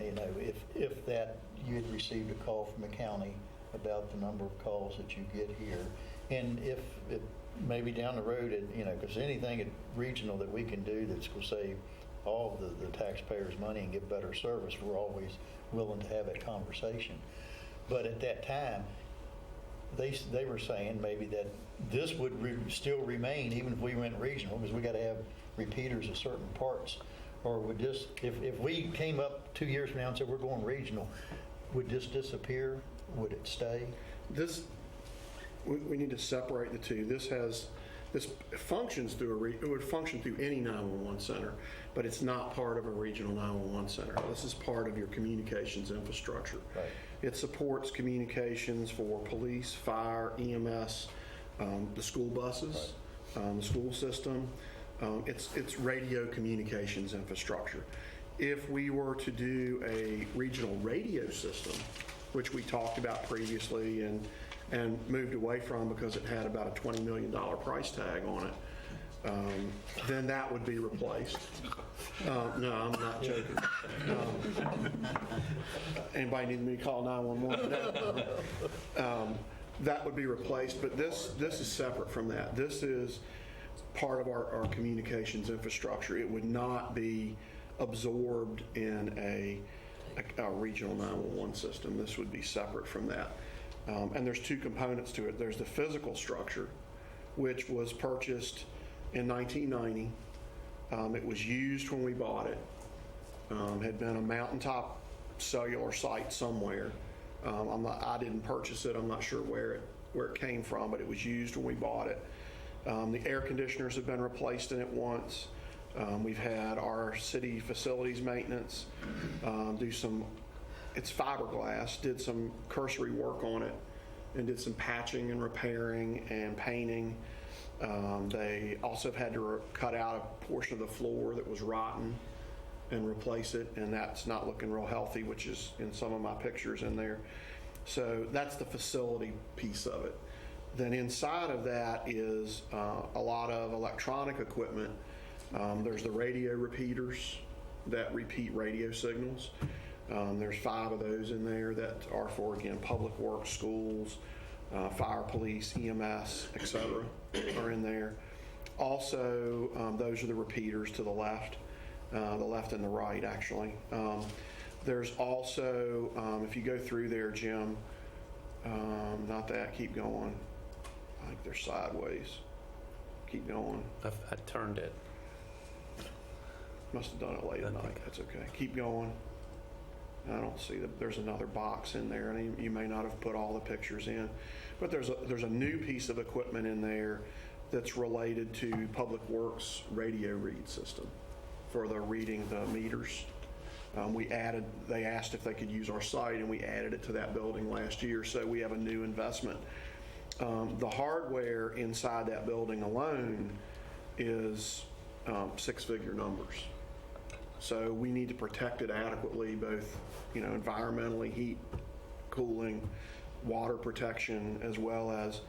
if that, you had received a call from the county about the number of calls that you get here. And if it, maybe down the road, because anything at regional that we can do that's going to save all of the taxpayers' money and get better service, we're always willing to have that conversation. But at that time, they were saying maybe that this would still remain even if we went regional, because we got to have repeaters of certain parts. Or would this, if we came up 2 years from now and said we're going regional, would this disappear? Would it stay? We need to separate the two. This functions through it would function through any 911 center, but it's not part of a regional 911 center. This is part of your communications infrastructure. Right. It supports communications for police, fire, EMS, the school buses, the school system. It's radio communications infrastructure. If we were to do a regional radio system, which we talked about previously and moved away from because it had about a $20 million price tag on it, then that would be replaced. No, I'm not joking. Anybody need me to call 911? No. That would be replaced, but this is separate from that. This is part of our communications infrastructure. It would not be absorbed in a regional 911 system. This would be separate from that. And there's two components to it. There's the physical structure, which was purchased in 1990. It was used when we bought it. Had been a mountaintop cellular site somewhere. I didn't purchase it. I'm not sure where it came from, but it was used when we bought it. The air conditioners have been replaced in it once. We've had our city facilities maintenance it's fiberglass, did some cursory work on it and did some patching and repairing and painting. They also have had to cut out a portion of the floor that was rotten and replace it, and that's not looking real healthy, which is in some of my pictures in there. So that's the facility piece of it. Then inside of that is a lot of electronic equipment. There's the radio repeaters that repeat radio signals. There's 5 of those in there that are for, again, public works, schools, fire, police, EMS, etc. are in there. Also, those are the repeaters to the left and the right, actually. There's also, if you go through there, Jim, not that, keep going. I think they're sideways. Keep going. I turned it. Must have done it late at night. That's okay. Keep going. I don't see that there's another box in there, and you may not have put all the pictures in, but there's a new piece of equipment in there that's related to Public Works radio read system for the reading the meters They asked if they could use our site, and we added it to that building last year, so we have a new investment. The hardware inside that building alone is six-figure numbers. So we need to protect it adequately, both, environmentally, heat, cooling, water protection, as well as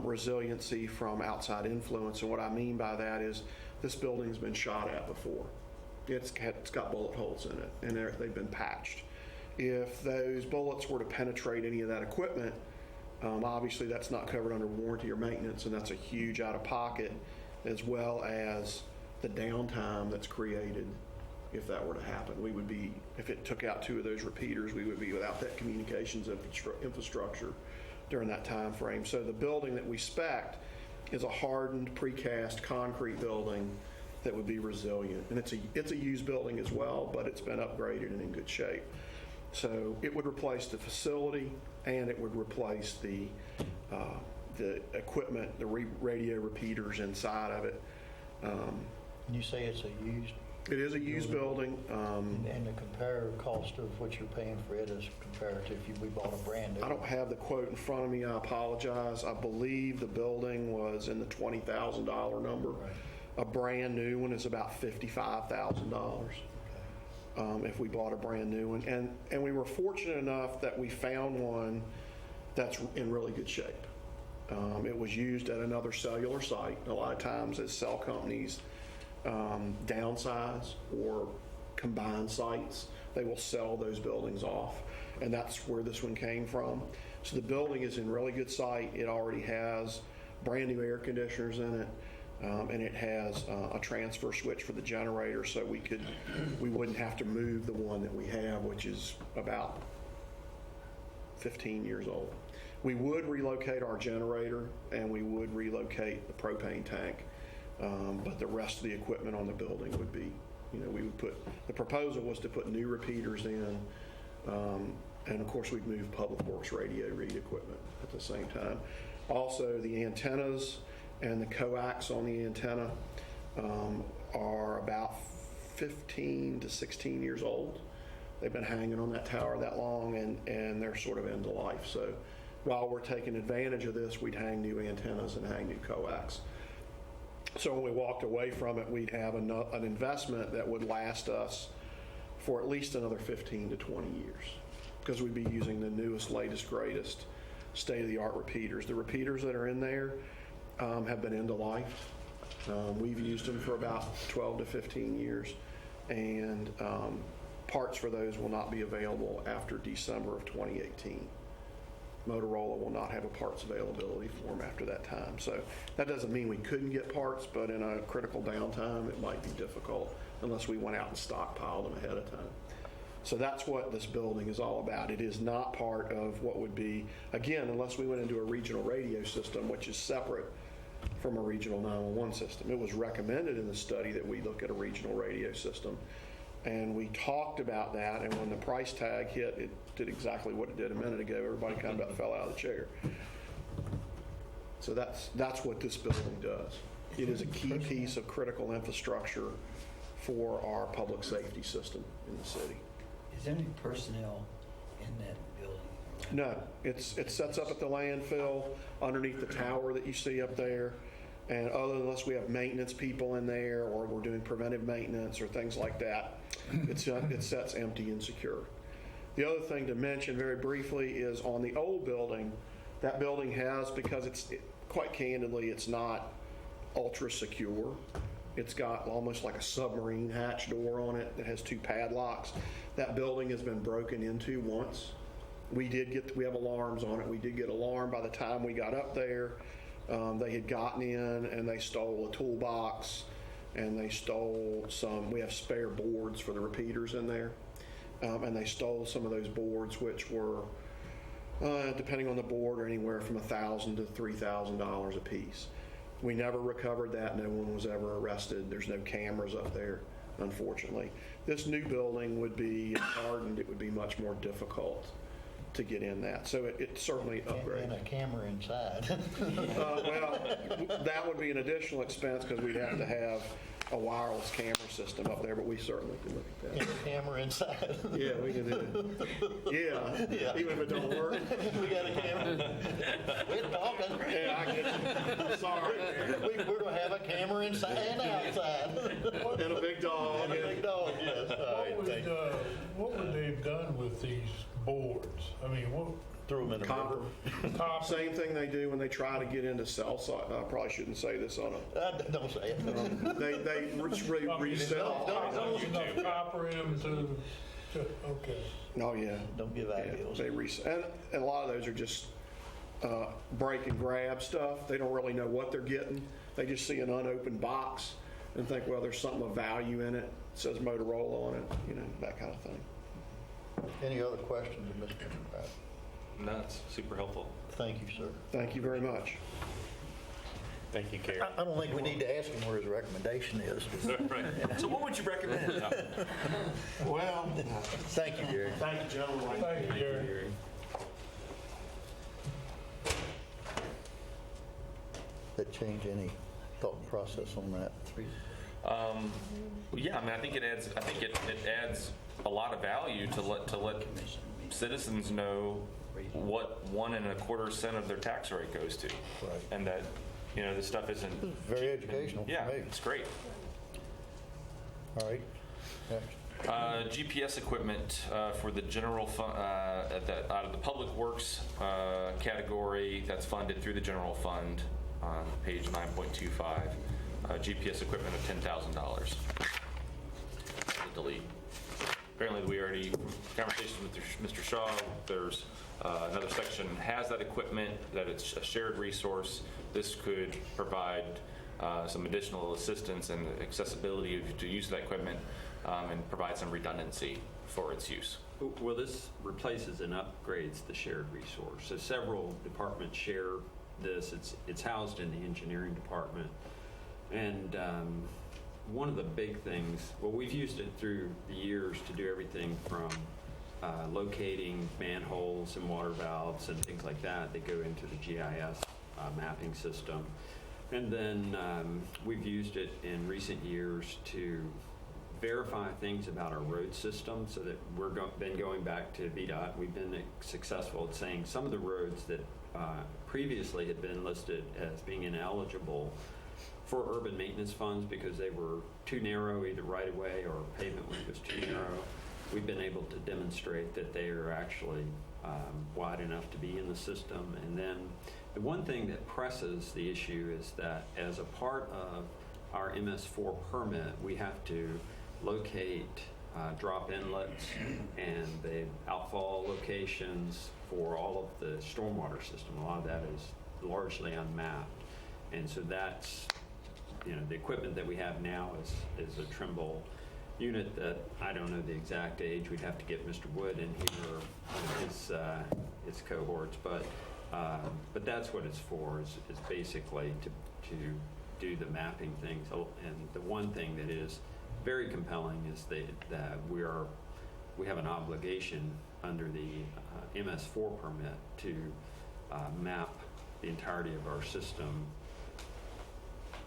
resiliency from outside influence. And what I mean by that is this building's been shot at before. It's got bullet holes in it, and they've been patched. If those bullets were to penetrate any of that equipment, obviously that's not covered under warranty or maintenance, and that's a huge out-of-pocket, as well as the downtime that's created if that were to happen. If it took out 2 of those repeaters, we would be without that communications infrastructure during that time frame. So the building that we spec'd is a hardened precast concrete building that would be resilient. And it's a used building as well, but it's been upgraded and in good shape. So it would replace the facility, and it would replace the equipment, the radio repeaters inside of it. And you say it's a used? It is a used building. And the comparative cost of what you're paying for it is comparative if we bought a brand new? I don't have the quote in front of me. I apologize. I believe the building was in the $20,000 number. Right. A brand new one is about $55,000 if we bought a brand new one. And we were fortunate enough that we found one that's in really good shape. It was used at another cellular site. A lot of times as cell companies downsize or combine sites, they will sell those buildings off. And that's where this one came from. So the building is in really good site. It already has brand new air conditioners in it. And it has a transfer switch for the generator, so we wouldn't have to move the one that we have, which is about 15 years old. We would relocate our generator, and we would relocate the propane tank, but the rest of the equipment on the building would be, the proposal was to put new repeaters in, and of course we'd move Public Works radio read equipment at the same time. Also, the antennas and the coax on the antenna are about 15 to 16 years old. They've been hanging on that tower that long, and they're sort of end of life. So while we're taking advantage of this, we'd hang new antennas and hang new coax. So when we walked away from it, we'd have an investment that would last us for at least another 15 to 20 years, because we'd be using the newest, latest, greatest state-of-the-art repeaters. The repeaters that are in there have been end of life. We've used them for about 12 to 15 years, and parts for those will not be available after December of 2018. Motorola will not have a parts availability for them after that time. So that doesn't mean we couldn't get parts, but in a critical downtime, it might be difficult unless we went out and stockpiled them ahead of time. So that's what this building is all about. It is not part of what would be, again, unless we went into a regional radio system, which is separate from a regional 911 system. It was recommended in the study that we look at a regional radio system, and we talked about that, and when the price tag hit, it did exactly what it did a minute ago. Everybody kind of about fell out of the chair. So that's what this building does. It is a key piece of critical infrastructure for our public safety system in the city. Is there any personnel in that building? No, it sets up at the landfill underneath the tower that you see up there. And unless we have maintenance people in there, or we're doing preventive maintenance or things like that, it sets empty and secure. The other thing to mention very briefly is on the old building, that building has, because quite candidly, it's not ultra secure. It's got almost like a submarine hatch door on it that has 2 padlocks. That building has been broken into once. We have alarms on it. We did get alarm by the time we got up there. They had gotten in and they stole a toolbox, and they stole we have spare boards for the repeaters in there. And they stole some of those boards, which were, depending on the board, anywhere from $1,000 to $3,000 a piece. We never recovered that. No one was ever arrested. There's no cameras up there, unfortunately. This new building would be hardened. It would be much more difficult to get in that. So it certainly upgrades. And a camera inside. Well, that would be an additional expense, because we'd have to have a wireless camera system up there, but we certainly can look at And that. a camera inside. Yeah, we can do it. Yeah, even if it don't work. We got a camera. We're talking. Yeah, I get it. Sorry. We're gonna have a camera inside and outside. And a big dog. And a big dog, yes. All right, thank you. What would they have done with these boards? I mean, what, Threw them in the Copper. river. copper? Same thing they do when they try to get into cell site. I probably shouldn't say this on Don't say it. they resell. There's enough copper in them okay. Oh, yeah. Don't give Yeah, ideas. they resell. And a lot of those are just break and grab stuff. They don't really know what they're getting. They just see an unopened box and think, well, there's something of value in it. It says Motorola on it, that kind of thing. Any other questions of Mr. Pratt? No, it's super helpful. Thank you, sir. Thank you very much. Thank you, Gary. I don't think we need to ask him where his recommendation is. Right. So what would you recommend? Well, thank you, Gary. Thank you, gentlemen. Thank you, Gary. That change any thought process on that? Yeah, I mean, I think it adds a lot of value to let citizens know what 1.25 cents of their tax rate goes to. Right. And that, this stuff isn't. Very educational for Yeah, me. it's great. All right. Next. GPS equipment for the general fund, out of the Public Works category that's funded through the general fund on page 9.25. GPS equipment of $10,000. Delete. Apparently, we already, conversation with Mr. Shaw, there's another section has that equipment, that it's a shared resource. This could provide some additional assistance and accessibility to use that equipment and provide some redundancy for its use. Well, this replaces and upgrades the shared resource. So several departments share this. It's housed in the engineering department. And one of the big things, well, we've used it through the years to do everything from locating manholes and water valves and things like that that go into the GIS mapping system. And then we've used it in recent years to verify things about our road system, so that we're been going back to VDOT. We've been successful at saying some of the roads that previously had been listed as being ineligible for urban maintenance funds because they were too narrow, either right of way or pavement was too narrow. We've been able to demonstrate that they are actually wide enough to be in the system. And then the one thing that presses the issue is that as a part of our MS4 permit, we have to locate drop inlets and the outfall locations for all of the stormwater system. A lot of that is largely unmapped. And so that's, the equipment that we have now is a Trimble unit that I don't know the exact age. We'd have to get Mr. Wood in here, or his cohorts, but that's what it's for. Is basically to do the mapping things. And the one thing that is very compelling is that we have an obligation under the MS4 permit to map the entirety of our system.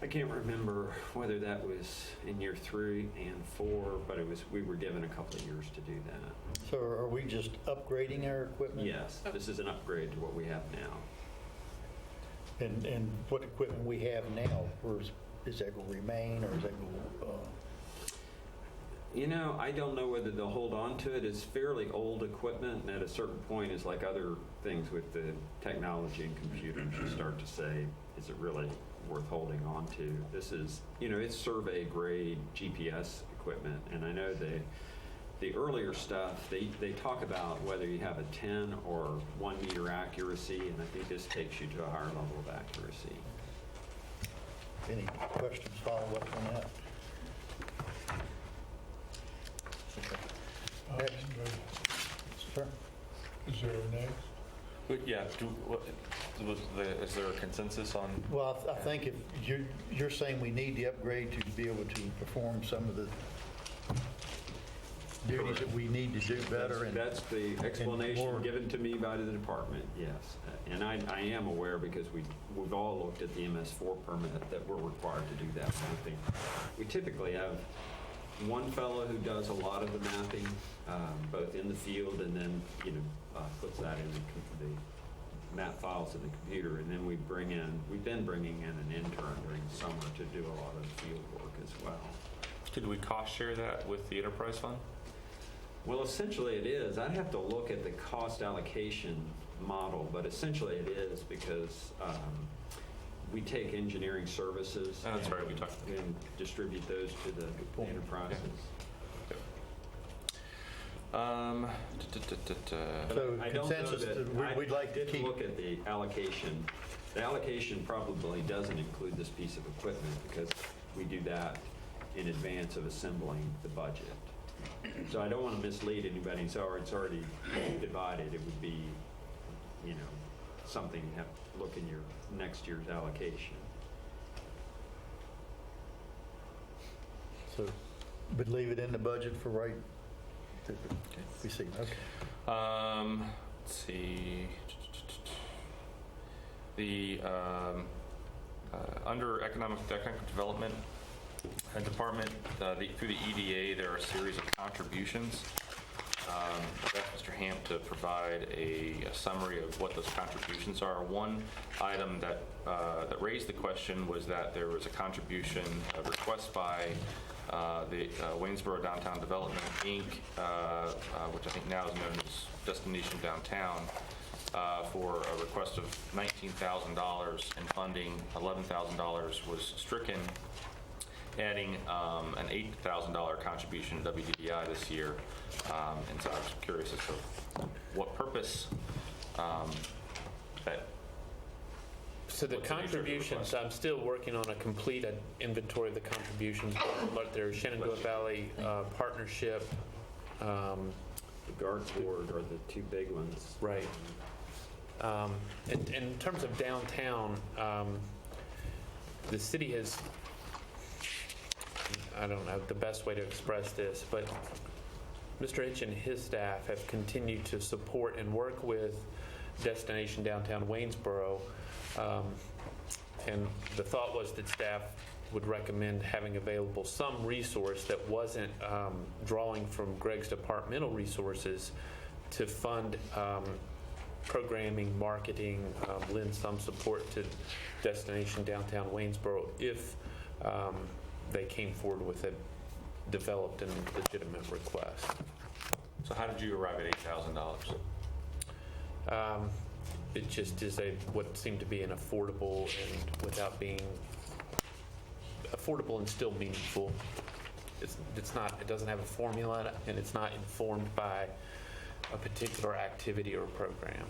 I can't remember whether that was in year 3 and 4, but we were given a couple of years to do that. So are we just upgrading our equipment? Yes, this is an upgrade to what we have now. And what equipment we have now, is that going to remain, or is that going I don't know whether they'll hold on to it. It's fairly old equipment, and at a certain point, it's like other things with the technology and computers. You start to say, is it really worth holding on to? This is, it's survey grade GPS equipment, and I know the earlier stuff, they talk about whether you have a 10 or 1 meter accuracy, and I think this takes you to a higher level of accuracy. any questions, follow-up on that? Next. Sir? Is there a next? But yeah, is there a consensus on? Well, I think if you're saying we need the upgrade to be able to perform some of the duties that we need to do better? And That's the more- explanation given to me by the department, yes. And I am aware because we've all looked at the MS4 permit that we're required to do that mapping. We typically have one fellow who does a lot of the mapping, both in the field and then, puts that in the map files in the computer. And then we've been bringing in an intern during the summer to do a lot of the field work as well. Did we cost share that with the enterprise fund? Well, essentially it is. I'd have to look at the cost allocation model, but essentially it is because we take engineering services. Oh, that's right, we talked about and distribute those to the enterprises. So I don't know consensus, that- we'd like to I did keep. look at the allocation. The allocation probably doesn't include this piece of equipment because we do that in advance of assembling the budget. So I don't want to mislead anybody and say, oh, it's already divided. It would be, something you have to look in your next year's allocation. So, but leave it in the budget for right. We see. Okay. Let's see. The under economic development department, through the EDA, there are a series of contributions. I've asked Mr. Hamp to provide a summary of what those contributions are. One item that raised the question was that there was a contribution, a request by the Waynesboro Downtown Development, Inc., which I think now is known as Destination Downtown, for a request of $19,000 in funding. $11,000 was stricken, adding an $8,000 contribution to WDDI this year. And so I was curious as to what purpose that. So the What's the nature of the contributions, request? I'm still working on a complete inventory of the contributions, but there's Shenandoah Valley Partnership. The guard board are the two big ones. Right. In terms of downtown, the city has, I don't know the best way to express this, but Mr. Hitch and his staff have continued to support and work with Destination Downtown Waynesboro. And the thought was that staff would recommend having available some resource that wasn't drawing from Greg's departmental resources to fund programming, marketing, lend some support to Destination Downtown Waynesboro if they came forward with a developed and legitimate request. So how did you arrive at $8,000? It just is what seemed to be an affordable and without being affordable and still meaningful. It's not. It doesn't have a formula, and it's not informed by a particular activity or program.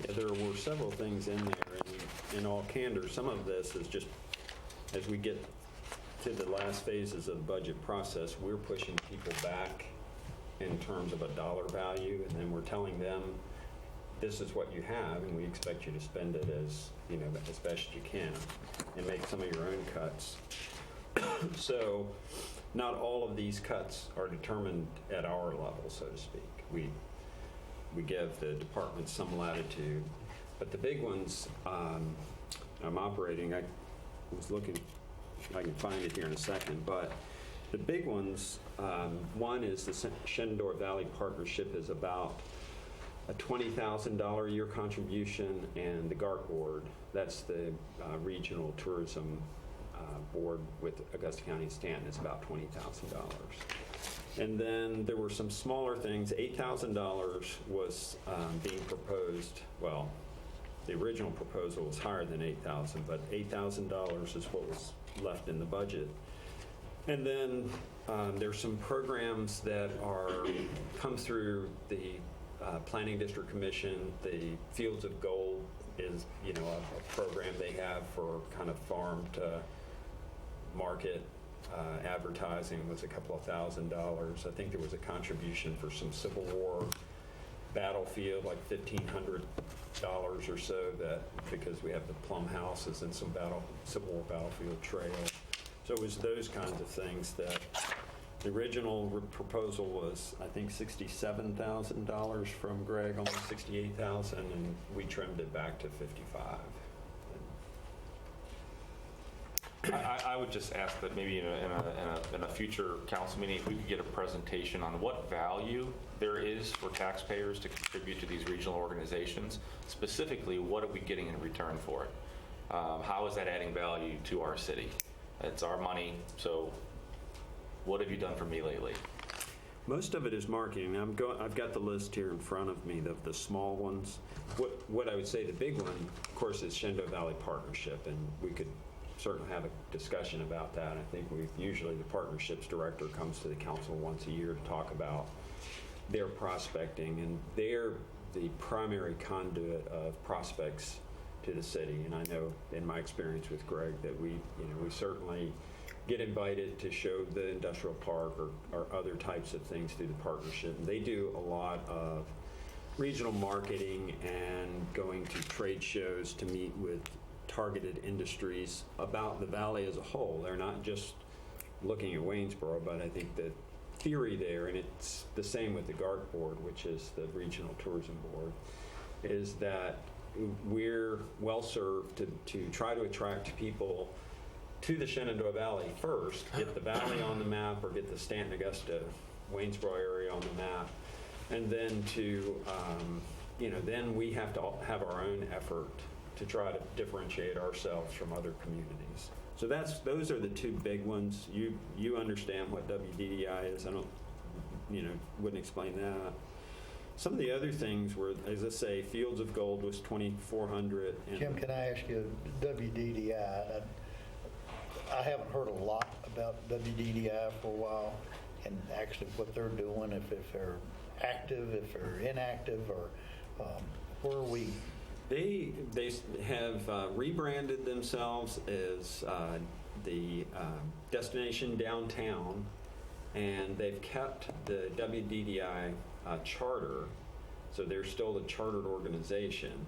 Yeah, there were several things in there, and in all candor, some of this is just, as we get to the last phases of the budget process, we're pushing people back in terms of a dollar value, and then we're telling them, this is what you have, and we expect you to spend it as best you can, and make some of your own cuts. So, not all of these cuts are determined at our level, so to speak. We give the department some latitude, but the big ones, I'm operating. I was looking. I can find it here in a second, but the big ones. One is the Shenandoah Valley Partnership is about a $20,000 a year contribution, and the GART board, that's the regional tourism board with Augusta County and Stanton, is about $20,000. And then there were some smaller things. $8,000 was being proposed. Well, the original proposal was higher than $8,000, but $8,000 is what was left in the budget. And then there's some programs that come through the Planning District Commission. The Fields of Gold is, a program they have for kind of farm to market advertising. Was a couple of $1,000s. I think there was a contribution for some Civil War battlefield, like $1,500 or so, that because we have the Plum Houses and some Civil War battlefield trail. So it was those kinds of things that The original proposal was, I think, $67,000 from Greg, almost $68,000, and we trimmed it back to 55. I would just ask that maybe in a future council meeting, if we could get a presentation on what value there is for taxpayers to contribute to these regional organizations. Specifically, what are we getting in return for it? How is that adding value to our city? It's our money, so what have you done for me lately? Most of it is marketing. I've got the list here in front of me of the small ones. What I would say the big one, of course, is Shenandoah Valley Partnership, and we could certainly have a discussion about that. I think usually the partnerships director comes to the council once a year to talk about their prospecting, and they're the primary conduit of prospects to the city. And I know in my experience with Greg that we certainly get invited to show the industrial park or other types of things through the partnership. And they do a lot of regional marketing and going to trade shows to meet with targeted industries about the valley as a whole. They're not just looking at Waynesboro, but I think the theory there, and it's the same with the GART board, which is the Regional Tourism Board, is that we're well served to try to attract people to the Shenandoah Valley first, get the valley on the map, or get the Stanton, Augusta, Waynesboro area on the map, and then then we have to have our own effort to try to differentiate ourselves from other communities. So those are the two big ones. You understand what WDDI is. I don't, wouldn't explain that. Some of the other things were, as I say, Fields of Gold was 2,400. Jim, can I ask you, WDDI, I haven't heard a lot about WDDI for a while, and actually what they're doing, if they're active, if they're inactive, or where are we? They have rebranded themselves as the Destination Downtown, and they've kept the WDDI charter, so they're still a chartered organization.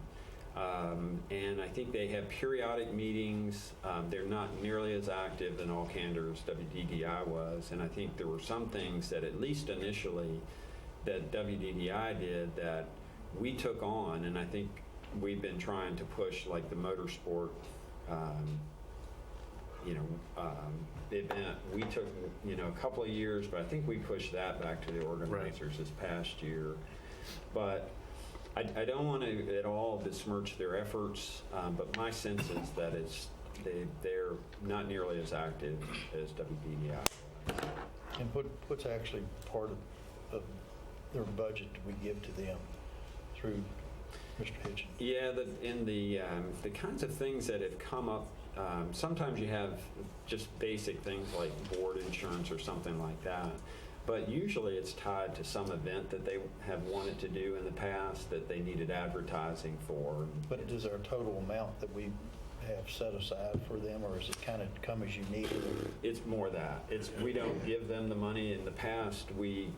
And I think they have periodic meetings. They're not nearly as active in all candor as WDDI was, and I think there were some things that, at least initially, that WDDI did that we took on, and I think we've been trying to push, like the motorsport event. We took a couple of years, but I think we pushed that back to the organizers this past year. But I don't want to at all besmirch their efforts, but my sense is that they're not nearly as active as WDDI. And what's actually part of their budget do we give to them through Mr. Hitchens? Yeah, the kinds of things that have come up, sometimes you have just basic things like board insurance or something like that, but usually it's tied to some event that they have wanted to do in the past that they needed advertising for. But is there a total amount that we have set aside for them, or is it kind of come as you need it? It's more that. We don't give them the money. In the past, we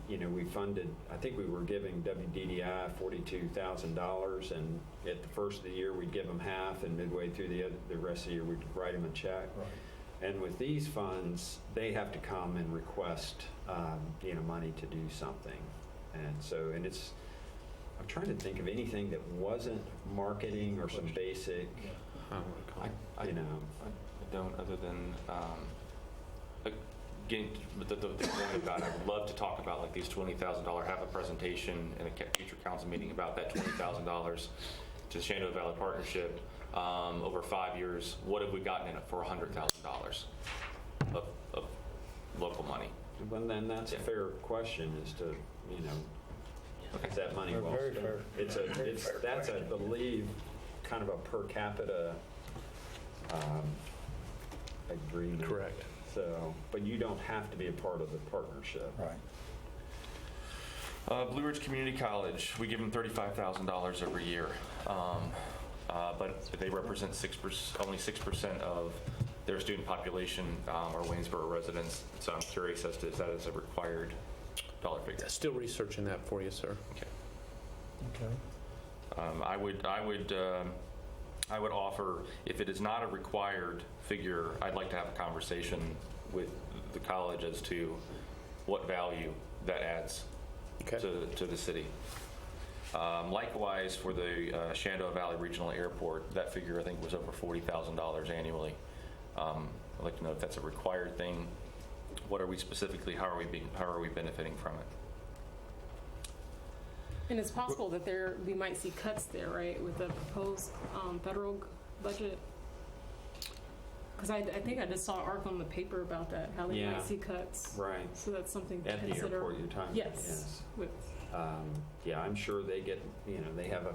funded, I think we were giving WDDI $42,000, and at the first of the year we'd give them half, and midway through the rest of the year we'd write them a check. Right. And with these funds, they have to come and request money to do something. And it's, I'm trying to think of anything that wasn't marketing or some basic. I don't, other than again, the point about, I would love to talk about like these $20,000, have a presentation in a future council meeting about that $20,000 to the Shenandoah Valley Partnership over 5 years. What have we gotten in it for $100,000 of local money? Well, then that's a fair question, as to is that money well spent? That's I believe kind of a per capita agreement. Correct. So, but you don't have to be a part of the partnership. Right. Blue Ridge Community College, we give them $35,000 every year, but they represent only 6% of their student population are Waynesboro residents. So I'm curious as to is that as a required dollar figure? Still researching that for you, sir. Okay. I would offer, if it is not a required figure, I'd like to have a conversation with the college as to what value that adds to the city. Likewise, for the Shenandoah Valley Regional Airport, that figure I think was over $40,000 annually. I'd like to know if that's a required thing. What are we specifically? How are we benefiting from it? And it's possible that we might see cuts there, right, with the proposed federal budget? Because I think I just saw an article in the paper about that, how they might see cuts. Right. So that's something to At the consider. airport you're talking about? Yes. With, Yeah, I'm sure they get, they have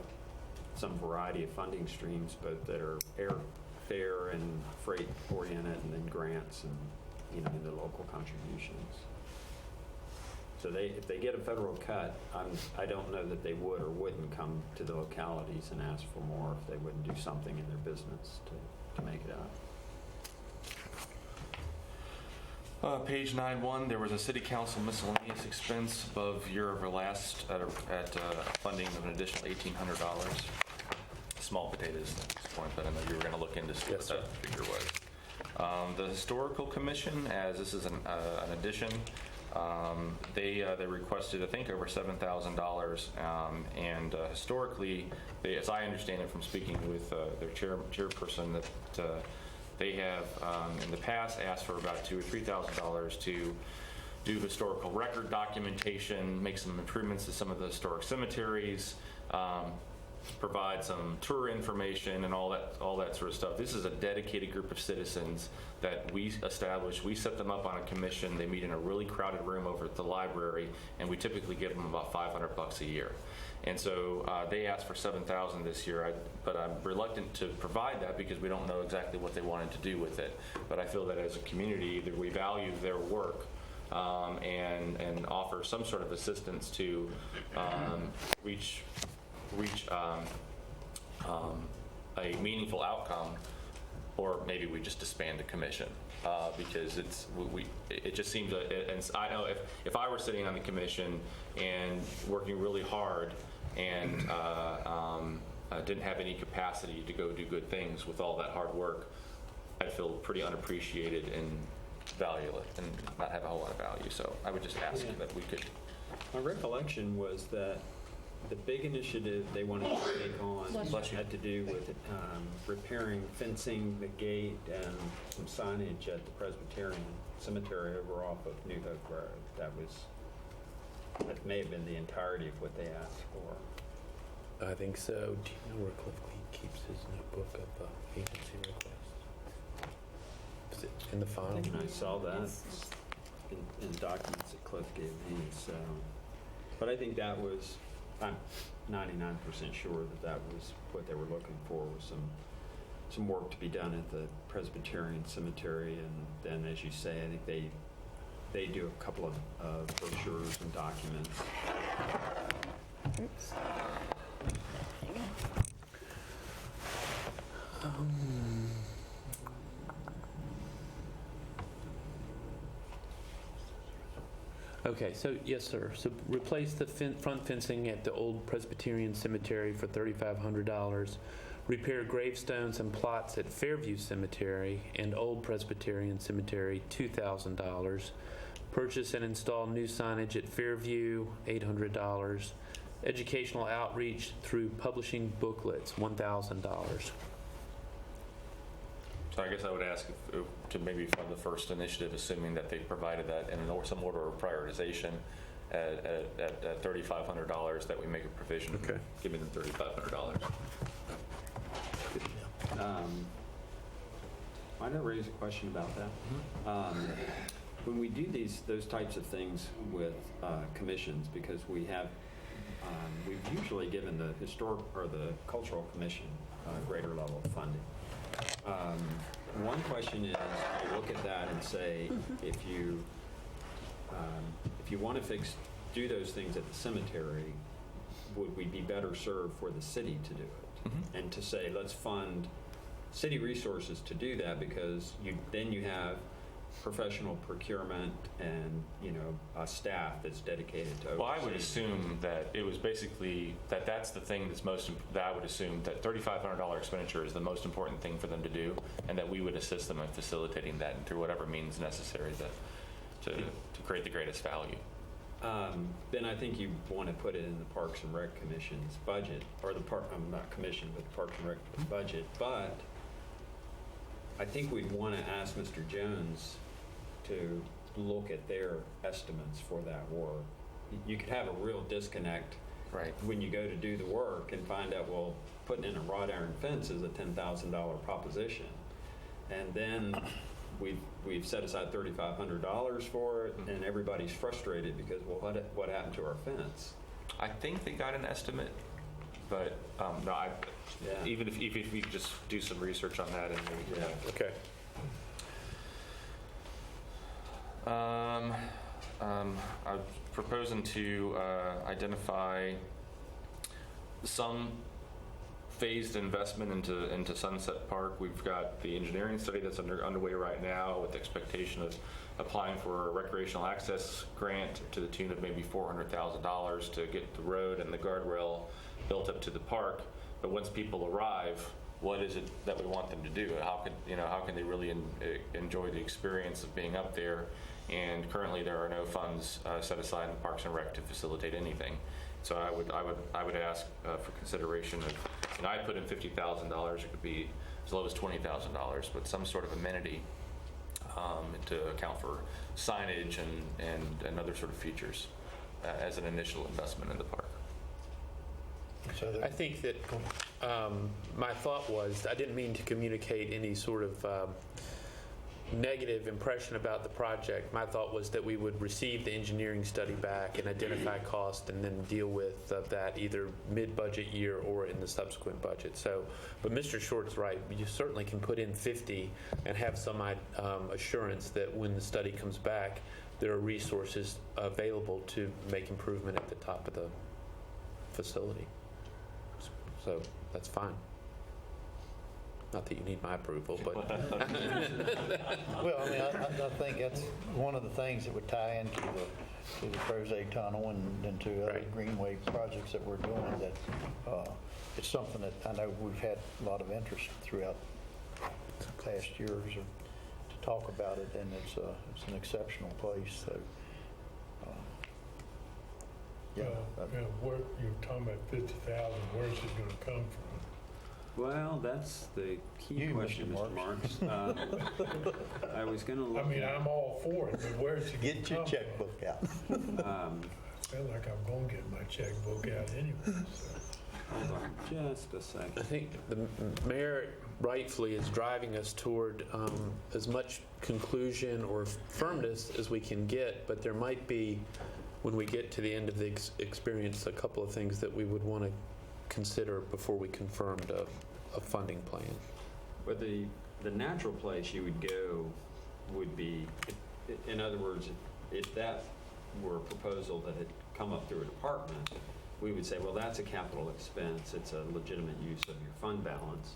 some variety of funding streams, but that are airfare and freight oriented, and then grants and, the local contributions. So if they get a federal cut, I don't know that they would or wouldn't come to the localities and ask for more if they wouldn't do something in their business to make it up. Page 9.1, there was a city council miscellaneous expense above year over last at funding of an additional $1,800. Small potatoes at this point, but I know you were going to look into what that figure was. The historical commission, as this is an addition, they requested I think over $7,000, and historically, as I understand it from speaking with their chairperson, that they have in the past asked for about $2,000 or $3,000 to do historical record documentation, make some improvements to some of the historic cemeteries, provide some tour information and all that sort of stuff. This is a dedicated group of citizens that we established. We set them up on a commission. They meet in a really crowded room over at the library, and we typically give them about $500 a year. And so they asked for $7,000 this year, but I'm reluctant to provide that because we don't know exactly what they wanted to do with it. But I feel that as a community, that we value their work and offer some sort of assistance to reach a meaningful outcome, or maybe we just disband the commission because it just seems and I know if I were sitting on the commission and working really hard and didn't have any capacity to go do good things with all that hard work, I'd feel pretty unappreciated and valueless and not have a whole lot of value. So I would just ask that we could. My recollection was that the big initiative they wanted to take on had to do with repairing fencing, the gate, and some signage at the Presbyterian Cemetery over off of New Hope Road. That may have been the entirety of what they asked for. I think so. Do you know where Cliff keeps his notebook of agency requests? Is it in the file? I think I saw that in documents that Cliff gave me. So, but I think that was. I'm 99% sure that was what they were looking for, was some work to be done at the Presbyterian Cemetery, and then, as you say, I think they do a couple of brochures and documents. oops. Okay, so yes, sir. So replace the front fencing at the old Presbyterian Cemetery for $3,500. Repair gravestones and plots at Fairview Cemetery and Old Presbyterian Cemetery, $2,000. Purchase and install new signage at Fairview, $800. Educational outreach through publishing booklets, $1,000. So I guess I would ask to maybe fund the first initiative, assuming that they provided that in some order of prioritization at $3,500, that we make a provision for giving them $3,500. Might I raise a question about that? When we do those types of things with commissions, because we've usually given the historic or the cultural commission greater level of funding. One question is, you look at that and say, if you want to do those things at the cemetery, would we be better served for the city to do it? And to say, let's fund city resources to do that, because then you have professional procurement and a staff that's dedicated to overseeing. Well, I would assume that it was basically that's the thing that I would assume that $3,500 expenditure is the most important thing for them to do, and that we would assist them in facilitating that through whatever means necessary to create the greatest value. Then I think you want to put it in the Parks and Rec Commission's budget, or not commission, but the Parks and Rec budget. But I think we'd want to ask Mr. Jones to look at their estimates for that work. You could have a real disconnect Right. when you go to do the work and find out, well, putting in a wrought iron fence is a $10,000 proposition. And then we've set aside $3,500 for it, and everybody's frustrated because, well, what happened to our fence? I think they got an estimate, but no, even if we could just do some research on that and maybe. Yeah. Okay. I'm proposing to identify some phased investment into Sunset Park. We've got the engineering study that's underway right now with the expectation of applying for a recreational access grant to the tune of maybe $400,000 to get the road and the guardrail built up to the park. But once people arrive, what is it that we want them to do? How can they really enjoy the experience of being up there? And currently there are no funds set aside in Parks and Rec to facilitate anything. So I would ask for consideration of, I put in $50,000. It could be as low as $20,000, but some sort of amenity to account for signage and other sort of features as an initial investment in the park. I think that my thought was, I didn't mean to communicate any sort of negative impression about the project. My thought was that we would receive the engineering study back and identify cost and then deal with that either mid-budget year or in the subsequent budget. So, but Mr. Short's right. You certainly can put in 50 and have some assurance that when the study comes back, there are resources available to make improvement at the top of the facility. So that's fine. Not that you need my approval, but Well, I mean, I think that's one of the things that would tie into the Crozet Tunnel and into other Right. greenway projects that we're doing, that it's something that I know we've had a lot of interest throughout the past years to talk about it, and it's an exceptional place, so. Where you're talking about 50,000, where's it going to come from? Well, that's the key You, question, Mr. Mr. Marks. I was going to look I mean, I'm all for it, but where's it going to Get your come checkbook out. from. I feel like I'm going to get my checkbook out anyway. So. Hold on just a I second. think the mayor rightfully is driving us toward as much conclusion or firmness as we can get, but there might be, when we get to the end of the experience, a couple of things that we would want to consider before we confirmed a funding plan. But the natural place you would go would be, in other words, if that were a proposal that had come up through a department, we would say, well, that's a capital expense. It's a legitimate use of your fund balance.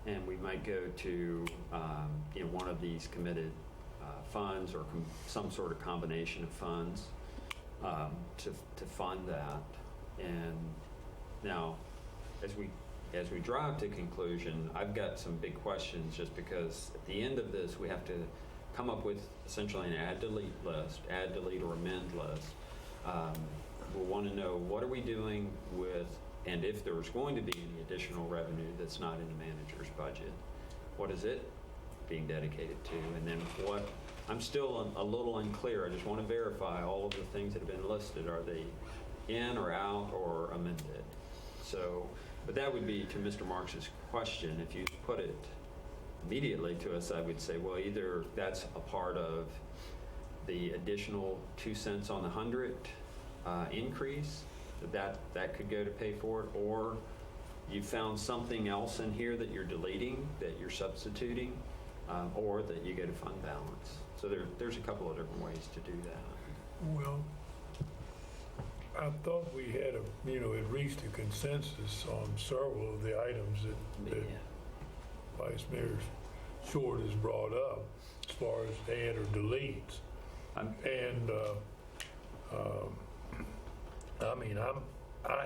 And we might go to one of these committed funds or some sort of combination of funds to fund that. And now, as we drive to conclusion, I've got some big questions, just because at the end of this we have to come up with essentially an add, delete list, add, delete, or amend list. We'll want to know, what are we doing with, and if there's going to be any additional revenue that's not in the manager's budget, what is it being dedicated to? And then what, I'm still a little unclear. I just want to verify all of the things that have been listed. Are they in or out or amended? So, but that would be to Mr. Marks's question. If you put it immediately to us, I would say, well, either that's a part of the additional 2 cents on the 100 increase, that could go to pay for it, or you found something else in here that you're deleting, that you're substituting, or that you go to fund balance. So there's a couple of different ways to do that. Well, I thought we had had reached a consensus on several of the items that Vice Mayor Short has brought up, as far as add or deletes. I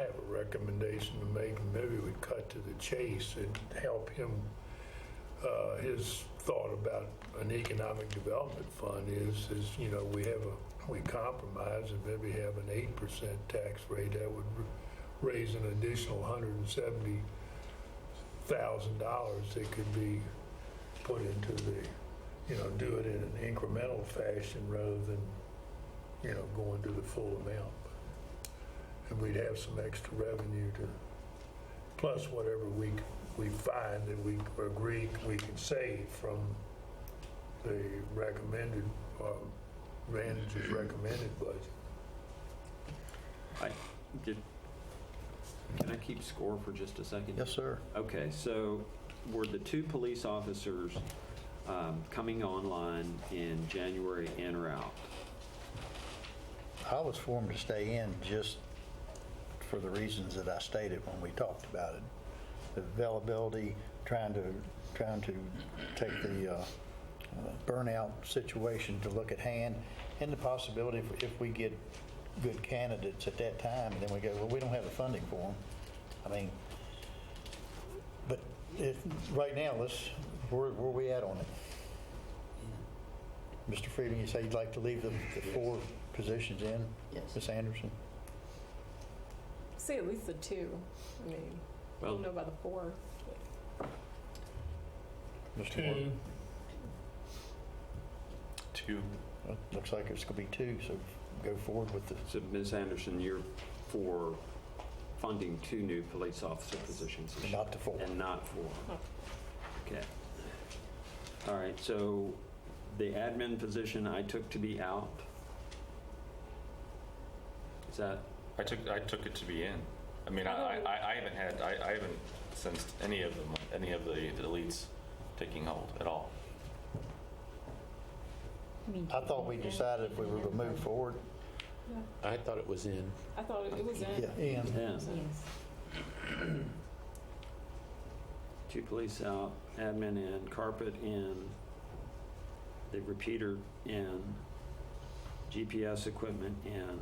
have a recommendation to make, and maybe we cut to the chase and help him his thought about an economic development fund is, you know, we compromise and maybe have an 8% tax rate that would raise an additional $170,000 that could be put into the, you know, do it in an incremental fashion rather than, you know, going to the full amount. And we'd have some extra revenue to, plus whatever we find that we agree we can save from the recommended, manager's recommended budget. Can I keep score for just a second? Yes, sir. Okay, so were the 2 police officers coming online in January in or out? I was for them to stay in just for the reasons that I stated when we talked about it. The availability, trying to take the burnout situation to look at hand, and the possibility if we get good candidates at that time, and then we go, well, we don't have the funding for them. I mean, but right now, where we at on it? Mr. Frieden, you say you'd like to leave the 4 positions in? Yes. Ms. Anderson? Say at least the 2. I mean, I don't know about the 4. Mr. Moore? 2. Well, looks like it's going to be 2, so go forward with the... So Ms. Anderson, you're for funding 2 new police officer positions? this year? Not the 4. And not 4. Oh. Okay. All right, so the admin position I took to be out. Is that? I took it to be in. I mean, I haven't sensed any of the elites taking hold at all. I thought we decided if we were going to move forward. I thought it was in. I thought it was in. Yeah, and Yeah. 2 police out, admin in, carpet in, the repeater in, GPS equipment in.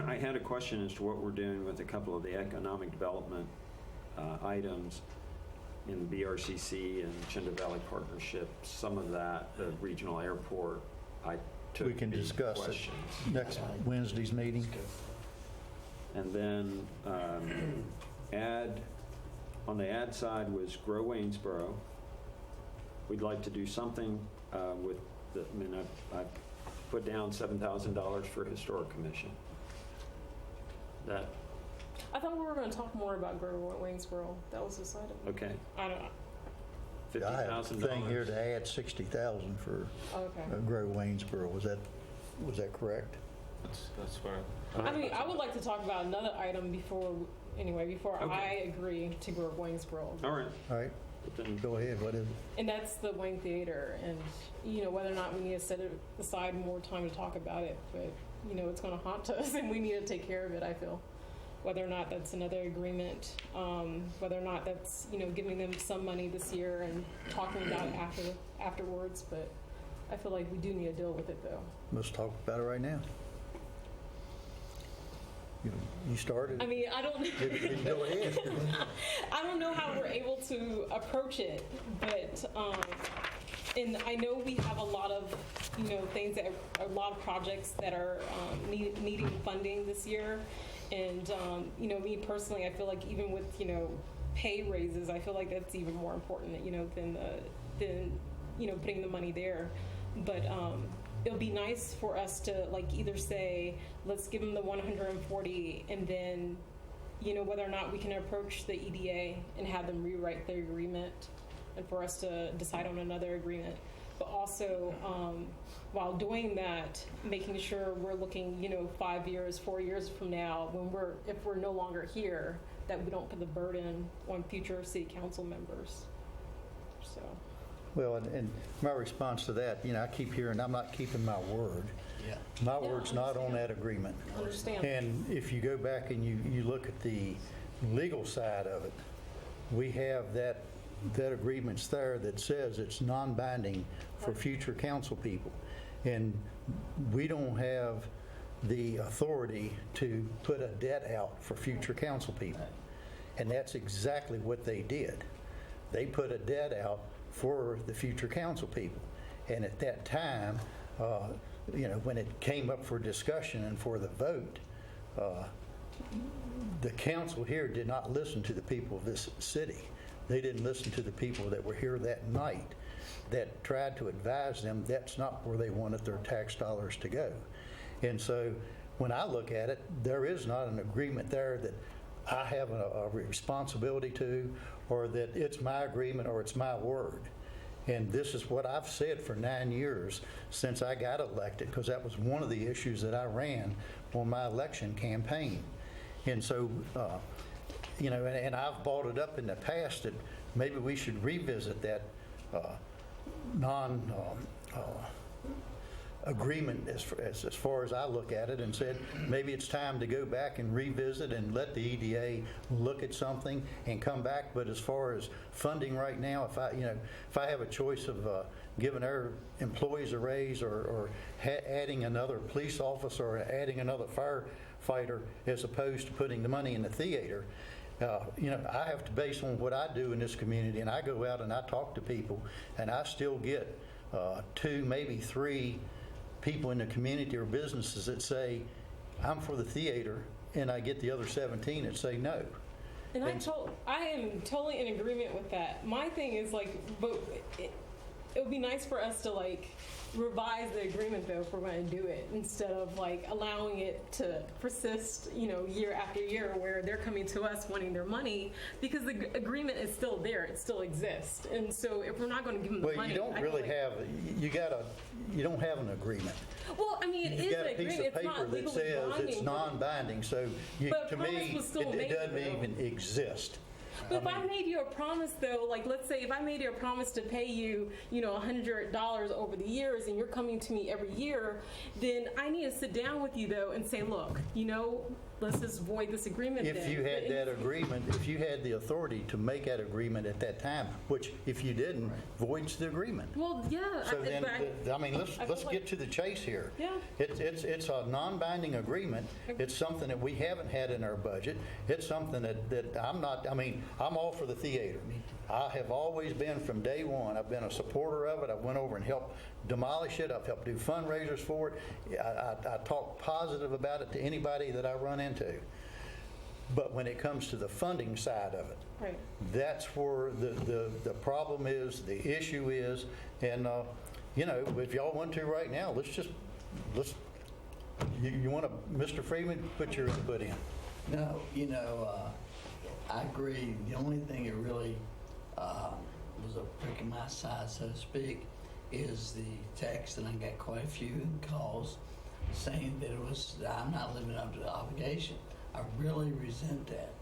I had a question as to what we're doing with a couple of the economic development items in the BRCC and Chinda Valley Partnership. Some of that, the regional airport, I took we can the discuss it questions. next Wednesday's meeting. And then on the ad side was Grow Waynesboro. We'd like to do something with I put down $7,000 for Historic Commission. That, I thought we were going to talk more about Waynesboro. That was decided. okay, I don't know. I have a $50,000. thing here to add 60,000 for Okay. Grow Waynesboro. Was that correct? That's where. I mean, I would like to talk about another item before Okay. I agree to grow Waynesboro. All right. All right, Then go ahead. What is it? And that's the Wayne Theater, and whether or not we need to set aside more time to talk about it, but it's going to haunt us, and we need to take care of it. I feel, whether or not that's another agreement, whether or not that's giving them some money this year and talking about it afterwards, but I feel like we do need to deal with it though. Let's talk about it right now. You started. I mean, I don't. Go ahead. I don't know how we're able to approach it, but and I know we have a lot of things a lot of projects that are needing funding this year, and me personally, I feel like even with pay raises, I feel like that's even more important than putting the money there, but. It'll be nice for us to either say, let's give them the 140, and then, whether or not we can approach the EDA and have them rewrite their agreement, and for us to decide on another agreement. But also, while doing that, making sure we're looking, 5 years, 4 years from now, if we're no longer here, that we don't put the burden on future city council members. So. Well, and my response to that, I keep hearing I'm not keeping my word. Yeah. My word's not on that agreement. Understand. And if you go back and you look at the legal side of it, we have that agreement's there that says it's non-binding for future council people. And we don't have the authority to put a debt out for future council people. And that's exactly what they did. They put a debt out for the future council people. And at that time, when it came up for discussion and for the vote, the council here did not listen to the people of this city. They didn't listen to the people that were here that night that tried to advise them that's not where they wanted their tax dollars to go. And so when I look at it, there is not an agreement there that I have a responsibility to, or that it's my agreement or it's my word. And this is what I've said for 9 years since I got elected, because that was one of the issues that I ran on my election campaign. And so, and I've brought it up in the past that maybe we should revisit that agreement as far as I look at it, and said maybe it's time to go back and revisit and let the EDA look at something and come back. But as far as funding right now, if I have a choice of giving our employees a raise or adding another police officer or adding another firefighter as opposed to putting the money in the theater, I have to base on what I do in this community, and I go out and I talk to people, and I still get 2, maybe 3 people in the community or businesses that say, I'm for the theater, and I get the other 17 that say no. And I am totally in agreement with that. My thing is but it would be nice for us to revise the agreement though if we're going to do it, instead of allowing it to persist, year after year, where they're coming to us wanting their money, because the agreement is still there, it still exists. And so if we're not going to give them the money, you don't really have, you don't have an agreement. Well, I mean, it is an agreement. It's not legally binding. You've got a piece of paper that says it's non-binding, so to me, it doesn't though. even exist. But if I made you a promise, though, let's say if I made you a promise to pay you, $100 over the years, and you're coming to me every year, then I need to sit down with you, though, and say, look, let's just void this agreement. If you had that agreement, if you had the authority to make that agreement at that time, which if you didn't, voids the agreement. Well, yeah. So let's get to the chase here. Yeah. It's a non-binding agreement. It's something that we haven't had in our budget. It's something that I'm all for the theater. I have always been from day one. I've been a supporter of it. I went over and helped demolish it. I've helped do fundraisers for it. I talk positive about it to anybody that I run into. But when it comes to the funding side of it, right, that's where the problem is, the issue is. And, if y'all want to right now, you want to, Mr. Freeman, put your input in. No, I agree. The only thing that really was a prick in my side, so to speak, is the text, and I got quite a few calls saying that I'm not living up to the obligation. I really resent that.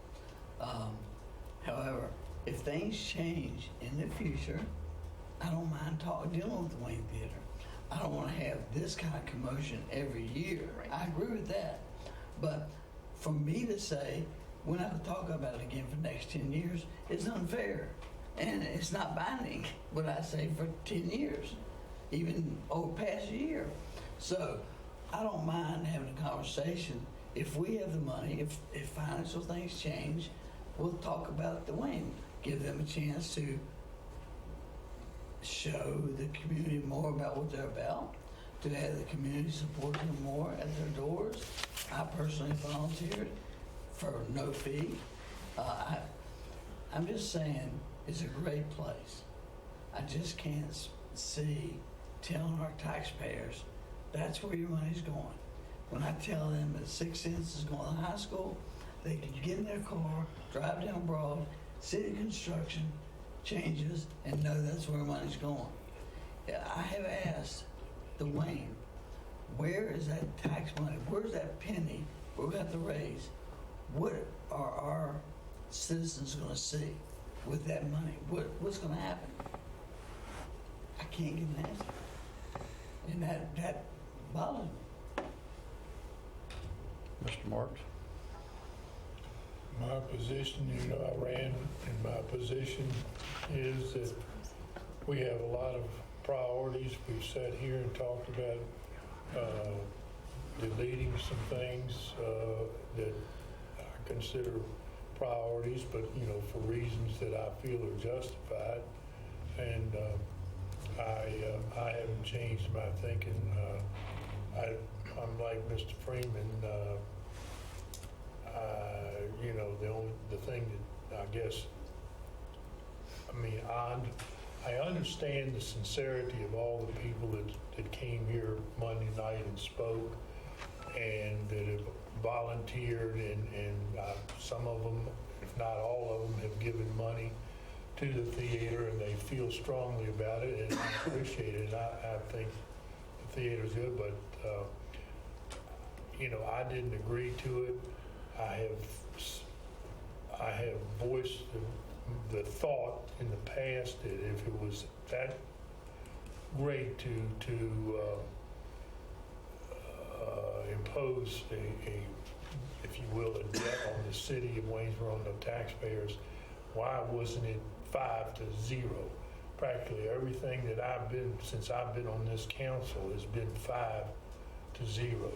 However, if things change in the future, I don't mind dealing with the Wayne Theater. I don't want to have this kind of commotion every year. Right. I agree with that. But for me to say, we're not going to talk about it again for the next 10 years, it's unfair. And it's not binding, what I say, for 10 years, even over past year. So I don't mind having a conversation. If we have the money, if financial things change, we'll talk about the Wayne. Give them a chance to show the community more about what they're about, to have the community support them more at their doors. I personally volunteered for no fee. I'm just saying, it's a great place. I just can't see telling our taxpayers that's where your money's going. When I tell them that 6 cents is going to high school, they can get in their car, drive down Broad, city construction changes, and know that's where money's going. I have asked the Wayne, where is that tax money? Where's that penny? Where we got the raise? What are our citizens going to see with that money? What's going to happen? I can't get an answer. And that bothers me. Mr. Marks? My position, I ran, and my position is that we have a lot of priorities. We've sat here and talked about deleting some things that I consider priorities, but for reasons that I feel are justified. and I haven't changed my thinking. I'm like Mr. Freeman. The thing that I guess, I understand the sincerity of all the people that came here Monday night and spoke, and that have volunteered, and some of them, if not all of them, have given money to the theater, and they feel strongly about it, and I appreciate it. And I think the theater's good, but I didn't agree to it. I have voiced the thought in the past that if it was that great to impose if you will, a debt on the city of Waynesboro and the taxpayers, why wasn't it 5-0? Practically everything that since I've been on this council has been 5-0.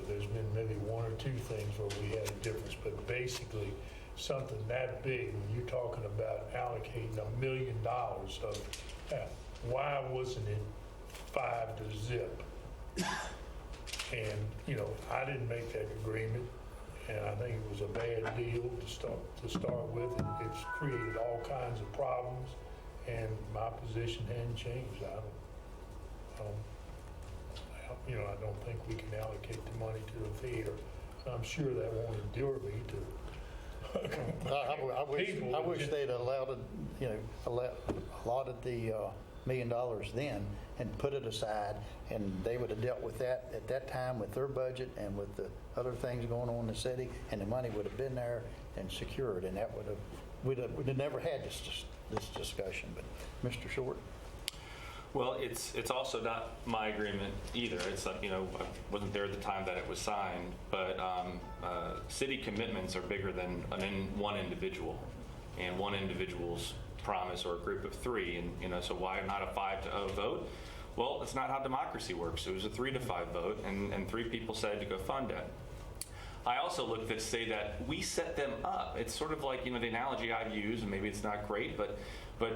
There's been maybe one or two things where we had a difference, but basically something that big, when you're talking about allocating $1 million of that, why wasn't it 5-0? And I didn't make that agreement, and I think it was a bad deal to start with. It's created all kinds of problems, and my position hadn't changed. I don't think we can allocate the money to the theater. I'm sure that won't endure me to. I wish they'd allotted the $1 million then and put it aside, and they would have dealt with that at that time with their budget and with the other things going on in the city, and the money would have been there and secured, and that we'd have never had this discussion. But Mr. Short? Well, it's also not my agreement either. It's like, I wasn't there at the time that it was signed, but city commitments are bigger than one individual, and one individual's promise or a group of three, and so why not a 5-0 vote? Well, that's not how democracy works. It was a 3-5 vote, and 3 people said to go fund it. I also look to say that we set them up. It's sort of like, the analogy I've used, and maybe it's not great, but you're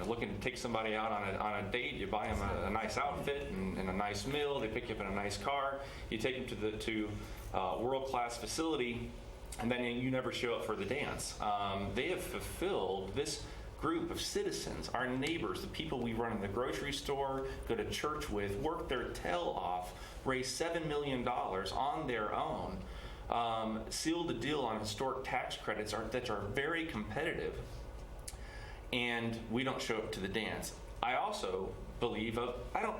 looking to take somebody out on a date. You buy them a nice outfit and a nice meal. They pick you up in a nice car. You take them to world-class facility, and then you never show up for the dance. They have fulfilled this group of citizens, our neighbors, the people we run in the grocery store, go to church with, work their tail off, raise $7 million on their own, seal the deal on historic tax credits that are very competitive, and we don't show up to the dance. I also believe I don't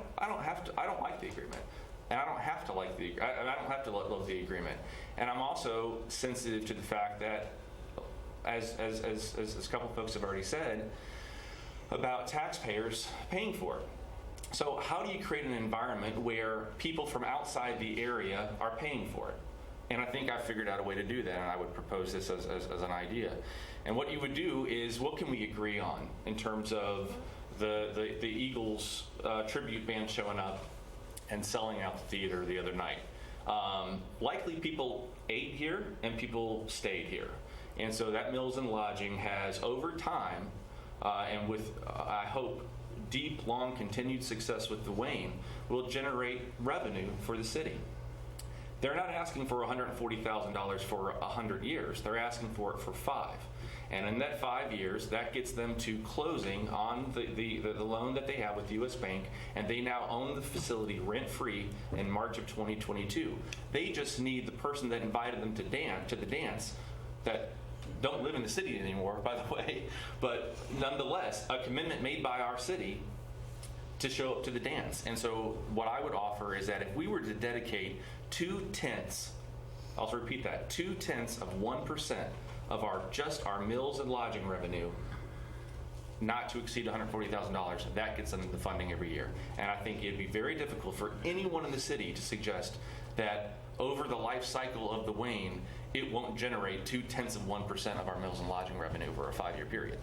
like the agreement, and I don't have to like I don't have to love the agreement, and I'm also sensitive to the fact that as a couple folks have already said about taxpayers paying for it. So how do you create an environment where people from outside the area are paying for it? And I think I figured out a way to do that, and I would propose this as an idea. And what you would do is, what can we agree on in terms of the Eagles tribute band showing up and selling out the theater the other night? Likely people ate here and people stayed here. And so that Meals and Lodging has, over time, and with, I hope, deep, long, continued success with the Wayne, will generate revenue for the city. They're not asking for $140,000 for 100 years. They're asking for it for 5. And in that 5 years, that gets them to closing on the loan that they have with U.S. Bank, and they now own the facility rent-free in March of 2022. They just need the person that invited them to the dance that don't live in the city anymore, by the way, but nonetheless, a commitment made by our city to show up to the dance. And so what I would offer is that if we were to dedicate 2/10, I'll repeat that, 0.2% of our meals and lodging revenue, not to exceed $140,000, that gets them the funding every year. And I think it'd be very difficult for anyone in the city to suggest that over the life cycle of the Wayne, it won't generate 0.2% of our meals and lodging revenue over a 5-year period.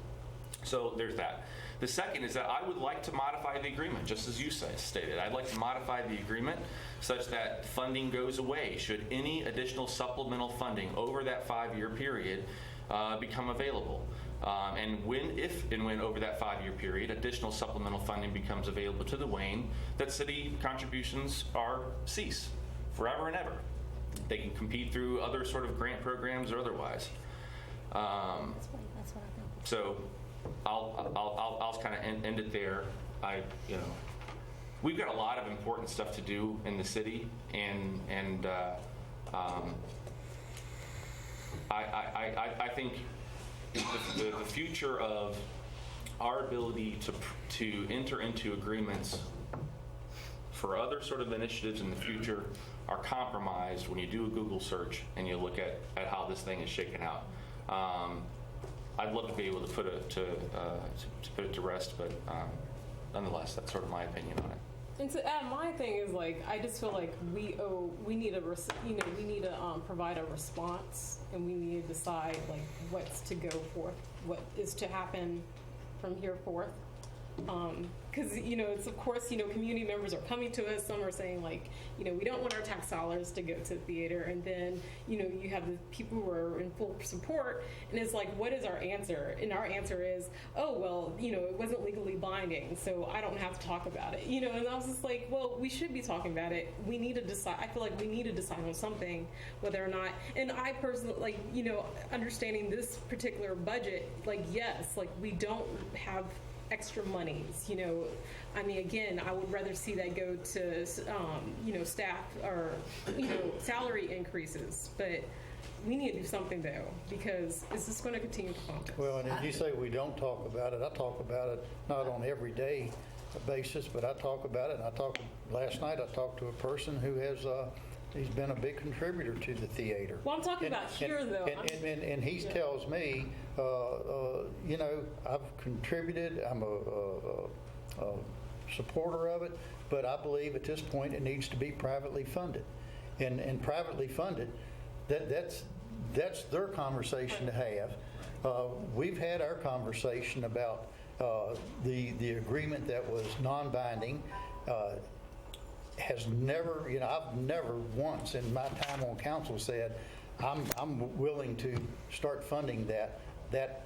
So there's that. The second is that I would like to modify the agreement, just as you stated. I'd like to modify the agreement such that funding goes away should any additional supplemental funding over that 5-year period become available. And if and when over that 5-year period, additional supplemental funding becomes available to the Wayne, that city contributions cease forever and ever. They can compete through other sort of grant programs or otherwise. So I'll kind of end it there. We've got a lot of important stuff to do in the city, and I think the future of our ability to enter into agreements for other sort of initiatives in the future are compromised when you do a Google search and you look at how this thing is shaken out. I'd love to be able to put it to rest, but nonetheless, that's sort of my opinion on it. And to add, my thing is I just feel like we need to provide a response, and we need to decide what's to go forth, what is to happen from here forth. Because it's of course community members are coming to us. Some are saying we don't want our tax dollars to go to the theater, and then you have the people who are in full support, and it's what is our answer? And our answer is, oh well, it wasn't legally binding, so I don't have to talk about it. And I was just well, we should be talking about it. We need to decide. I feel like we need to decide on something, whether or not. And I personally understanding this particular budget, yes, we don't have extra monies, I mean, again, I would rather see that go to, staff or, salary increases, but we need to do something though, because is this going to continue to fund us? Well, and if you say we don't talk about it, I talk about it not on everyday basis, but I talk about it. And last night I talked to a person who has, he's been a big contributor to the theater. Well, I'm talking about here, though. And he tells me, I've contributed, I'm a supporter of it, but I believe at this point it needs to be privately funded. And privately funded, that's their conversation to have. We've had our conversation about the agreement that was non-binding. Has never, I've never once in my time on council said, I'm willing to start funding that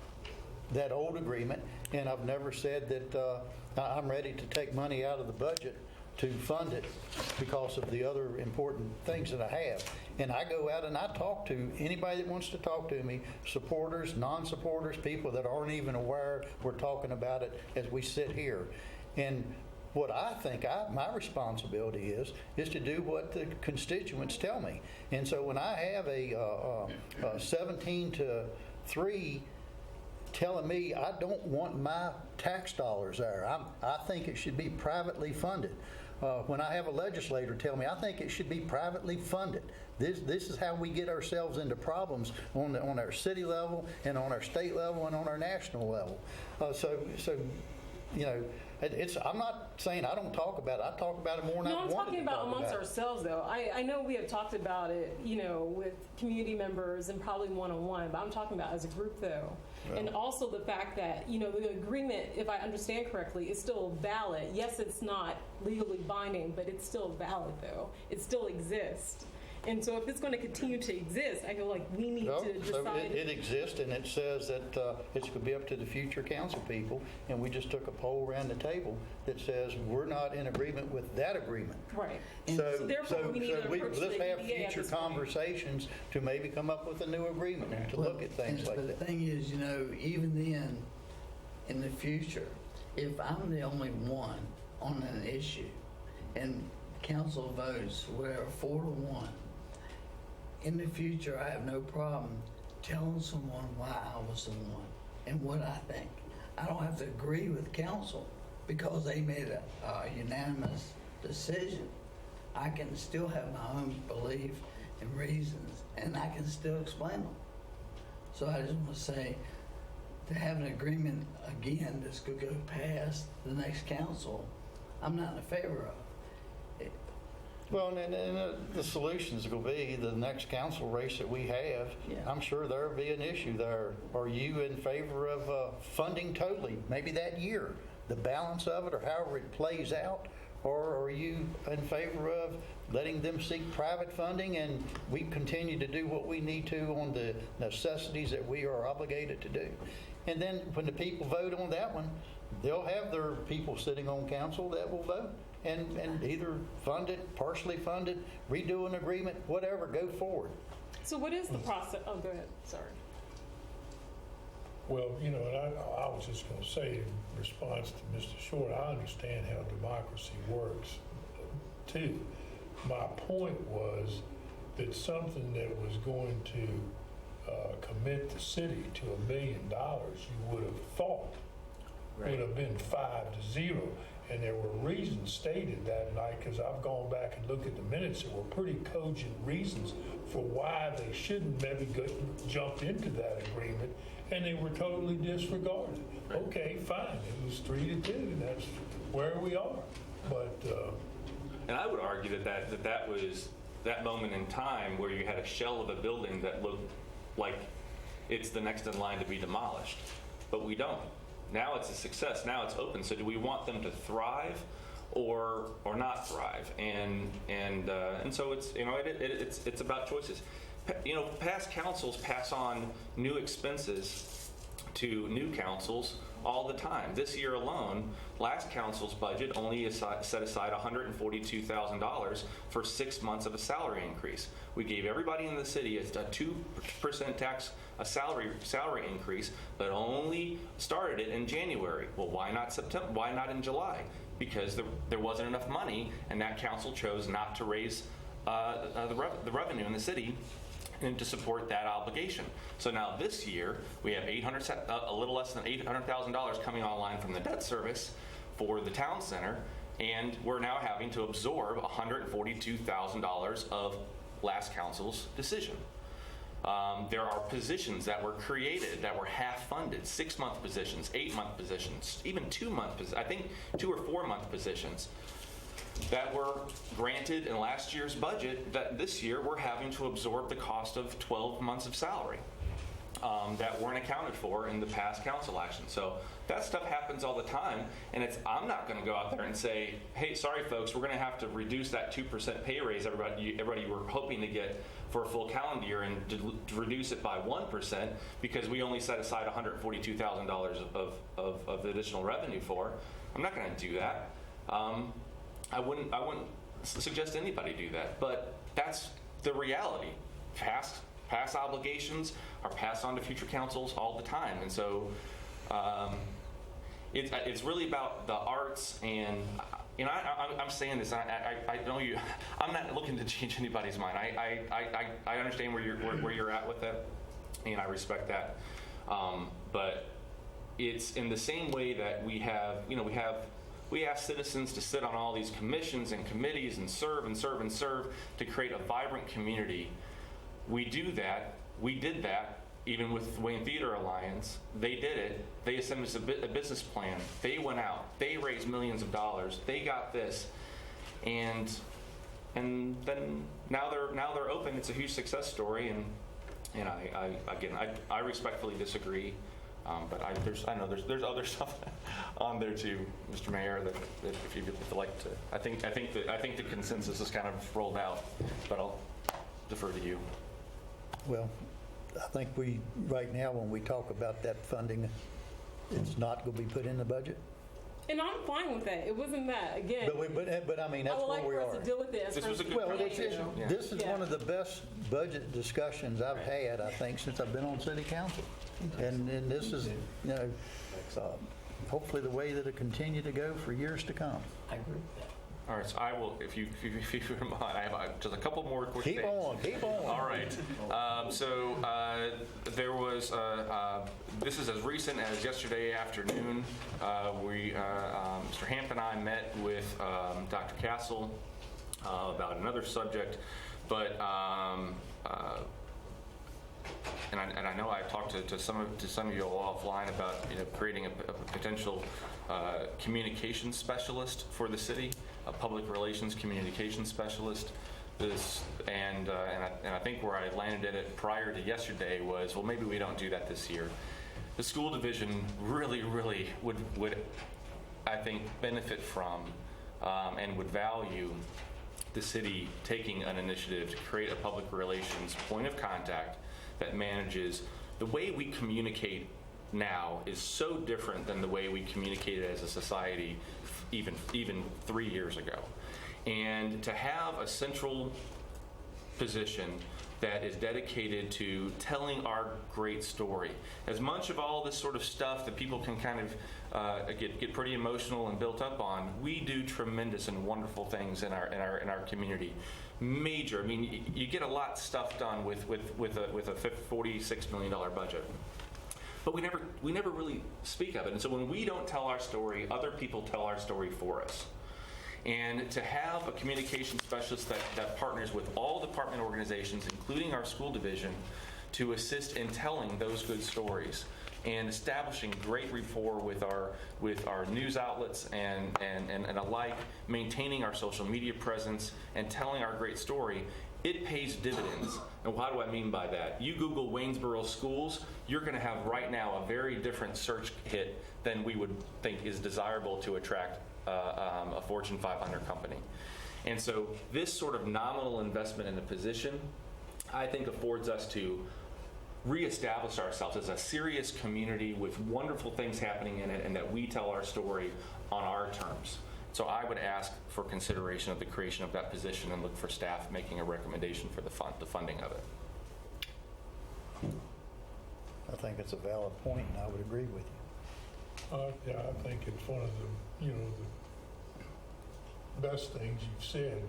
old agreement, and I've never said that I'm ready to take money out of the budget to fund it because of the other important things that I have. And I go out and I talk to anybody that wants to talk to me, supporters, non-supporters, people that aren't even aware we're talking about it as we sit here. And what I think my responsibility is to do what the constituents tell me. And so when I have a 17-3 telling me I don't want my tax dollars there, I think it should be privately funded. When I have a legislator tell me I think it should be privately funded, this is how we get ourselves into problems on our city level and on our state level and on our national level. I'm not saying I don't talk about it. I talk about it more than I wanted to talk about it. No, I'm talking about amongst ourselves, though. I know we have talked about it, with community members and probably one-on-one, but I'm talking about as a group, though. Right. And also the fact that, the agreement, if I understand correctly, is still valid. Yes, it's not legally binding, but it's still valid, though. It still exists. And so if it's going to continue to exist, I feel like we need to decide. It exists, and it says that it's going to be up to the future council people, and we just took a poll around the table that says we're not in agreement with that agreement. Right. So let's have future conversations to maybe come up with a new agreement and to look at things like that. But the thing is, even then, in the future, if I'm the only one on an issue, and council votes, whatever, 4-1, in the future, I have no problem telling someone why I was the one and what I think. I don't have to agree with council because they made a unanimous decision. I can still have my own belief and reasons, and I can still explain them. So I just want to say, to have an agreement again that's going to go past the next council, I'm not in favor of. Well, and the solutions will be the next council race that we have. Yeah. I'm sure there'll be an issue there. Are you in favor of funding totally, maybe that year, the balance of it or however it plays out? Or are you in favor of letting them seek private funding and we continue to do what we need to on the necessities that we are obligated to do? And then when the people vote on that one, they'll have their people sitting on council that will vote and either fund it, partially fund it, redo an agreement, whatever, go forward. So what is the process? Oh, go ahead. Sorry. Well, and I was just going to say in response to Mr. Short, I understand how democracy works too. My point was that something that was going to commit the city to $1 million, you would have thought would have been 5-0. And there were reasons stated that night, because I've gone back and looked at the minutes. There were pretty cogent reasons for why they shouldn't maybe jump into that agreement, and they were totally disregarded. Okay, fine. It was 3-2, and that's where we are. But And I would argue that was that moment in time where you had a shell of a building that looked like it's the next in line to be demolished, but we don't. Now it's a success. Now it's open. So do we want them to thrive or not thrive? And so it's it's about choices. Past councils pass on new expenses to new councils all the time. This year alone, last council's budget only set aside $142,000 for 6 months of a salary increase. We gave everybody in the city a 2% salary increase, but only started it in January. Well, why not September? Why not in July? Because there wasn't enough money, and that council chose not to raise the revenue in the city and to support that obligation. So now this year we have a little less than $800,000 coming online from the debt service for the town center, and we're now having to absorb $142,000 of last council's decision. There are positions that were created that were half funded, 6-month positions, 8-month positions, even 2-month positions, I think 2 or 4-month positions that were granted in last year's budget that this year we're having to absorb the cost of 12 months of salary that weren't accounted for in the past council action. So that stuff happens all the time, and I'm not going to go out there and say, hey, sorry folks, we're going to have to reduce that 2% pay raise everybody were hoping to get for a full calendar year and to reduce it by 1% because we only set aside $142,000 of additional revenue for. I'm not going to do that. I wouldn't suggest anybody do that, but that's the reality. Past obligations are passed on to future councils all the time, and so it's really about the arts. And I'm saying this. I know you. I'm not looking to change anybody's mind. I understand where you're at with that, and I respect that. But it's in the same way that we ask citizens to sit on all these commissions and committees and serve to create a vibrant community. We do that. We did that even with Wayne Theater Alliance. They did it. They sent us a business plan. They went out. They raised millions of dollars. They got this, and then now they're open. It's a huge success story, and I respectfully disagree. But I know there's other stuff on there too, Mr. Mayor, that if you'd like to. I think the consensus is kind of rolled out, but I'll defer to you. Well, I think right now when we talk about that funding, it's not going to be put in the budget. And I'm fine with that. It wasn't that, again. But I mean, that's where we are. I would like for us to deal with this. This was a good conversation. Yeah. This is one of the best budget discussions I've had, I think, since I've been on city council. And this is, hopefully the way that it'll continue to go for years to come. I agree with that. All right, so I will, if you don't mind, I have just a couple more quick things. Keep on. All right. There was, this is as recent as yesterday afternoon. Mr. Hamp and I met with Dr. Castle about another subject, but and I know I've talked to some of you all offline about creating a potential communication specialist for the city, a public relations communication specialist. And I think where I landed it prior to yesterday was, well, maybe we don't do that this year. The school division really would I think benefit from and would value the city taking an initiative to create a public relations point of contact that manages the way we communicate now is so different than the way we communicated as a society even 3 years ago. And to have a central position that is dedicated to telling our great story. As much of all this sort of stuff that people can kind of get pretty emotional and built up on, we do tremendous and wonderful things in our community. Major. I mean, you get a lot of stuff done with a $46 million budget. But we never really speak of it. And so when we don't tell our story, other people tell our story for us. And to have a communication specialist that partners with all department organizations, including our school division, to assist in telling those good stories and establishing great rapport with our news outlets and alike, maintaining our social media presence and telling our great story, it pays dividends. And what do I mean by that? You Google Waynesboro schools, you're going to have right now a very different search hit than we would think is desirable to attract a Fortune 500 company. And so this sort of nominal investment in a position, I think, affords us to reestablish ourselves as a serious community with wonderful things happening in it, and that we tell our story on our terms. So I would ask for consideration of the creation of that position and look for staff making a recommendation for the funding of it. I think it's a valid point, and I would agree with you. Yeah, I think it's one of the, the best things you've said.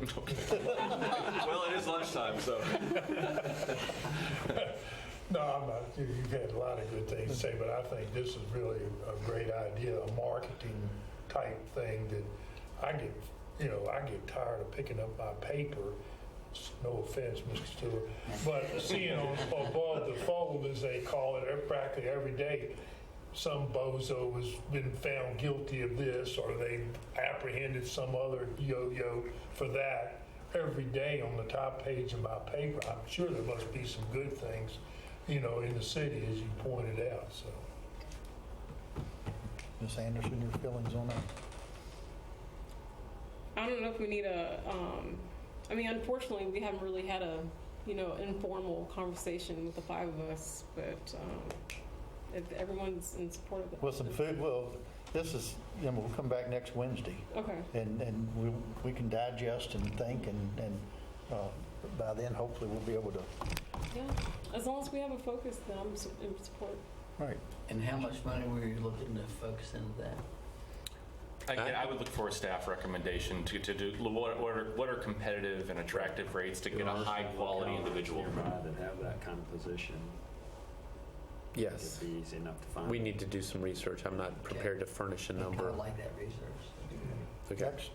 Well, it is lunchtime, so. No, I'm not. You've had a lot of good things to say, but I think this is really a great idea, a marketing type thing that I get tired of picking up my paper. No offense, Mr. Stewart, but seeing above the fold, as they call it, practically every day, some bozo has been found guilty of this, or they apprehended some other yo-yo for that. Every day on the top page of my paper, I'm sure there must be some good things, in the city, as you pointed out. So, Ms. Anderson, your feelings on that? I don't know if we need unfortunately, we haven't really had a, informal conversation with the five of us, but if everyone's in support of it. With some food, this is, we'll come back next Wednesday. Okay. And we can digest and think, and by then, hopefully, we'll be able to. Yeah, as long as we have a focus, then I'm in support. Right. And how much money were you looking to focus into that? Again, I would look for a staff recommendation to do what are competitive and attractive rates to get a high quality individual. That have that kind of position. Yes. It'd be easy enough to find. We need to do some research. I'm not prepared to furnish a number. I like that research. Okay. Next.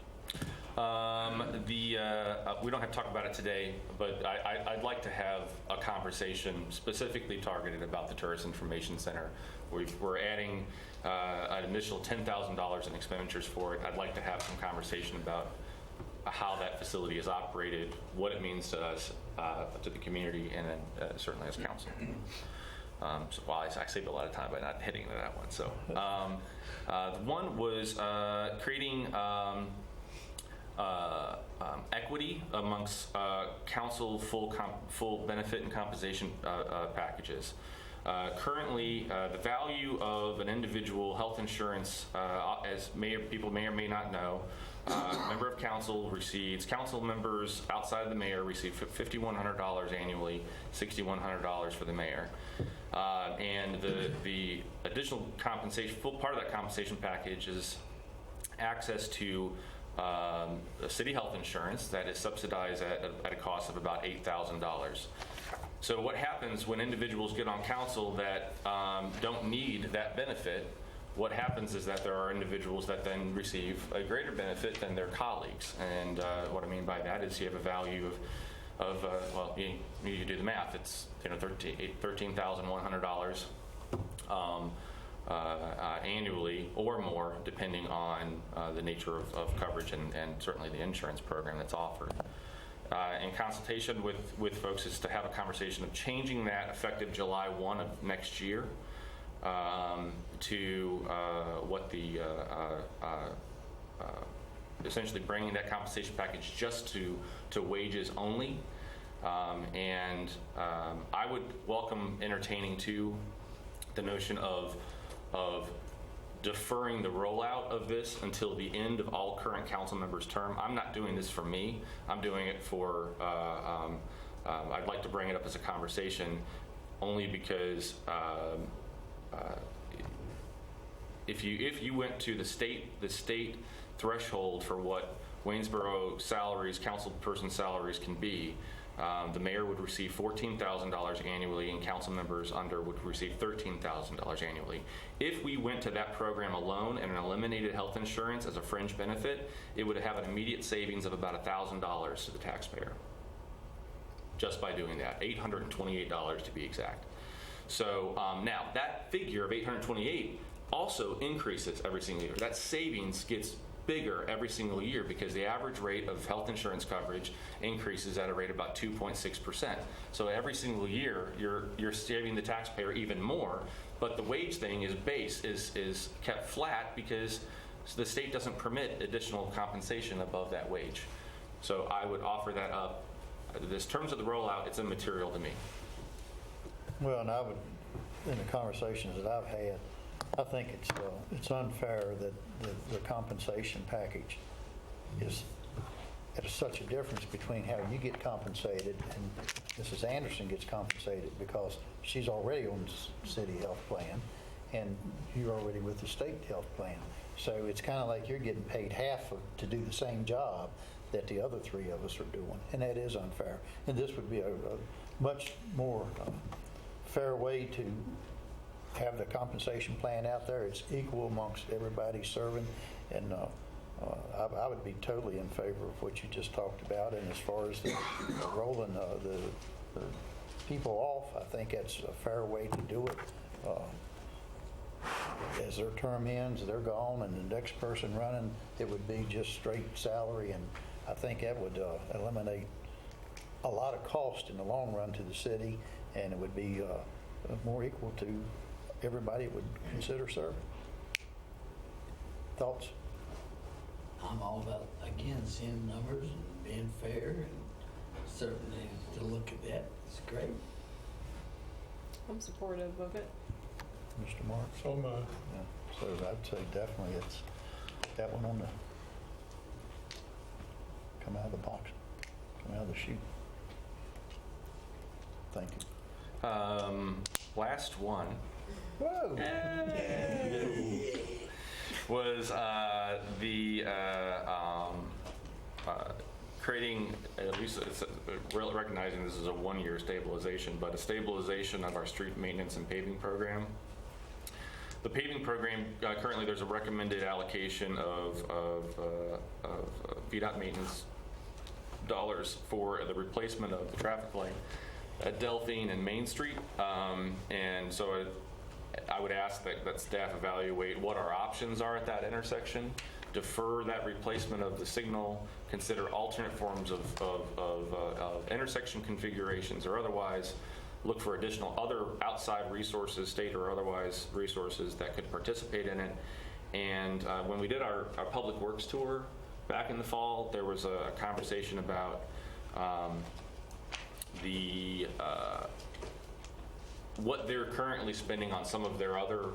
We don't have to talk about it today, but I'd like to have a conversation specifically targeted about the Tourist Information Center. We're adding an initial $10,000 in expenditures for it. I'd like to have some conversation about how that facility is operated, what it means to us, to the community, and then certainly as council. I saved a lot of time by not hitting that one. So one was creating equity amongst council full benefit and compensation packages. Currently, the value of an individual health insurance, as people may or may not know, a member of council members outside of the mayor receive $5,100 annually, $6,100 for the mayor. And the additional compensation, full part of that compensation package is access to city health insurance that is subsidized at a cost of about $8,000. So what happens when individuals get on council that don't need that benefit? What happens is that there are individuals that then receive a greater benefit than their colleagues. And what I mean by that is you have a value of you do the math. It's $13,100 annually or more, depending on the nature of coverage and certainly the insurance program that's offered. In consultation with folks is to have a conversation of changing that effective July 1 of next year to what the essentially bringing that compensation package just to wages only. And I would welcome entertaining too the notion of of deferring the rollout of this until the end of all current council members' term. I'm not doing this for me. I'm doing it for, I'd like to bring it up as a conversation only because if you went to the state threshold for what Waynesboro salaries, council person salaries can be, the mayor would receive $14,000 annually and council members under would receive $13,000 annually. If we went to that program alone and eliminated health insurance as a fringe benefit, it would have an immediate savings of about $1,000 to the taxpayer. Just by doing that, $828 to be exact. So now that figure of $828 also increases every single year. That savings gets bigger every single year because the average rate of health insurance coverage increases at a rate of about 2.6%. So every single year you're saving the taxpayer even more, but the wage thing is kept flat because the state doesn't permit additional compensation above that wage. So I would offer that up. In terms of the rollout, it's immaterial to me. Well, and I would, in the conversations that I've had, I think it's unfair that the compensation package is there's such a difference between how you get compensated and Mrs. Anderson gets compensated because she's already on the city health plan and you're already with the state health plan. So it's kind of like you're getting paid half to do the same job that the other three of us are doing, and that is unfair. And this would be a much more fair way to have the compensation plan out there. It's equal amongst everybody serving, and I would be totally in favor of what you just talked about. And as far as the rolling the people off, I think that's a fair way to do it. As their term ends, they're gone, and the next person running, it would be just straight salary, and I think that would eliminate a lot of cost in the long run to the city, and it would be more equal to everybody would consider serving. Thoughts? I'm all about, again, seeing numbers and being fair, and certainly to look at that, it's great. I'm supportive of it. Mr. Mark? So much. Yeah. So I'd say definitely it's that one on the come out of the box, come out of the chute. Thank you. Last one Whoa! was creating, at least recognizing this is a one-year stabilization, but a stabilization of our street maintenance and paving program. The paving program, currently there's a recommended allocation of VDOT maintenance dollars for the replacement of the traffic light at Delphine and Main Street. And so I would ask that staff evaluate what our options are at that intersection, defer that replacement of the signal, consider alternate forms of intersection configurations or otherwise, look for additional other outside resources, state or otherwise resources that could participate in it. And when we did our public works tour back in the fall, there was a conversation about what they're currently spending on some of their other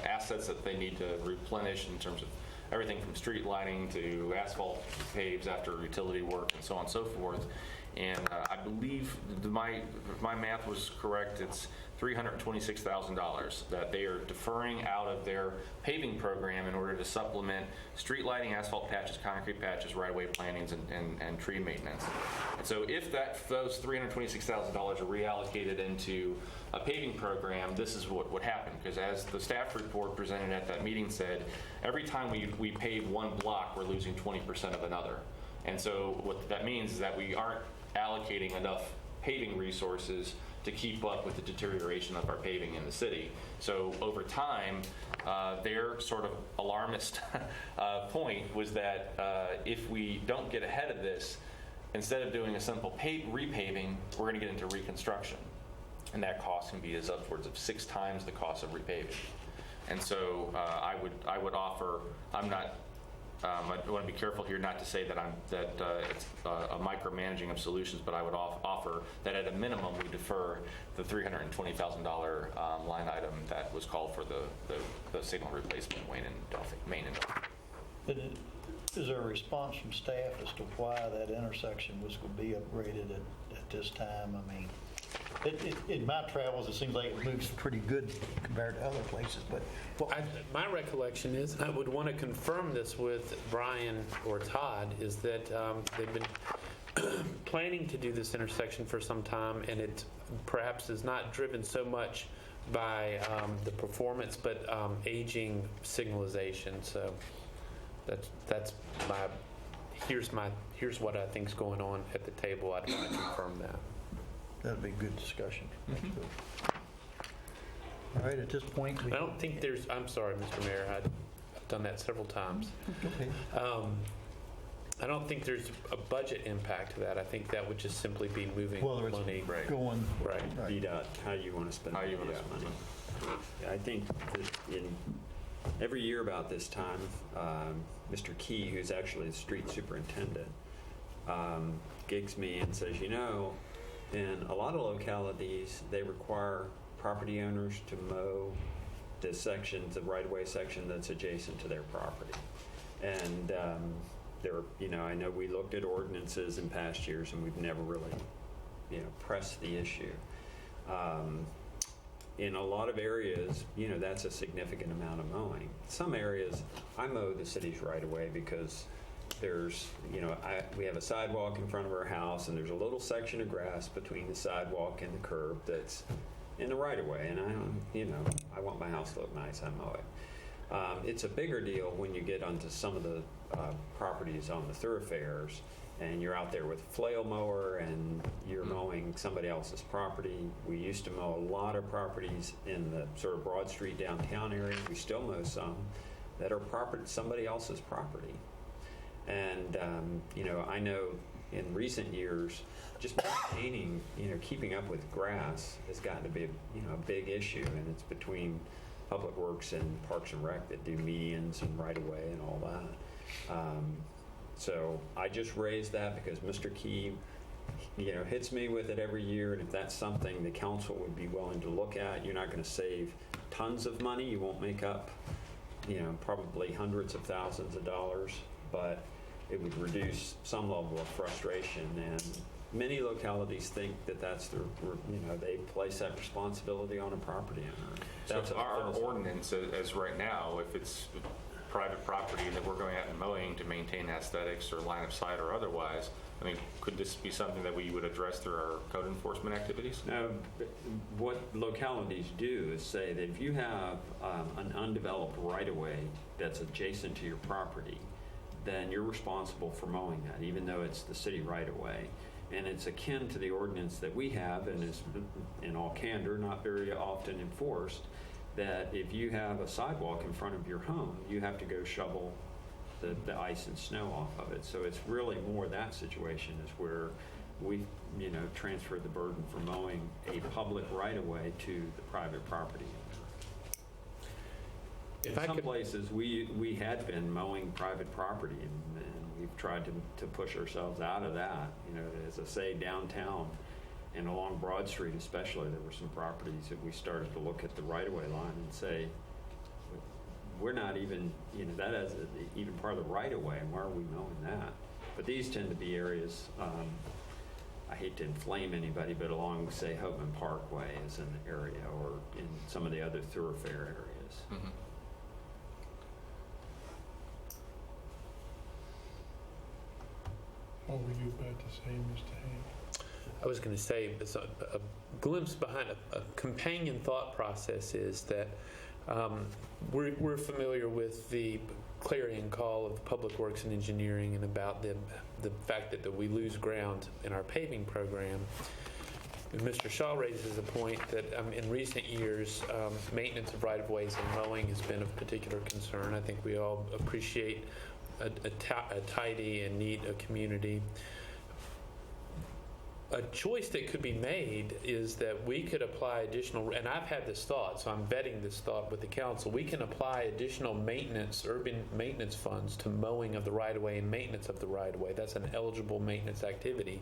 assets that they need to replenish in terms of everything from street lighting to asphalt paves after utility work and so on and so forth. And I believe if my math was correct, it's $326,000 that they are deferring out of their paving program in order to supplement street lighting, asphalt patches, concrete patches, right-of-way plantings, and tree maintenance. And so if those $326,000 are reallocated into a paving program, this is what would happen. Because as the staff report presented at that meeting said, every time we pave one block, we're losing 20% of another. And so what that means is that we aren't allocating enough paving resources to keep up with the deterioration of our paving in the city. So over time, their sort of alarmist point was that if we don't get ahead of this, instead of doing a simple repaving, we're going to get into reconstruction. And that cost can be as upwards of 6 times the cost of repaving. And so I would offer, I'm not I want to be careful here not to say that it's a micromanaging of solutions, but I would offer that at a minimum we defer the $320,000 line item that was called for the signal replacement in Main and Dolphin. Is there a response from staff as to why that intersection was going to be upgraded at this time? I mean, in my travels, it seems like it moves pretty good compared to other places, but My recollection is, and I would want to confirm this with Brian or Todd, is that they've been planning to do this intersection for some time, and it perhaps is not driven so much by the performance, but aging signalization. So that's here's what I think's going on at the table. I'd want to confirm that. that'd be good discussion. All right, at this point, I don't think there's, I'm sorry, Mr. Mayor, I've done that several times. Okay. I don't think there's a budget impact to that. I think that would just simply be moving Whether it's money. going, Right. VDOT, how you want to spend How you wanna VDOT spend money. Yeah, I think that every year about this time, Mr. Key, who's actually the street superintendent, gigs me and says, in a lot of localities, they require property owners to mow the sections, the right-of-way section that's adjacent to their property. And I know we looked at ordinances in past years and we've never really, pressed the issue. In a lot of areas, that's a significant amount of mowing. Some areas, I mow the city's right-of-way because there's, we have a sidewalk in front of our house and there's a little section of grass between the sidewalk and the curb that's in the right-of-way, and I want my house to look nice, I mow it. It's a bigger deal when you get onto some of the properties on the thoroughfares and you're out there with a flail mower and you're mowing somebody else's property. We used to mow a lot of properties in the sort of Broad Street downtown area. We still mow some that are somebody else's property. And, I know in recent years, just maintaining, keeping up with grass has gotten to be a big issue, and it's between Public Works and Parks and Rec that do medians and right-of-way and all that. So I just raised that because Mr. Key, hits me with it every year, and if that's something the council would be willing to look at, you're not going to save tons of money. You won't make up, probably hundreds of thousands of dollars, but it would reduce some level of frustration. And many localities think that that's they place that responsibility on a property owner. So our ordinance as right now, if it's private property that we're going out and mowing to maintain aesthetics or line of sight or otherwise, could this be something that we would address through our code enforcement activities? No, what localities do is say that if you have an undeveloped right-of-way that's adjacent to your property, then you're responsible for mowing that, even though it's the city right-of-way. And it's akin to the ordinance that we have, and is, in all candor, not very often enforced, that if you have a sidewalk in front of your home, you have to go shovel the ice and snow off of it. So it's really more that situation is where we, transfer the burden for mowing a public right-of-way to the private property owner. In some places, we had been mowing private property, and we've tried to push ourselves out of that. As I say, downtown and along Broad Street especially, there were some properties that we started to look at the right-of-way line and say, we're not even, that is even part of the right-of-way, and why are we mowing that? But these tend to be areas, I hate to inflame anybody, but along, say, Hopeman Parkway is an area, or in some of the other thoroughfare areas. Mm-hmm. What were you about to say, Mr. Hank? I was going to say, a glimpse behind a companion thought process is that we're familiar with the clarion call of Public Works and Engineering and about the fact that we lose ground in our paving program. And Mr. Shaw raises a point that in recent years, maintenance of right-of-ways and mowing has been of particular concern. I think we all appreciate a tidy and neat community. a choice that could be made is that we could apply additional, and I've had this thought, so I'm vetting this thought with the council. We can apply additional maintenance, urban maintenance funds to mowing of the right-of-way and maintenance of the right-of-way. That's an eligible maintenance activity.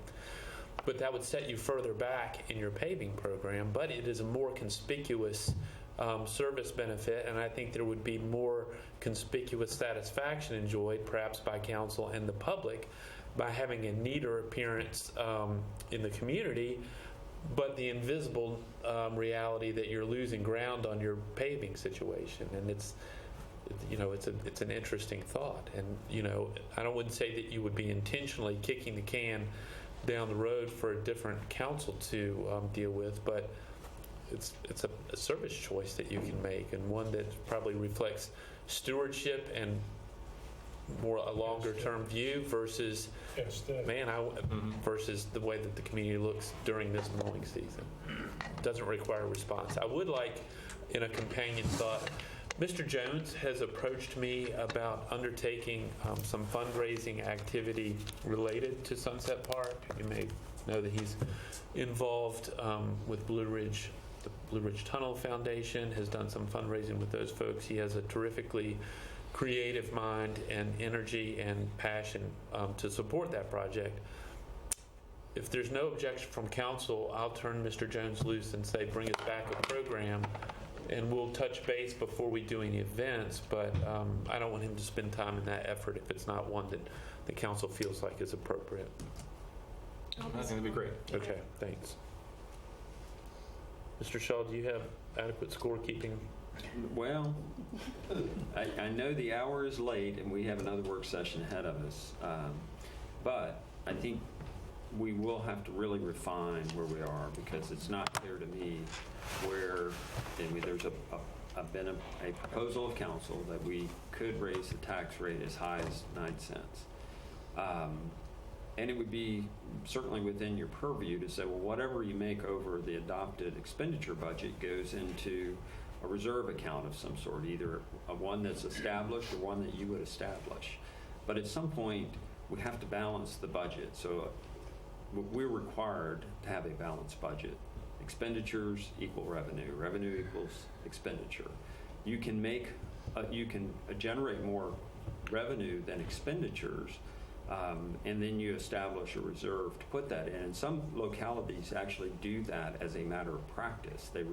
But that would set you further back in your paving program, but it is a more conspicuous service benefit, and I think there would be more conspicuous satisfaction enjoyed, perhaps by council and the public, by having a neater appearance in the community, but the invisible reality that you're losing ground on your paving situation. And it's an interesting thought. And I wouldn't say that you would be intentionally kicking the can down the road for a different council to deal with, but it's a service choice that you can make, and one that probably reflects stewardship and more a longer term view versus versus the way that the community looks during this mowing season. Doesn't require a response. I would like, in a companion thought, Mr. Jones has approached me about undertaking some fundraising activity related to Sunset Park. You may know that he's involved with Blue Ridge. The Blue Ridge Tunnel Foundation has done some fundraising with those folks. He has a terrifically creative mind and energy and passion to support that project. If there's no objection from council, I'll turn Mr. Jones loose and say, bring us back a program, and we'll touch base before we do any events, but I don't want him to spend time in that effort if it's not one that the council feels like is appropriate. I think that'd be great. Okay, thanks. Mr. Shaw, do you have adequate scorekeeping? Well, I know the hour is late and we have another work session ahead of us, but I think we will have to really refine where we are, because it's not clear to me where, there's been a proposal of council that we could raise the tax rate as high as 9 cents. And it would be certainly within your purview to say, well, whatever you make over the adopted expenditure budget goes into a reserve account of some sort, either one that's established or one that you would establish. But at some point, we have to balance the budget. So we're required to have a balanced budget. Expenditures equal revenue. Revenue equals expenditure. You can generate more revenue than expenditures, and then you establish a reserve to put that in. And some localities actually do that as a matter of practice. They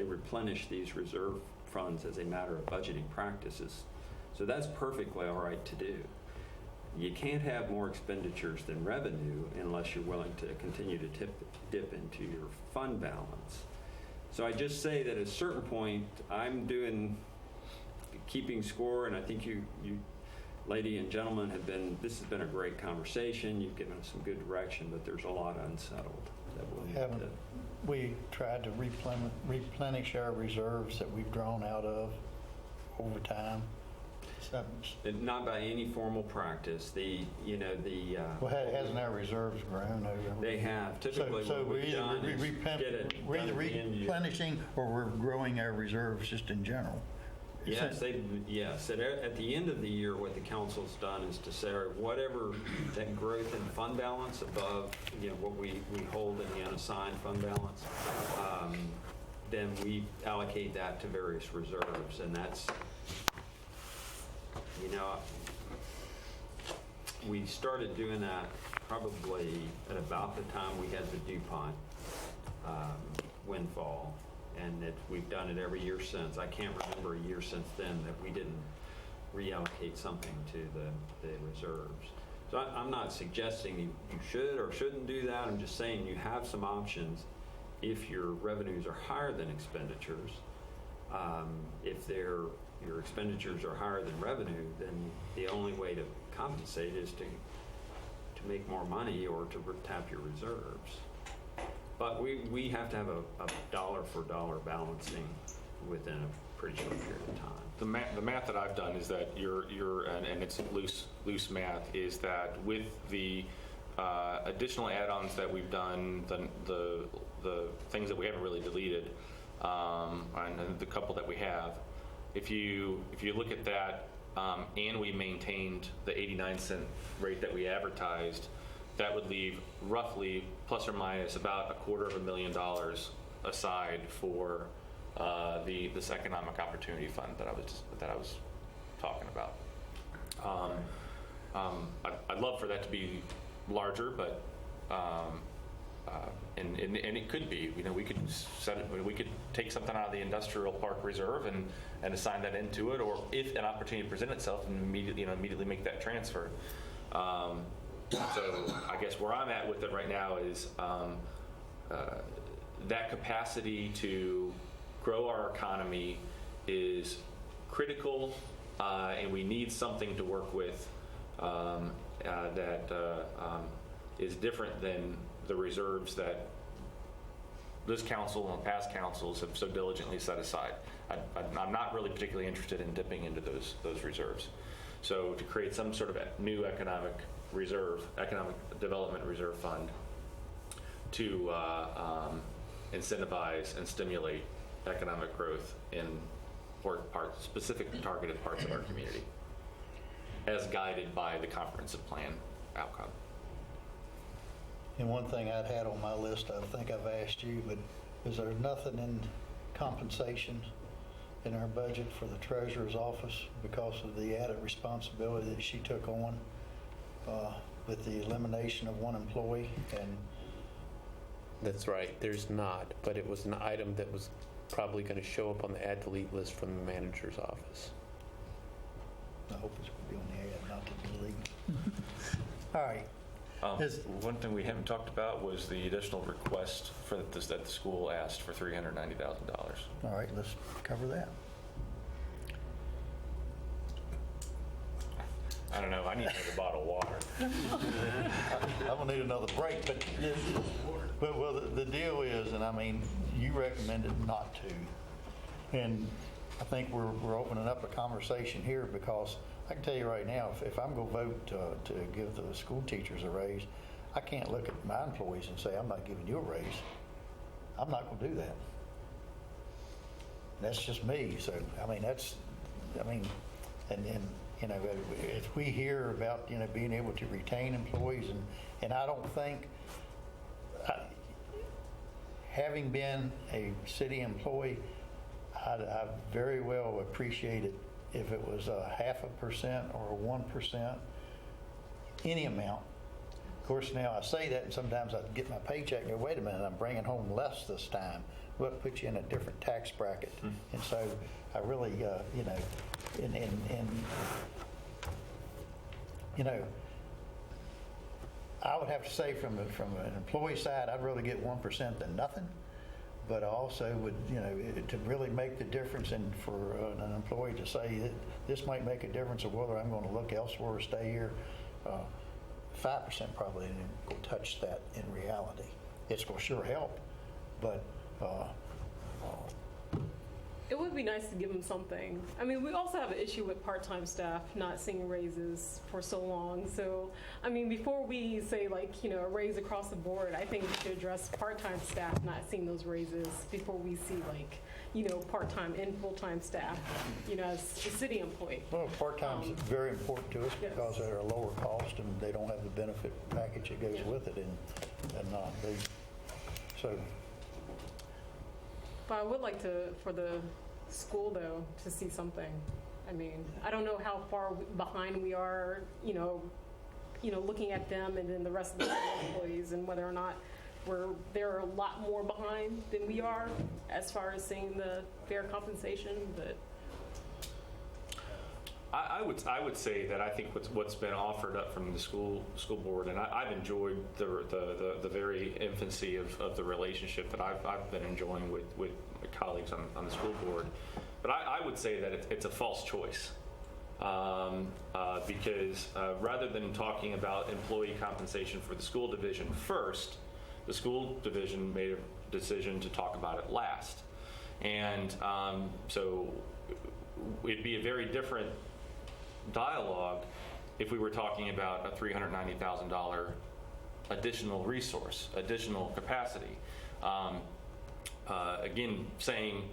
replenish these reserve funds as a matter of budgeting practices. So that's perfectly all right to do. You can't have more expenditures than revenue unless you're willing to continue to dip into your fund balance. So I just say that at a certain point, I'm keeping score, and I think you lady and gentlemen, this has been a great conversation. You've given us some good direction, but there's a lot unsettled that we'll need to. We tried to replenish our reserves that we've drawn out of over time. Not by any formal practice. Hasn't our reserves grown over? They have. Typically, so what we've done is we're either replenishing or we're growing our reserves just in general. Yes, at the end of the year, what the council's done is to say, whatever that growth in fund balance above, what we hold in the unassigned fund balance, then we allocate that to various reserves, and that's, we started doing that probably at about the time we had the DuPont windfall, and that we've done it every year since. I can't remember a year since then that we didn't reallocate something to the reserves. So I'm not suggesting you should or shouldn't do that. I'm just saying you have some options if your revenues are higher than expenditures. If your expenditures are higher than revenue, then the only way to compensate is to make more money or to tap your reserves. But we have to have a dollar for dollar balancing within a pretty short period of time. The math that I've done is that and it's loose math, is that with the additional add-ons that we've done, the things that we haven't really deleted, and the couple that we have, if you look at that, and we maintained the 89 cent rate that we advertised, that would leave roughly plus or minus about $250,000 aside for this economic opportunity fund that I was talking about. I'd love for that to be larger, but and it could be. We could set it. We could take something out of the industrial park reserve and assign that into it, or if an opportunity presents itself, and immediately make that transfer. So I guess where I'm at with it right now is that capacity to grow our economy is critical, and we need something to work with that is different than the reserves that this council and past councils have so diligently set aside. I'm not really particularly interested in dipping into those reserves. So to create some sort of new economic development reserve fund to incentivize and stimulate economic growth in specific targeted parts of our community, as guided by the comprehensive plan outcome. And one thing I'd had on my list, I think I've asked you, but is there nothing in compensation in our budget for the treasurer's office because of the added responsibility that she took on with the elimination of one employee? And That's right, there's not, but it was an item that was probably going to show up on the add-to-delete list from the manager's office. I hope it's going to be on the ad, not to delete. All right. One thing we haven't talked about was the additional request for that the school asked for $390,000. All right, let's cover that. I don't know. I need another bottle of water. I'm gonna need another break, but well, the deal is, and I mean, you recommended not to, and I think we're opening up a conversation here because I can tell you right now, if I'm gonna vote to give the school teachers a raise, I can't look at my employees and say, I'm not giving you a raise. I'm not gonna do that. That's just me. So, I mean, and you know, if we hear about, being able to retain employees, and I don't think, having been a city employee, I very well appreciate it if it was a 0.5% or 1%, any amount. Of course, now I say that, and sometimes I get my paycheck and go, wait a minute, I'm bringing home less this time. Well, it puts you in a different tax bracket. And so I really, I would have to say from an employee side, I'd rather get 1% than nothing. But I also would, to really make the difference, and for an employee to say that this might make a difference of whether I'm going to look elsewhere or stay here, 5% probably isn't going to touch that in reality. It's going to sure help, but it would be nice to give them something. I mean, we also have an issue with part-time staff not seeing raises for so long. So, I mean, before we say a raise across the board, I think we should address part-time staff not seeing those raises before we see part-time and full-time staff, as a city employee. Well, part-time is very important to us because they're a lower cost and they don't have the benefit package that goes with it, But I would like for the school, though, to see something. I mean, I don't know how far behind we are, looking at them and then the rest of the employees, and whether or not they're a lot more behind than we are as far as seeing the fair compensation. But I would say that I think what's been offered up from the school board, and I've enjoyed the very infancy of the relationship that I've been enjoying with my colleagues on the school board. But I would say that it's a false choice because rather than talking about employee compensation for the school division first, the school division made a decision to talk about it last, and so it'd be a very different dialogue if we were talking about a $390,000 additional resource, additional capacity. Again, saying,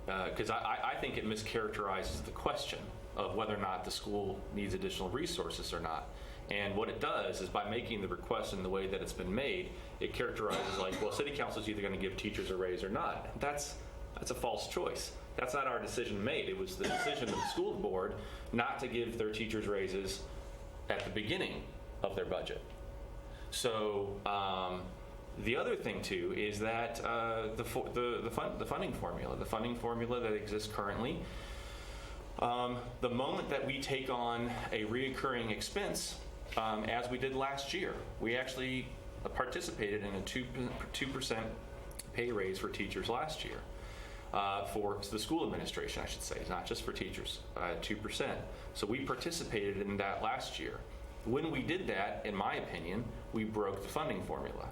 because I think it mischaracterizes the question of whether or not the school needs additional resources or not. And what it does is by making the request in the way that it's been made, it characterizes like, well, city council is either going to give teachers a raise or not. That's a false choice. That's not our decision made. It was the decision of the school board not to give their teachers raises at the beginning of their budget. So the other thing too is that the funding formula that exists currently. The moment that we take on a reoccurring expense, as we did last year, we actually participated in a 2% pay raise for teachers last year. For the school administration, I should say, not just for teachers, 2%. So we participated in that last year. When we did that, in my opinion, we broke the funding formula.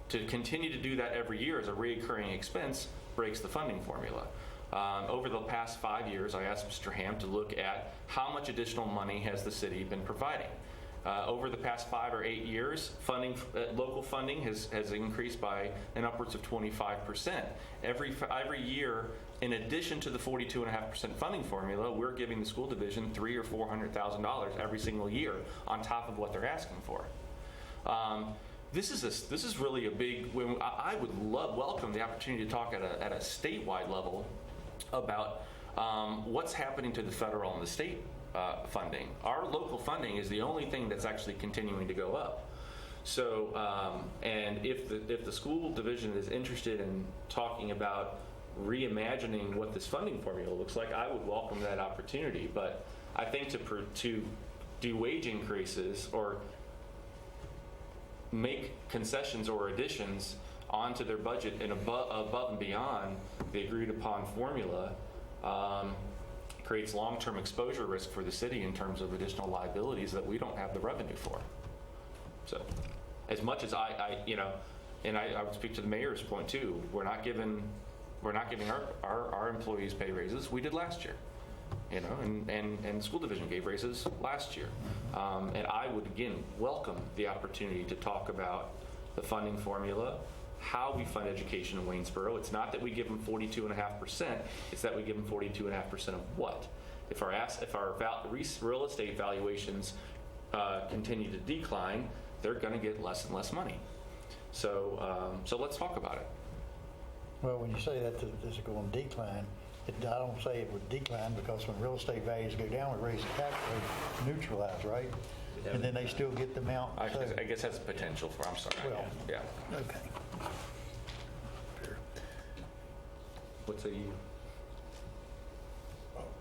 To continue to do that every year as a recurring expense breaks the funding formula. Over the past 5 years, I asked Mr. Ham to look at how much additional money has the city been providing. Over the past 5 or 8 years, local funding has increased by an upwards of 25%. Every year, in addition to the 42.5% funding formula, we're giving the school division $300,000 or $400,000 every single year on top of what they're asking for. This is really a big. I would welcome the opportunity to talk at a statewide level about what's happening to the federal and the state funding. Our local funding is the only thing that's actually continuing to go up. So, and if the school division is interested in talking about reimagining what this funding formula looks like, I would welcome that opportunity. But I think to do wage increases or make concessions or additions onto their budget and above and beyond the agreed upon formula creates long-term exposure risk for the city in terms of additional liabilities that we don't have the revenue for. So as much as I would speak to the mayor's point too, we're not giving our employees pay raises. We did last year, and the school division gave raises last year. And I would again welcome the opportunity to talk about the funding formula, how we fund education in Waynesboro. It's not that we give them 42.5%, it's that we give them 42.5% of what? If our real estate valuations continue to decline, they're going to get less and less money. So let's talk about it. Well, when you say that this is going to decline, I don't say it would decline because when real estate values go down, we raise the tax rate, neutralize, right? And then they still get the amount. I guess that's potential for. I'm sorry. Well, yeah. Okay. What say you?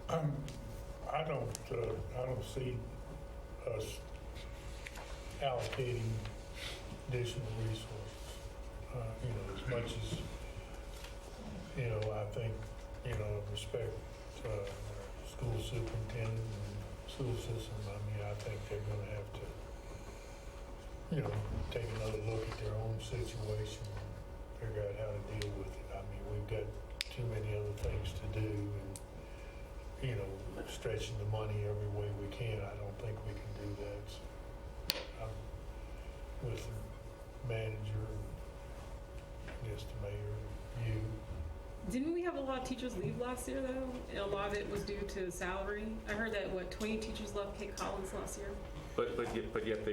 I don't see us allocating additional resources. As much as I think respect school superintendent and school system. I mean, I think they're going to have to take another look at their own situation and figure out how to deal with it. I mean, we've got too many other things to do, and stretching the money every way we can. I don't think we can do that. So I'm with the manager, I guess the mayor, you. Didn't we have a lot of teachers leave last year, though? A lot of it was due to salary. I heard that, 20 teachers left Kate Collins last year? But yet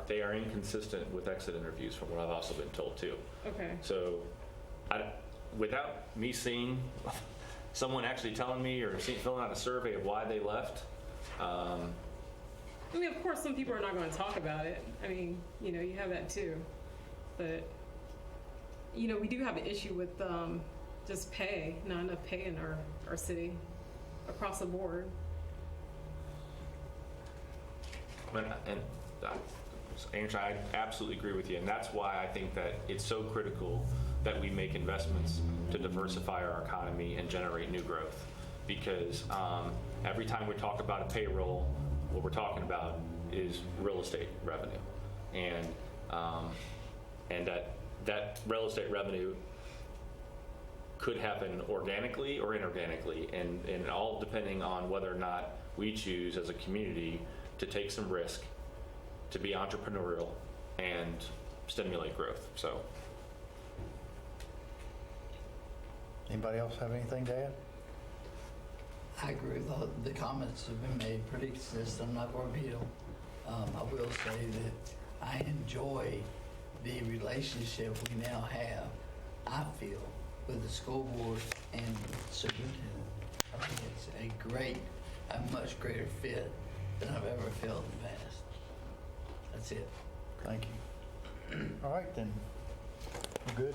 they are inconsistent with exit interviews from what I've also been told too. Okay. So without me seeing someone actually telling me or filling out a survey of why they left. I mean, of course, some people are not going to talk about it. I mean, you have that too. But, we do have an issue with just pay, not enough pay in our city across the board. Angela, I absolutely agree with you, and that's why I think that it's so critical that we make investments to diversify our economy and generate new growth. Because every time we talk about a payroll, what we're talking about is real estate revenue, and that real estate revenue could happen organically or inorganically, and all depending on whether or not we choose as a community to take some risk, to be entrepreneurial, and stimulate growth. So, anybody else have anything to add? I agree with all the comments that have been made, pretty consistent. I'm not going to repeat them. I will say that I enjoy the relationship we now have, I feel, with the school board and superintendent. I think it's a much greater fit than I've ever felt in the past. That's it. Thank you. All right, then, we're good.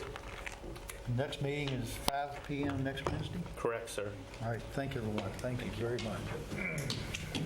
Next meeting is 5 p.m. next Wednesday? Correct, sir. All right, thank you, everyone. Thank you very much.